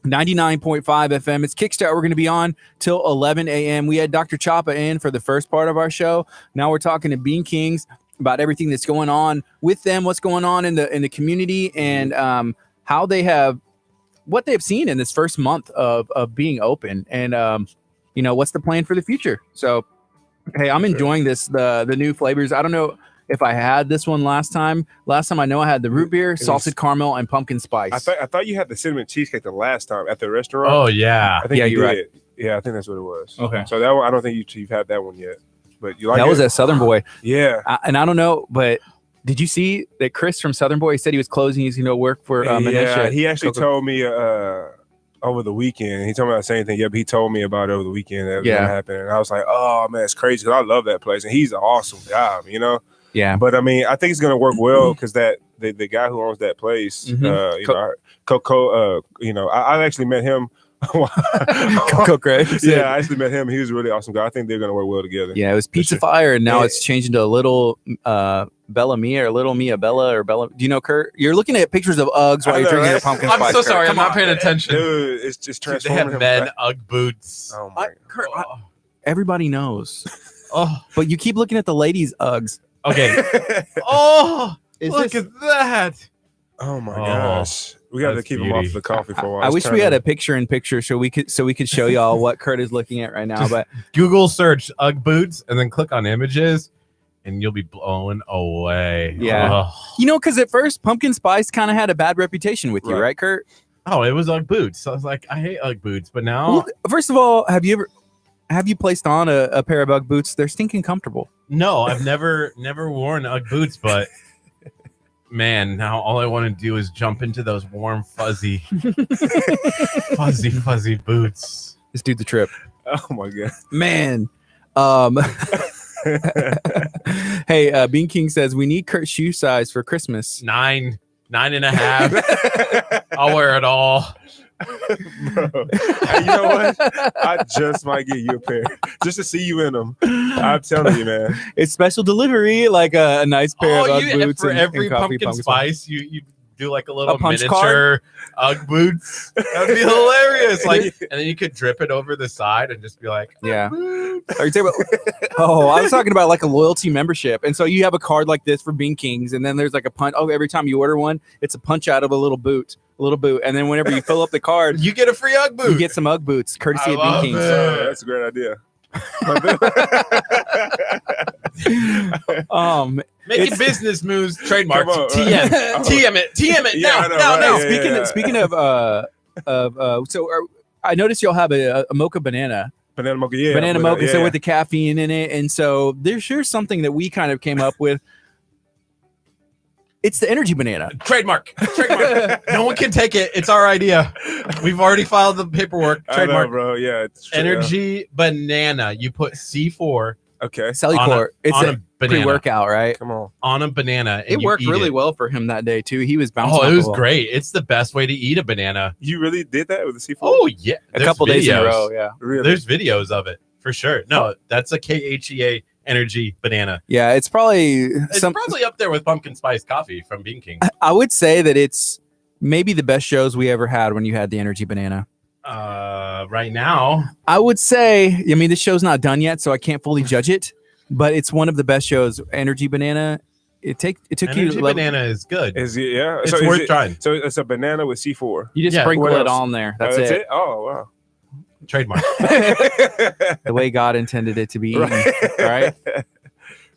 99.5 FM. It's Kickstart. We're going to be on till 11 a.m. We had Dr. Choppa in for the first part of our show. Now we're talking to Bean Kings about everything that's going on with them, what's going on in the community, and how they have what they've seen in this first month of being open, and what's the plan for the future. So, hey, I'm enjoying the new flavors. I don't know if I had this one last time. I know I had the root beer, salted caramel, and pumpkin spice. I thought you had the cinnamon cheesecake the last time at the restaurant. Oh, yeah. I think Yeah, you you're did. Yeah, I think that's what it was. Okay. So that one, I don't think you've had that one yet. But you like that it? was at Southern Boy. Yeah. And I don't know, but did you see that Chris from Southern Boy said he was closing? He's work for Manisha. He actually told me over the weekend. He told me about the same thing. Yeah, but he told me about it over the weekend that was gonna happen, and I was like, oh man, it's crazy. 'Cause I love that place, and he's an awesome guy. Yeah. But I mean, I think it's gonna work well because the guy who owns that place, Coco, I actually met him. Coco Craig. Yeah, I actually met him. He was a really awesome guy. I think they're gonna work well together. Yeah, it was Pizza Fire, and now it's changing to a little Bella Mia or Little Mia Bella or Bella. Do you know, Kurt? You're looking at pictures of Uggs while you're drinking your pumpkin spice. I'm so sorry. Kurt. I'm not paying attention. Dude, it's just They transforming. have men Ugg boots. Oh my Kurt, everybody knows, Oh, but you keep looking at the ladies' Uggs. okay. Oh, Is look this- at that. Oh my gosh. We got to that's keep him beauty. off the coffee for a while. I It's wish we turning- had a picture so we could show y'all what Kurt is looking at right now. But Google search Ugg boots and then click on images, and you'll be blown away. Yeah. because at first pumpkin spice kind of had a bad reputation with you, Right. right, Kurt? Oh, it was Ugg boots. I was like, I hate Ugg boots, but now Well, first of all, have you placed on a pair of Ugg boots? They're stinking comfortable. no, I've never worn Ugg boots, but man, now all I want to do is jump into those warm, fuzzy boots. Let's do the trip. Oh my god. Man, Hey, Bean King says we need Kurt's shoe size for Christmas. 9.5. I'll wear it all. Bro, hey, you know what? I just might get you a pair just to see you in them. I'm telling you, man. It's special delivery, like a nice pair of Ugg you boots for and every coffee pumpkin spice, you do like a little punch miniature Ugg boots. That'd be hilarious. Like, and then you could drip it over the side and just be like, Yeah. Are you talking about, I was talking about like a loyalty membership. And so you have a card like this for Bean Kings, and then there's like a punch. Oh, every time you order one, it's a punch out of a little boot. And then whenever you fill up the card, you get a free Ugg boot. you get some Ugg boots courtesy of Bean Kings. That's a great idea. Making business moves, trademark. Come on, TM. TM it. TM it. Yeah, I know, right? Now. Yeah. Speaking of I noticed y'all have a mocha banana. Banana mocha, yeah. Banana but, mocha, yeah, so yeah. with the caffeine in it. And so there's sure something that we kind of came up with. It's the energy banana. Trademark. No one can take it. It's our idea. We've already filed the paperwork. I know, Trademark. bro. Yeah. It's true, Energy banana. You put C4 yeah. Okay. Cellucor. It's on a a banana. pre-workout, right? Come on. On a banana. And It worked you eat really it. well for him that day too. He was bouncing. Oh, off it was the wall. great. It's the best way to eat a banana. You really did that with the C4? Oh, yeah. A couple days in a row. Yeah. really? There's videos of it for sure. No, that's a KHEA energy banana. Yeah. It's probably It's probably up there with pumpkin spice coffee from Bean King. I would say that it's maybe the best shows we ever had when you had the energy banana. Right now, I would say, I mean, this show's not done yet, so I can't fully judge it, but it's one of the best shows. Energy banana. It took energy you. banana is good. Is it? Yeah. It's so worth is it, trying. So it's a banana with C4. You just Yeah, sprinkle what it else? on there. That's it. Oh, wow. Trademark. The way God intended it to be eaten. Right?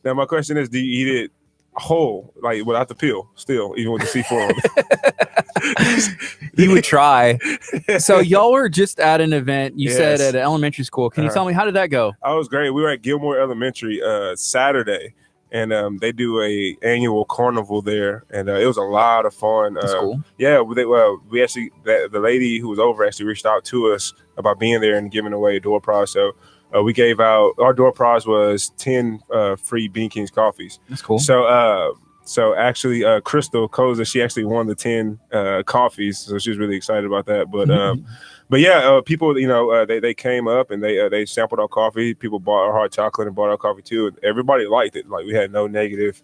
Now, my question is, do you eat it whole, like without the peel, still, even with the C4 on it? He would try. So y'all were just at an event, you said Yes. at an elementary school. Can you tell me, how did that go? Oh, it was great. We were at Gilmore Elementary Saturday, and they do a annual carnival there, and it was a lot of fun. That's cool. Yeah, we actually the lady who was over actually reached out to us about being there and giving away a door prize. So we gave out, our door prize was 10 free Bean Kings coffees. That's cool. So actually, Crystal Koza, she actually won the 10 coffees, so she was really excited about that. But yeah, people, they came up and they sampled our coffee. People bought our hot chocolate and bought our coffee too. Everybody liked it. Like, we had no negative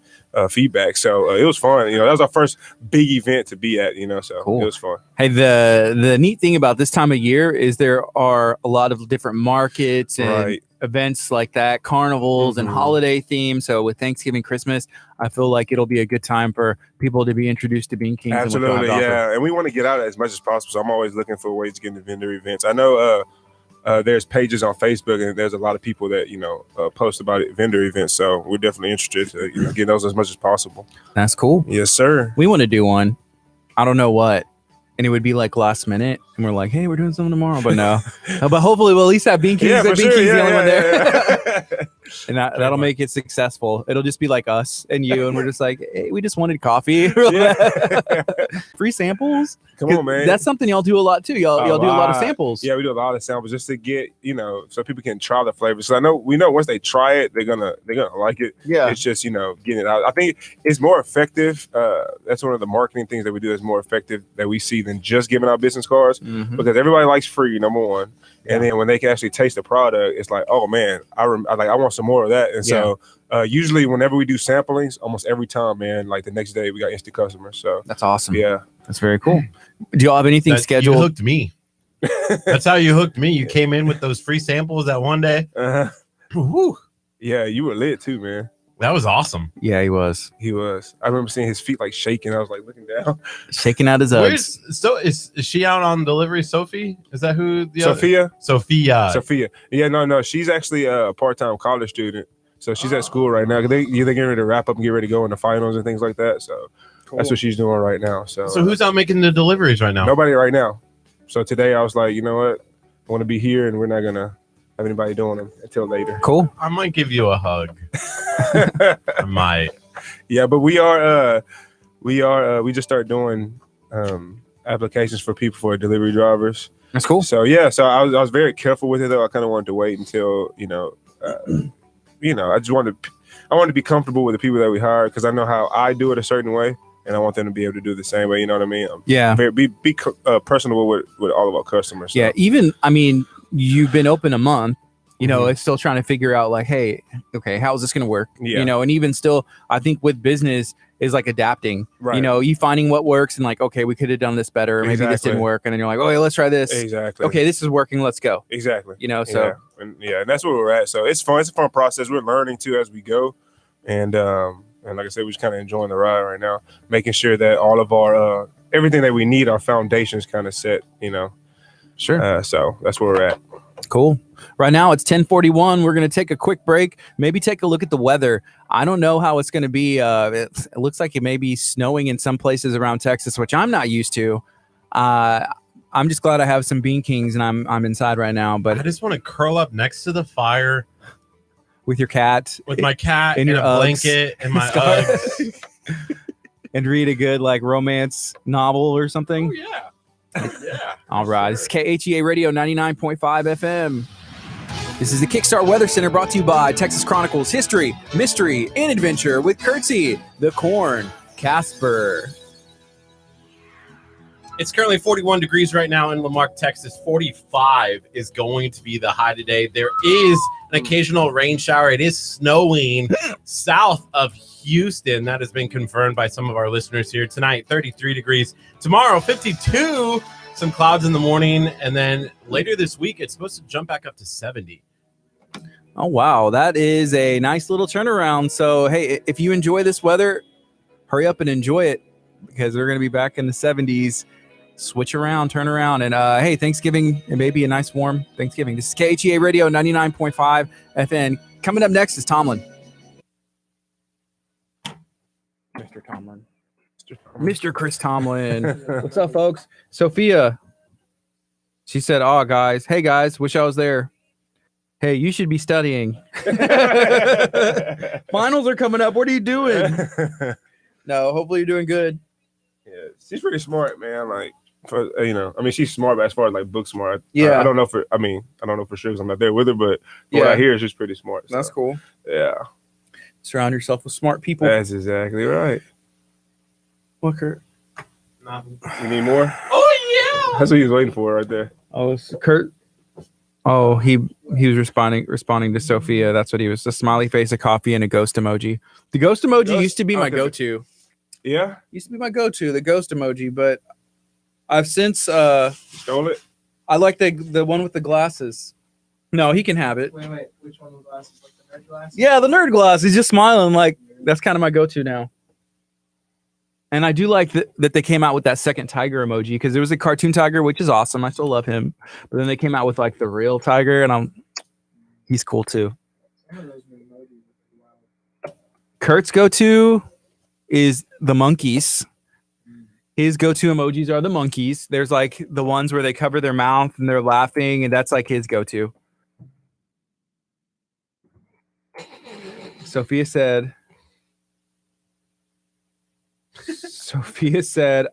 feedback, so it was fun. That was our first big event to be at. So Cool. It was fun. Hey, the neat thing about this time of year is there are a lot of different markets and Right. events like that, carnivals and Mhm. holiday themes. So with Thanksgiving, Christmas, I feel like it'll be a good time for people to be introduced to Bean Kings. Absolutely, and what they'll have to offer. yeah. And we want to get out as much as possible. So I'm always looking for ways to get into vendor events. I know there's pages on Facebook, and there's a lot of people that post about vendor events. So we're definitely interested to get those as much as possible. That's cool. Yes, sir. We want to do one. I don't know what. And it would be like last minute, and we're like, "Hey, we're doing something tomorrow," but no. But hopefully, we'll at least have Bean Kings. Yeah, Bean for Kings sure. the only one there, Yeah. and that'll make it successful. It'll just be like us and you, and we're just like, "Hey, we just wanted coffee." Yeah. Free samples. Come on, man. That's something y'all do a lot too. Y'all do a lot of lot. samples. Yeah, we do a lot of samples just to get so people can try the flavors. So we know once they try it, they're gonna like it. Yeah. It's just getting it out. I think it's more effective. That's one of the marketing things that we do is more effective that we see than just giving out business cards, Mhm. because everybody likes free, number one, and then when they can actually taste the product, it's like, oh man, I want some more of that. And so usually whenever we do samplings, almost every time, man, like the next day we got instant customers. So That's awesome. yeah. That's very cool. Do y'all have anything You scheduled? hooked me. That's how you hooked me. You came in with those free samples that one day. Woo. Yeah, you were lit too, man. That was awesome. Yeah, he was He was. I remember seeing his feet like shaking. I was like looking down. shaking out his Uggs. Is she out on delivery? Sophie? Is that who the other? Sophia. Sophia. Yeah, no. She's actually a part-time college student. So she's at school right now. They're getting ready to wrap up and get ready to go in the finals and things like that. So that's what she's doing right now. So who's out making the deliveries right now? nobody right now. So today I was like, you know what? I want to be here, and we're not gonna have anybody doing them until later. Cool. I might give you a hug. I might. Yeah, but we just started doing applications for people for delivery drivers. That's cool. So yeah, so I was very careful with it though. I kind of wanted to wait until I wanted to be comfortable with the people that we hire because I know how I do it a certain way, and I want them to be able to do the same way. You know what I mean? Yeah. Be personable with all of our customers. So. Yeah. Even you've been open a month. It's still trying to figure out like, hey, okay, how is this going to work? Yeah. And even still, I think with business is like adapting. Right. You finding what works and like, okay, we could have done this better. Maybe this didn't work, and then you're like, oh, yeah, let's try this. Exactly. Okay, this is working. Let's go. Exactly. So and that's where we're at. So it's fun. It's a fun process. We're learning too as we go, and like I said, we're just kind of enjoying the ride right now, making sure that all of our everything that we need, our foundations kind of set. Sure. So that's where we're at. Cool. Right now it's 10:41. We're going to take a quick break. Maybe take a look at the weather. I don't know how it's going to be. It looks like it may be snowing in some places around Texas, which I'm not used to. I'm just glad I have some Bean Kings and I'm inside right now. But I just want to curl up next to the fire with your cat, with my cat in and your a blanket and my Uggs, and read a good like romance novel or something. Oh yeah. Yeah. All right. It's KHEA Radio 99.5 FM. This is the Kickstart Weather Center brought to you by Texas Chronicles History, Mystery, and Adventure with Curtsy, the Corn, Casper. It's currently 41 degrees right now in Lamarck, Texas. 45 is going to be the high today. There is an occasional rain shower. It is snowing south of Houston. That has been confirmed by some of our listeners here tonight. 33 degrees. Tomorrow, 52. Some clouds in the morning. And then later this week, it's supposed to jump back up to 70. Oh, wow. That is a nice little turnaround. So, hey, if you enjoy this weather, hurry up and enjoy it because we're going to be back in the 70s. Switch around, turn around. And, hey, Thanksgiving, it may be a nice warm Thanksgiving. This is KHEA Radio 99.5 FN. Coming up next is Tomlin. Mr. Tomlin. Mr. Chris Tomlin. What's up, folks? Sophia. She said, oh, guys. Hey, guys. Wish I was there. Hey, you should be studying. Finals are coming up. What are you doing? No, hopefully you're doing good. Yeah, she's pretty smart, man. Like, she's smart, but as far as like book smart, yeah. I don't know for sure because I'm not there with her, but what I hear is she's pretty smart. So. That's cool. Yeah. Surround yourself with smart people. That's exactly right. What, Kurt? Nothing. You need more? Oh, yeah. That's what he was waiting for right there. Oh, it's Kurt. Oh, he was responding to Sophia. That's what he was. A smiley face, a coffee, and a ghost emoji. The ghost emoji used to be my go-to. Yeah? Used to be my go-to, the ghost emoji, but I've since stole it. I like the one with the glasses. No, he can have it. Wait, which one with glasses? Like the nerd glasses? Yeah, the nerd glasses. He's just smiling. Like that's kind of my go-to now. And I do like that they came out with that second tiger emoji because there was a cartoon tiger, which is awesome. I still love him. But then they came out with like the real tiger, and he's cool too. Kurt's go-to is the monkeys. His go-to emojis are the monkeys. There's like the ones where they cover their mouth and they're laughing, and that's like his go-to. Sophia said,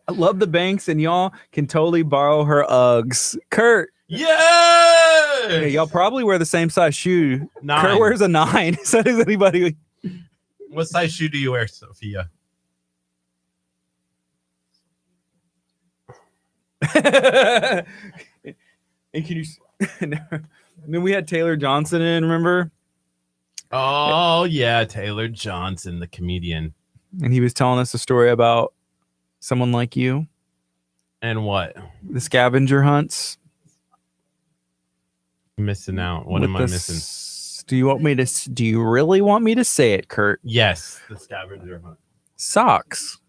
I love the Banks, and y'all can totally borrow her Uggs. Kurt. Yeah. Hey, y'all probably wear the same size shoe. 9. Kurt wears a 9. So does anybody. What size shoe do you wear, Sophia? And can you? And then we had Taylor Johnson in. Remember? Oh yeah, Taylor Johnson, the comedian. And he was telling us a story about someone like you. And what? The scavenger hunts. Missing out. What am I missing? Do you really want me to say it, Kurt? Yes, the scavenger hunt. Socks.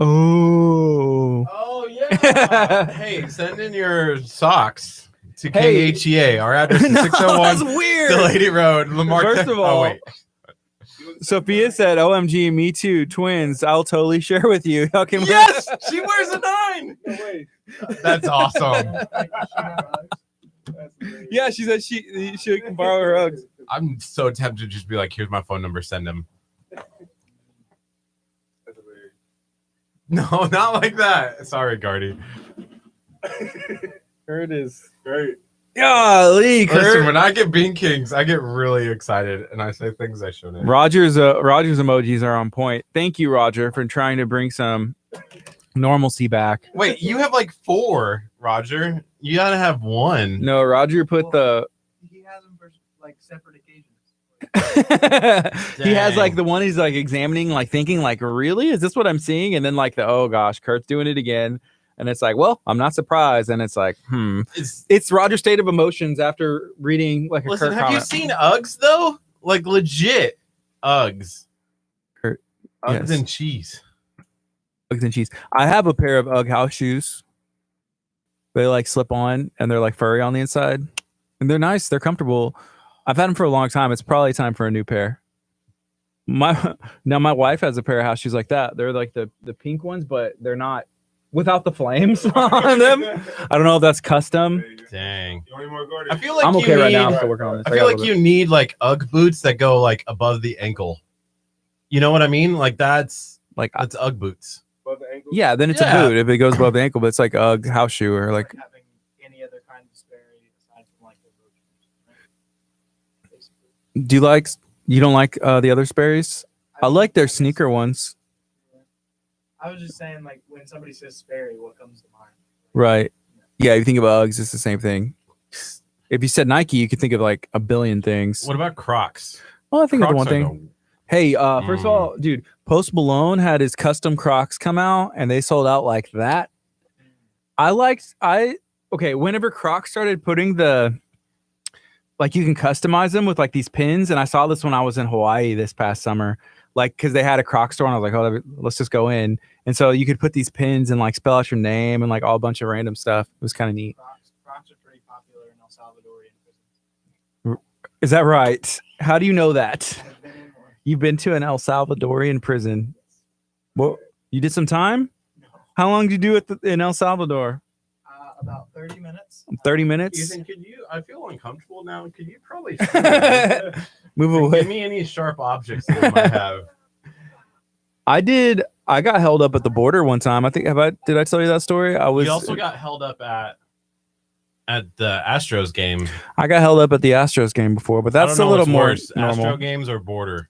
Oh yeah. Hey, send in your socks to KHEA. Our address is 601 that's weird. Delaney Road, Lamar. First of all, Sophia said, OMG, me too, twins. I'll totally share with you. Yes, she wears a 9. Wait. That's awesome. Yeah, she said she can borrow her Uggs. I'm so tempted to just be like, here's my phone number, send them. No, not like that. Sorry, Gardy. Kurt is Great. golly, Kurt. Listen, when I get Bean Kings, I get really excited and I say things I shouldn't. Roger's emojis are on point. Thank you, Roger, for trying to bring some normalcy back. Wait, you have like 4, Roger. You gotta have 1. No, Roger put the. He has them for like separate occasions. He has like Dang. the one he's like examining, like thinking, like, really, is this what I'm seeing? And then like the oh gosh, Kurt's doing it again, and it's like, well, I'm not surprised. And it's like, it's Roger's state of emotions after reading like a Listen, Kurt have comment. you seen Uggs though? Like legit Uggs. Kurt, Uggs yes. and cheese. Uggs and cheese. I have a pair of Ugg house shoes. They like slip on and they're like furry on the inside, and they're nice. They're comfortable. I've had them for a long time. It's probably time for a new pair. My wife has a pair of house shoes like that. They're like the pink ones, but they're not without the flames on them. I don't know if that's custom. Dang. You want any more, Gardy? I feel like I'm you okay right need, now. I'm still working on this. I feel like you need like Ugg boots that go like above the ankle. You know what I mean? Like that's Ugg boots. Above the ankle? Yeah, then it's Yeah. a boot if it goes above the ankle, but it's like Ugg house shoe or like. Having any other kind of Sperry aside from like the road shoes, right? Basically. You don't like the other Sperry's? I like their sneaker ones. I was just saying, like, when somebody says Sperry, what comes to mind? Right. Yeah, if you think of Uggs, it's the same thing. If you said Nike, you could think of like a billion things. What about Crocs? Well, I think of the Crocs one are thing. Hey, first of all, dude, Post Malone had his custom Crocs come out and they sold out like that. Whenever Crocs started putting like you can customize them with like these pins, and I saw this when I was in Hawaii this past summer, like because they had a Croc store and I was like, oh, let's just go in. And so you could put these pins and like spell out your name and like all a bunch of random stuff. It was kind of neat. Crocs are pretty popular in El Salvadorian prisons. Is that right? How do you know that? I've been in one. You've been to an El Salvadorian prison. Well, you did some time? No. How long did you do it in El Salvador? About 30 minutes. 30 minutes? Ethan, I feel uncomfortable now. Could you probably Move give away. me any sharp objects that you might have? I got held up at the border one time. Did I tell you that story? We also got held up at the Astros game. I got held up at the Astros game before, but that's a little more worse, normal. Astro games or border.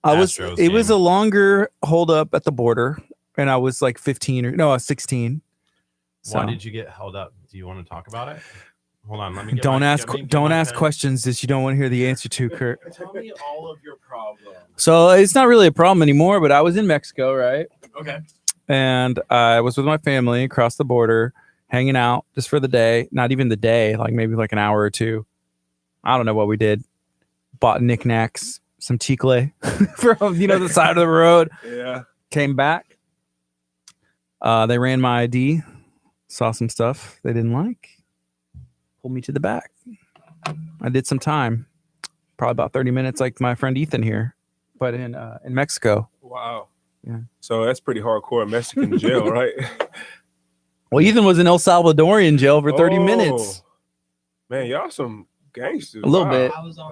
It was a longer hold up at the border, and I was like 15 I was 16. Why So did you get held up? Do you want to talk about it? Hold on, let me get don't my- ask get me- get don't my ask pen. questions that you don't want to hear the answer to, Kurt. Tell me all of your problems. So it's not really a problem anymore, but I was in Mexico, right? Okay. And I was with my family across the border, hanging out just for the day. Not even the day, like maybe like an hour or two. I don't know what we did. Bought knickknacks, some chicle from the side of the road. Yeah. Came back. They ran my ID, saw some stuff they didn't like, pulled me to the back. I did some time, probably about 30 minutes, like my friend Ethan here, but in Mexico. Wow. Yeah. So that's pretty hardcore Mexican jail, right? Well, Ethan was in El Salvadorian jail for 30 minutes. Man, y'all some gangsters. A little Wow. bit. I was on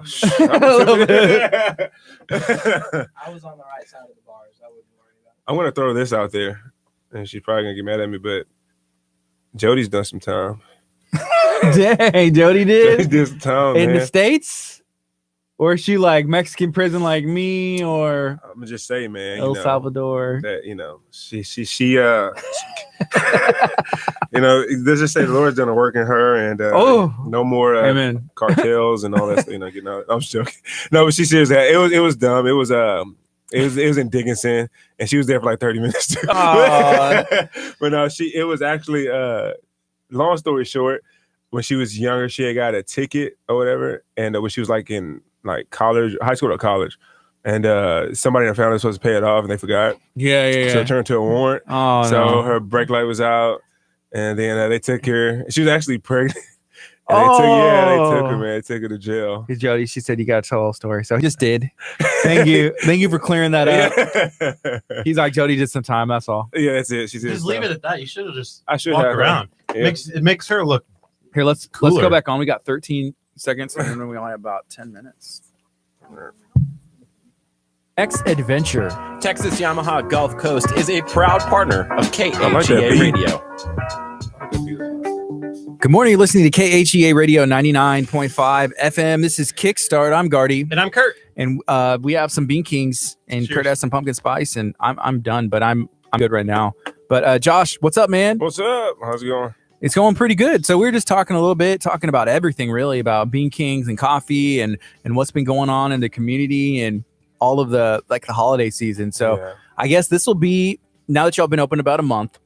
A little bit. I was on the right side of the bars. I wouldn't worry about it. I'm gonna throw this out there, and she's probably gonna get mad at me, but Jody's done some time. Dang, Jody Jody did did some time, in man. the States? Or is she like Mexican prison like me or I'm gonna just say, man, El Salvador? that she let's just say the Lord's done a work in her, and no more Amen. cartels and all that. Getting out. I'm just joking. No, but she serious. It was dumb. It was in Dickinson, and she was there for like 30 minutes too. Aw. But no, it was actually long story short, when she was younger, she had got a ticket or whatever, and when she was like in like college, high school or college, and somebody in her family was supposed to pay it off, and they forgot. Yeah. So it turned to a warrant. Oh, So no. her brake light was out, and then they took her. She was actually pregnant. And they took her, man. They took her to jail. Hey, Jody, she said you got to tell the whole story. So I just did. Thank you for clearing that up. Yeah, He's like, Jody did some time. That's all. that's it. She did. Just leave it at that. You should have just I should walked have her. around. Yeah. It makes her look. Here, let's Cooler. go back on. We got 13 seconds, and then we only have about 10 minutes. X Adventure. Texas Yamaha Gulf Coast is a proud partner of KHEA like that beat. Radio. Good morning. You're listening to KHEA Radio 99.5 FM. This is Kickstart. I'm Gardy. And I'm Curt. And we have some Bean Kings, and Cheers. Curt has some pumpkin spice, and I'm done, but I'm good right now. But Josh, what's up, man? What's up? How's it going? It's going pretty good. So we were just talking about everything really, about Bean Kings and coffee and what's been going on in the community and all of the holiday season. So Yeah. I guess this will be, now that y'all been open about a month,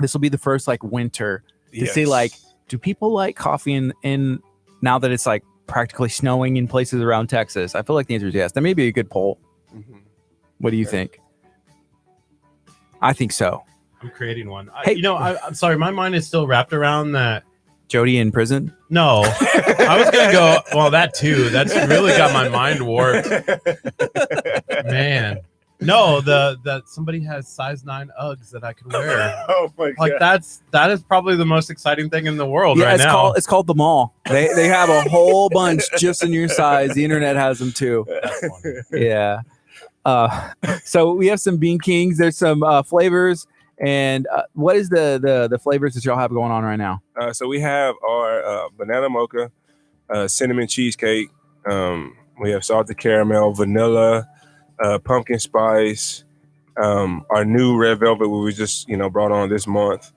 this will be the first winter to see do people like coffee in now that it's practically snowing in places around Texas? I feel like the answer is yes. That may be a good poll. Mhm. What do you think? I think so. I'm creating one. Hey. I'm sorry. My mind is still wrapped around that. Jody in prison? No, I was going to go, well, that too. That's really got my mind warped. Man. No, that somebody has size 9 Uggs that I could wear. Oh my god! That is probably the most exciting thing in the world Yeah, right now. it's called the mall. They have a whole bunch just in your size. The internet has them too. That's funny. Yeah. So we have some Bean Kings. There's some flavors. And what is the flavors that y'all have going on right now? So we have our banana mocha, cinnamon cheesecake. We have salted caramel, vanilla, pumpkin spice. Our new red velvet, we just brought on this month,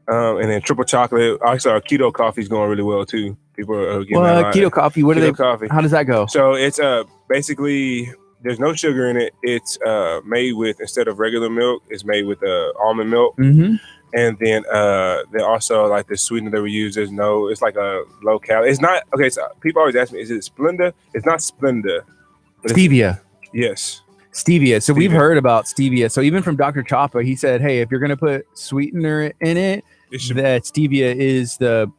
and then triple chocolate. Actually, our keto coffee is going really well too. People are getting that a lot. Keto coffee. What Keto are they? coffee. How does that go? So it's basically there's no sugar in it. It's made with, instead of regular milk, it's made with almond milk. Mm-hmm. And then they also the sweetener that we use. It's like a low calorie. It's not okay. So people always ask me, is it Splenda? It's not Splenda. But Stevia. Yes. Stevia. So we've Stevia. heard about stevia. So even from Dr. Chapa, he said, hey, if you're going to put sweetener in it, It should that stevia is the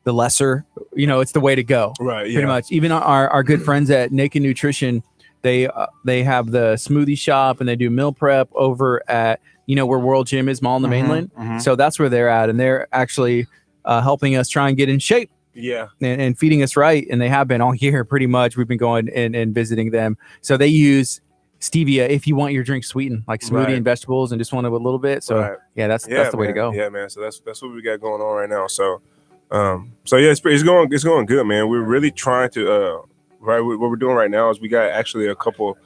lesser, it's the way to go. right. Yeah. Pretty much. Even our good friends at Naked Nutrition, they have the smoothie shop and they do meal prep over at, where World Gym is, Mall in the mainland. Mhm. So that's where they're at. And they're actually helping us try and get in shape. Yeah. And feeding us right, and they have been all year pretty much. We've been going and visiting them. So they use stevia if you want your drink sweetened, like smoothie Right. and vegetables, and just want it a little bit. So Right. yeah, that's the way to man. go. Yeah, man. So that's what we got going on right now. So yeah, it's going good, man. We're really trying to what we're doing right now is we got actually a couple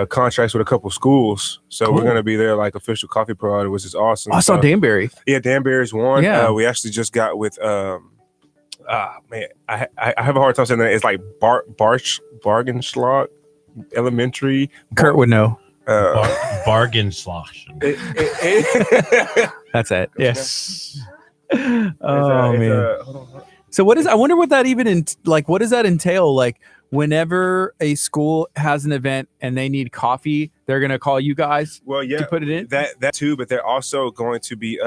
contracts with a couple schools. So Cool. we're gonna be their official coffee provider, which is awesome. I saw So, Danbury. yeah, Danbury's one. Yeah. We actually just got with man, I have a hard time saying that. It's like Bargenschlag Elementary. Curt would know. Bargain slosh. That's it. Yes. It's Oh man. hold on. So what is? I wonder what that even what does that entail? Like whenever a school has an event and they need coffee, they're gonna call you guys Well, yeah, to put it in. that too, but they're also going to be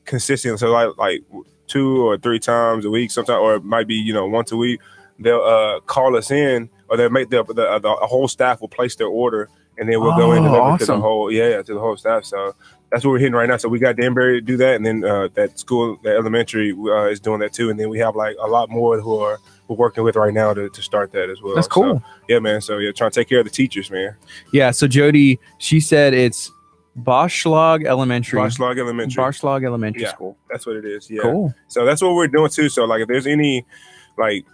consistent. So like 2 or 3 times a week, sometimes, or it might be once a week. They'll call us in, or they'll make the whole staff will place their order, and then we'll go in and deliver to the awesome. whole staff. So that's what we're hitting right now. So we got Danbury to do that, and then that school, the elementary, is doing that too. And then we have a lot more who we're working with right now to start that as well. That's cool. So, yeah, man. So yeah, trying to take care of the teachers, man. Yeah. So Jody, she said it's Boschlag Elementary. Barschlag Elementary. Barschlag Elementary Yeah. School. That's what it is. Yeah. Cool. So that's what we're doing too. So if there's any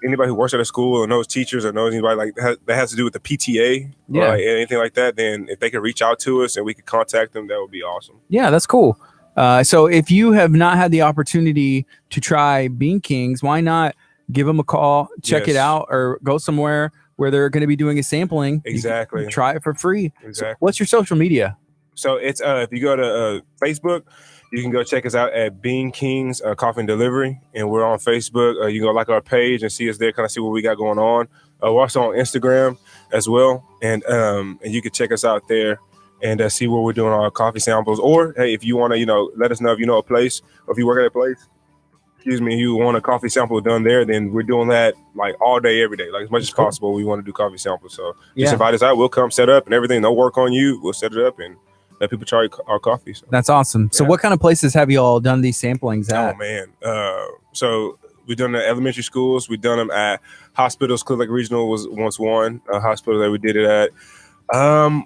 anybody who works at a school or knows teachers or knows anybody that has to do with the PTA Yeah. or anything like that, then if they could reach out to us and we could contact them, that would be awesome. Yeah, that's cool. So if you have not had the opportunity to try Bean Kings, why not give them a call, check it Yes. out, or go somewhere where they're going to be doing a sampling. You can Exactly. try it for free. Exactly. So what's your social media? So it's if you go to Facebook, you can go check us out at Bean Kings Coffee and Delivery, and we're on Facebook. You can go like our page and see us there, kind of see what we got going on. We're also on Instagram as well, and you can check us out there and see where we're doing our coffee samples. Or hey, if you want to, let us know if you know a place, or if you work at a place. You want a coffee sample done there, then we're doing that like all day, every day, like as much as possible. We want to do coffee samples, so just invite us out. We'll come set up and everything. No work on you. We'll set it up and let people try our coffee. So. That's awesome. So Yeah. what kind of places have you all done these samplings at? Oh man, so we've done the elementary schools. We've done them at hospitals. Clear Lake Regional was once one hospital that we did it at.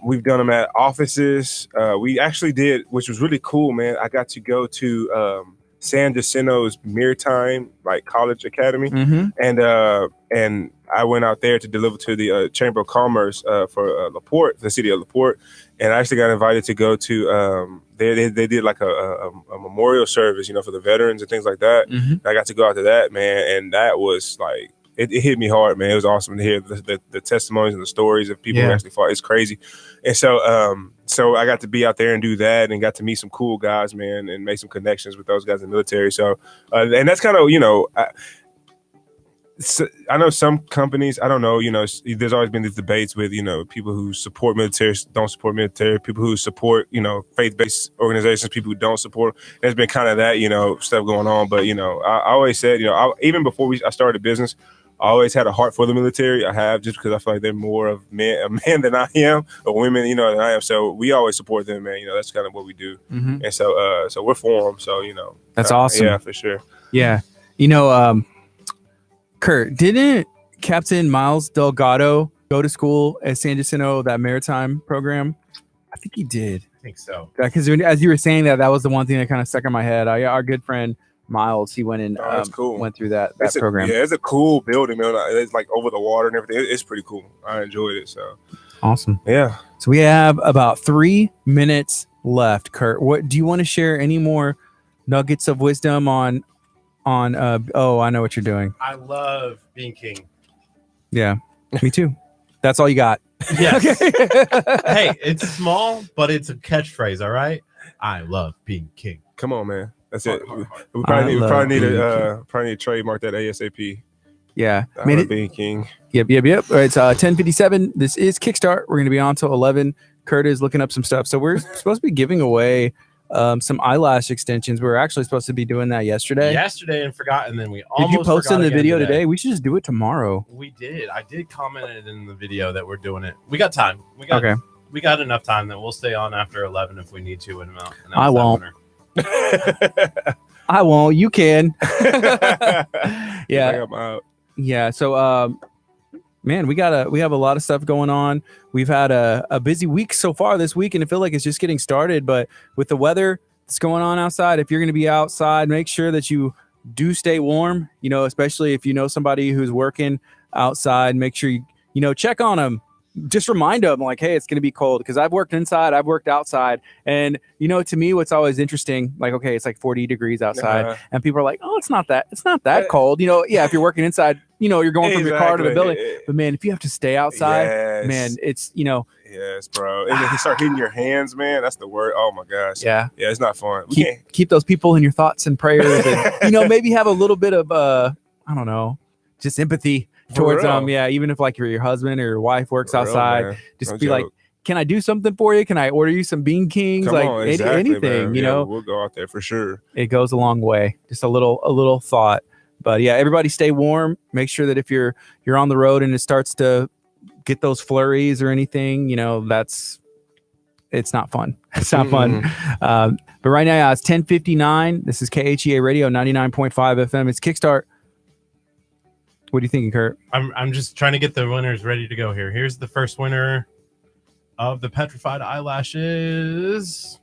We've done them at offices. We actually did, which was really cool, man. I got to go to San Jacinto's Maritime College Academy, and I went out there to deliver to the Chamber of Commerce for LaPorte, the city of LaPorte, and I actually got invited to go to they did like a memorial service, for the veterans and things like that. I got to go out to that, man, and that was like. It hit me hard, man. It was awesome to hear the testimonies and the stories of people who actually fought. It's crazy. And so I got to be out there and do that and got to meet some cool guys, man, and make some connections with those guys in the military. So, and that's kind of, I know some companies, I don't know, there's always been these debates with, people who support military, don't support military, people who support, faith-based organizations, people who don't support. There's been kind of that, stuff going on. But, I always said, even before I started a business, I always had a heart for the military. I have, just because I feel like they're more of a man than I am, or women, than I am. So we always support them, man. That's kind of what we do. And so we're for them. So, that's awesome. Yeah, for sure. Yeah. Curt, didn't Captain Miles Delgado go to school at San Jacinto, that maritime program? I think he did. I think so. Because as you were saying that was the one thing that kind of stuck in my head. Our good friend Miles, he went in, cool. went through that program. It's a cool building, man. It's like over the water and everything. It's pretty cool. I enjoyed it. So awesome. Yeah. So we have about 3 minutes left. Curt, what do you want to share? Any more nuggets of wisdom on? I know what you're doing. I love being king. Yeah, me too. That's all you got. Yes. Hey, it's small, but it's a catchphrase. All right. I love being king. Come on, man. That's it. Hard. We probably need to trademark that ASAP. Yeah. Being king. Yep. All right, it's 10:57. This is Kickstart. We're going to be on till 11. Curt is looking up some stuff. So we're supposed to be giving away some eyelash extensions. We were actually supposed to be doing that yesterday. And forgot, and then we did you post in the video today? We should just do it tomorrow. We did. I did comment it in the video that we're doing it. We got time. Okay. We got enough time that we'll stay on after 11 if we need to. And I won't. I won't. You can. Yeah. I'm out. Yeah. So, man, we have a lot of stuff going on. We've had a busy week so far this week, and I feel like it's just getting started. But with the weather that's going on outside, if you're going to be outside, make sure that you do stay warm. Especially if you know somebody who's working outside, make sure you check on them. Just remind them like, hey, it's going to be cold, because I've worked inside, I've worked outside. And, to me, what's always interesting, like, okay, it's like 40 degrees outside and people are like, oh, it's not that cold. If you're working inside, you're going from your car to the building. But man, if you have to stay outside, man, it's, Yes, bro. And if you start hitting your hands, man, that's the word. Oh my gosh. Yeah. Yeah, it's not fun. Keep those people in your thoughts and prayers and, maybe have a little bit of, I don't know, just empathy towards them. Yeah, even if like your husband or your wife works outside, man. Just be like, can I do something for you? Can I order you some Bean Kings? Come on, exactly, anything, man. We'll go out there for sure. It goes a long way. Just a little thought. But yeah, everybody stay warm. Make sure that if you're on the road and it starts to get those flurries or anything, it's not fun. It's not fun. But right now it's 10:59. This is KHEA Radio 99.5 FM. It's Kickstart. What are you thinking, Curt? I'm just trying to get the winners ready to go here. Here's the first winner of the petrified eyelashes.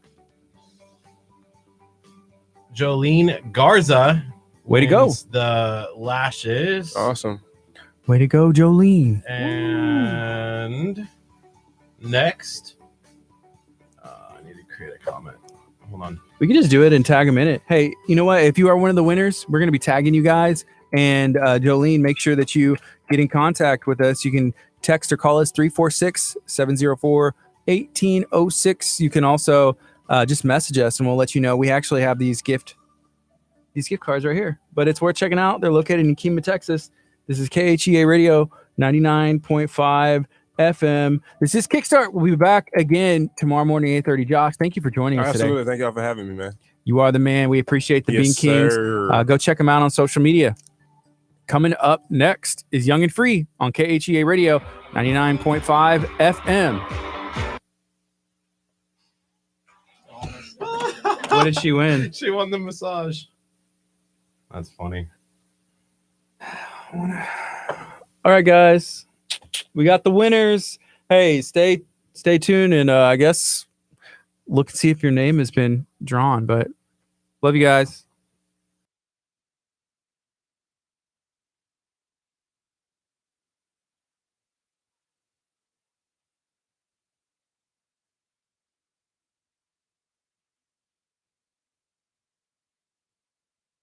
Jolene Garza. Way to go. The lashes. Awesome. Way to go, Jolene. And next, I need to create a comment. Hold on. We can just do it and tag them in it. Hey, you know what? If you are one of the winners, we're going to be tagging you guys. And Jolene, make sure that you get in contact with us. You can text or call us 346-704-1806. You can also just message us and we'll let you know. We actually have these gift cards right here, but it's worth checking out. They're located in Kima, Texas. This is KHEA Radio 99.5 FM. This is Kickstart. We'll be back again tomorrow morning, 8:30. Josh, thank you for joining us today. Absolutely. Thank y'all for having me, man. You are the man. We appreciate the Bean Kings. Go check them out on social media. Coming up next is Young and Free on KHEA Radio 99.5 FM. What did she win? She won the massage. That's funny. All right, guys. We got the winners. Hey, stay stay tuned, and I guess look and see if your name has been drawn. But love you guys.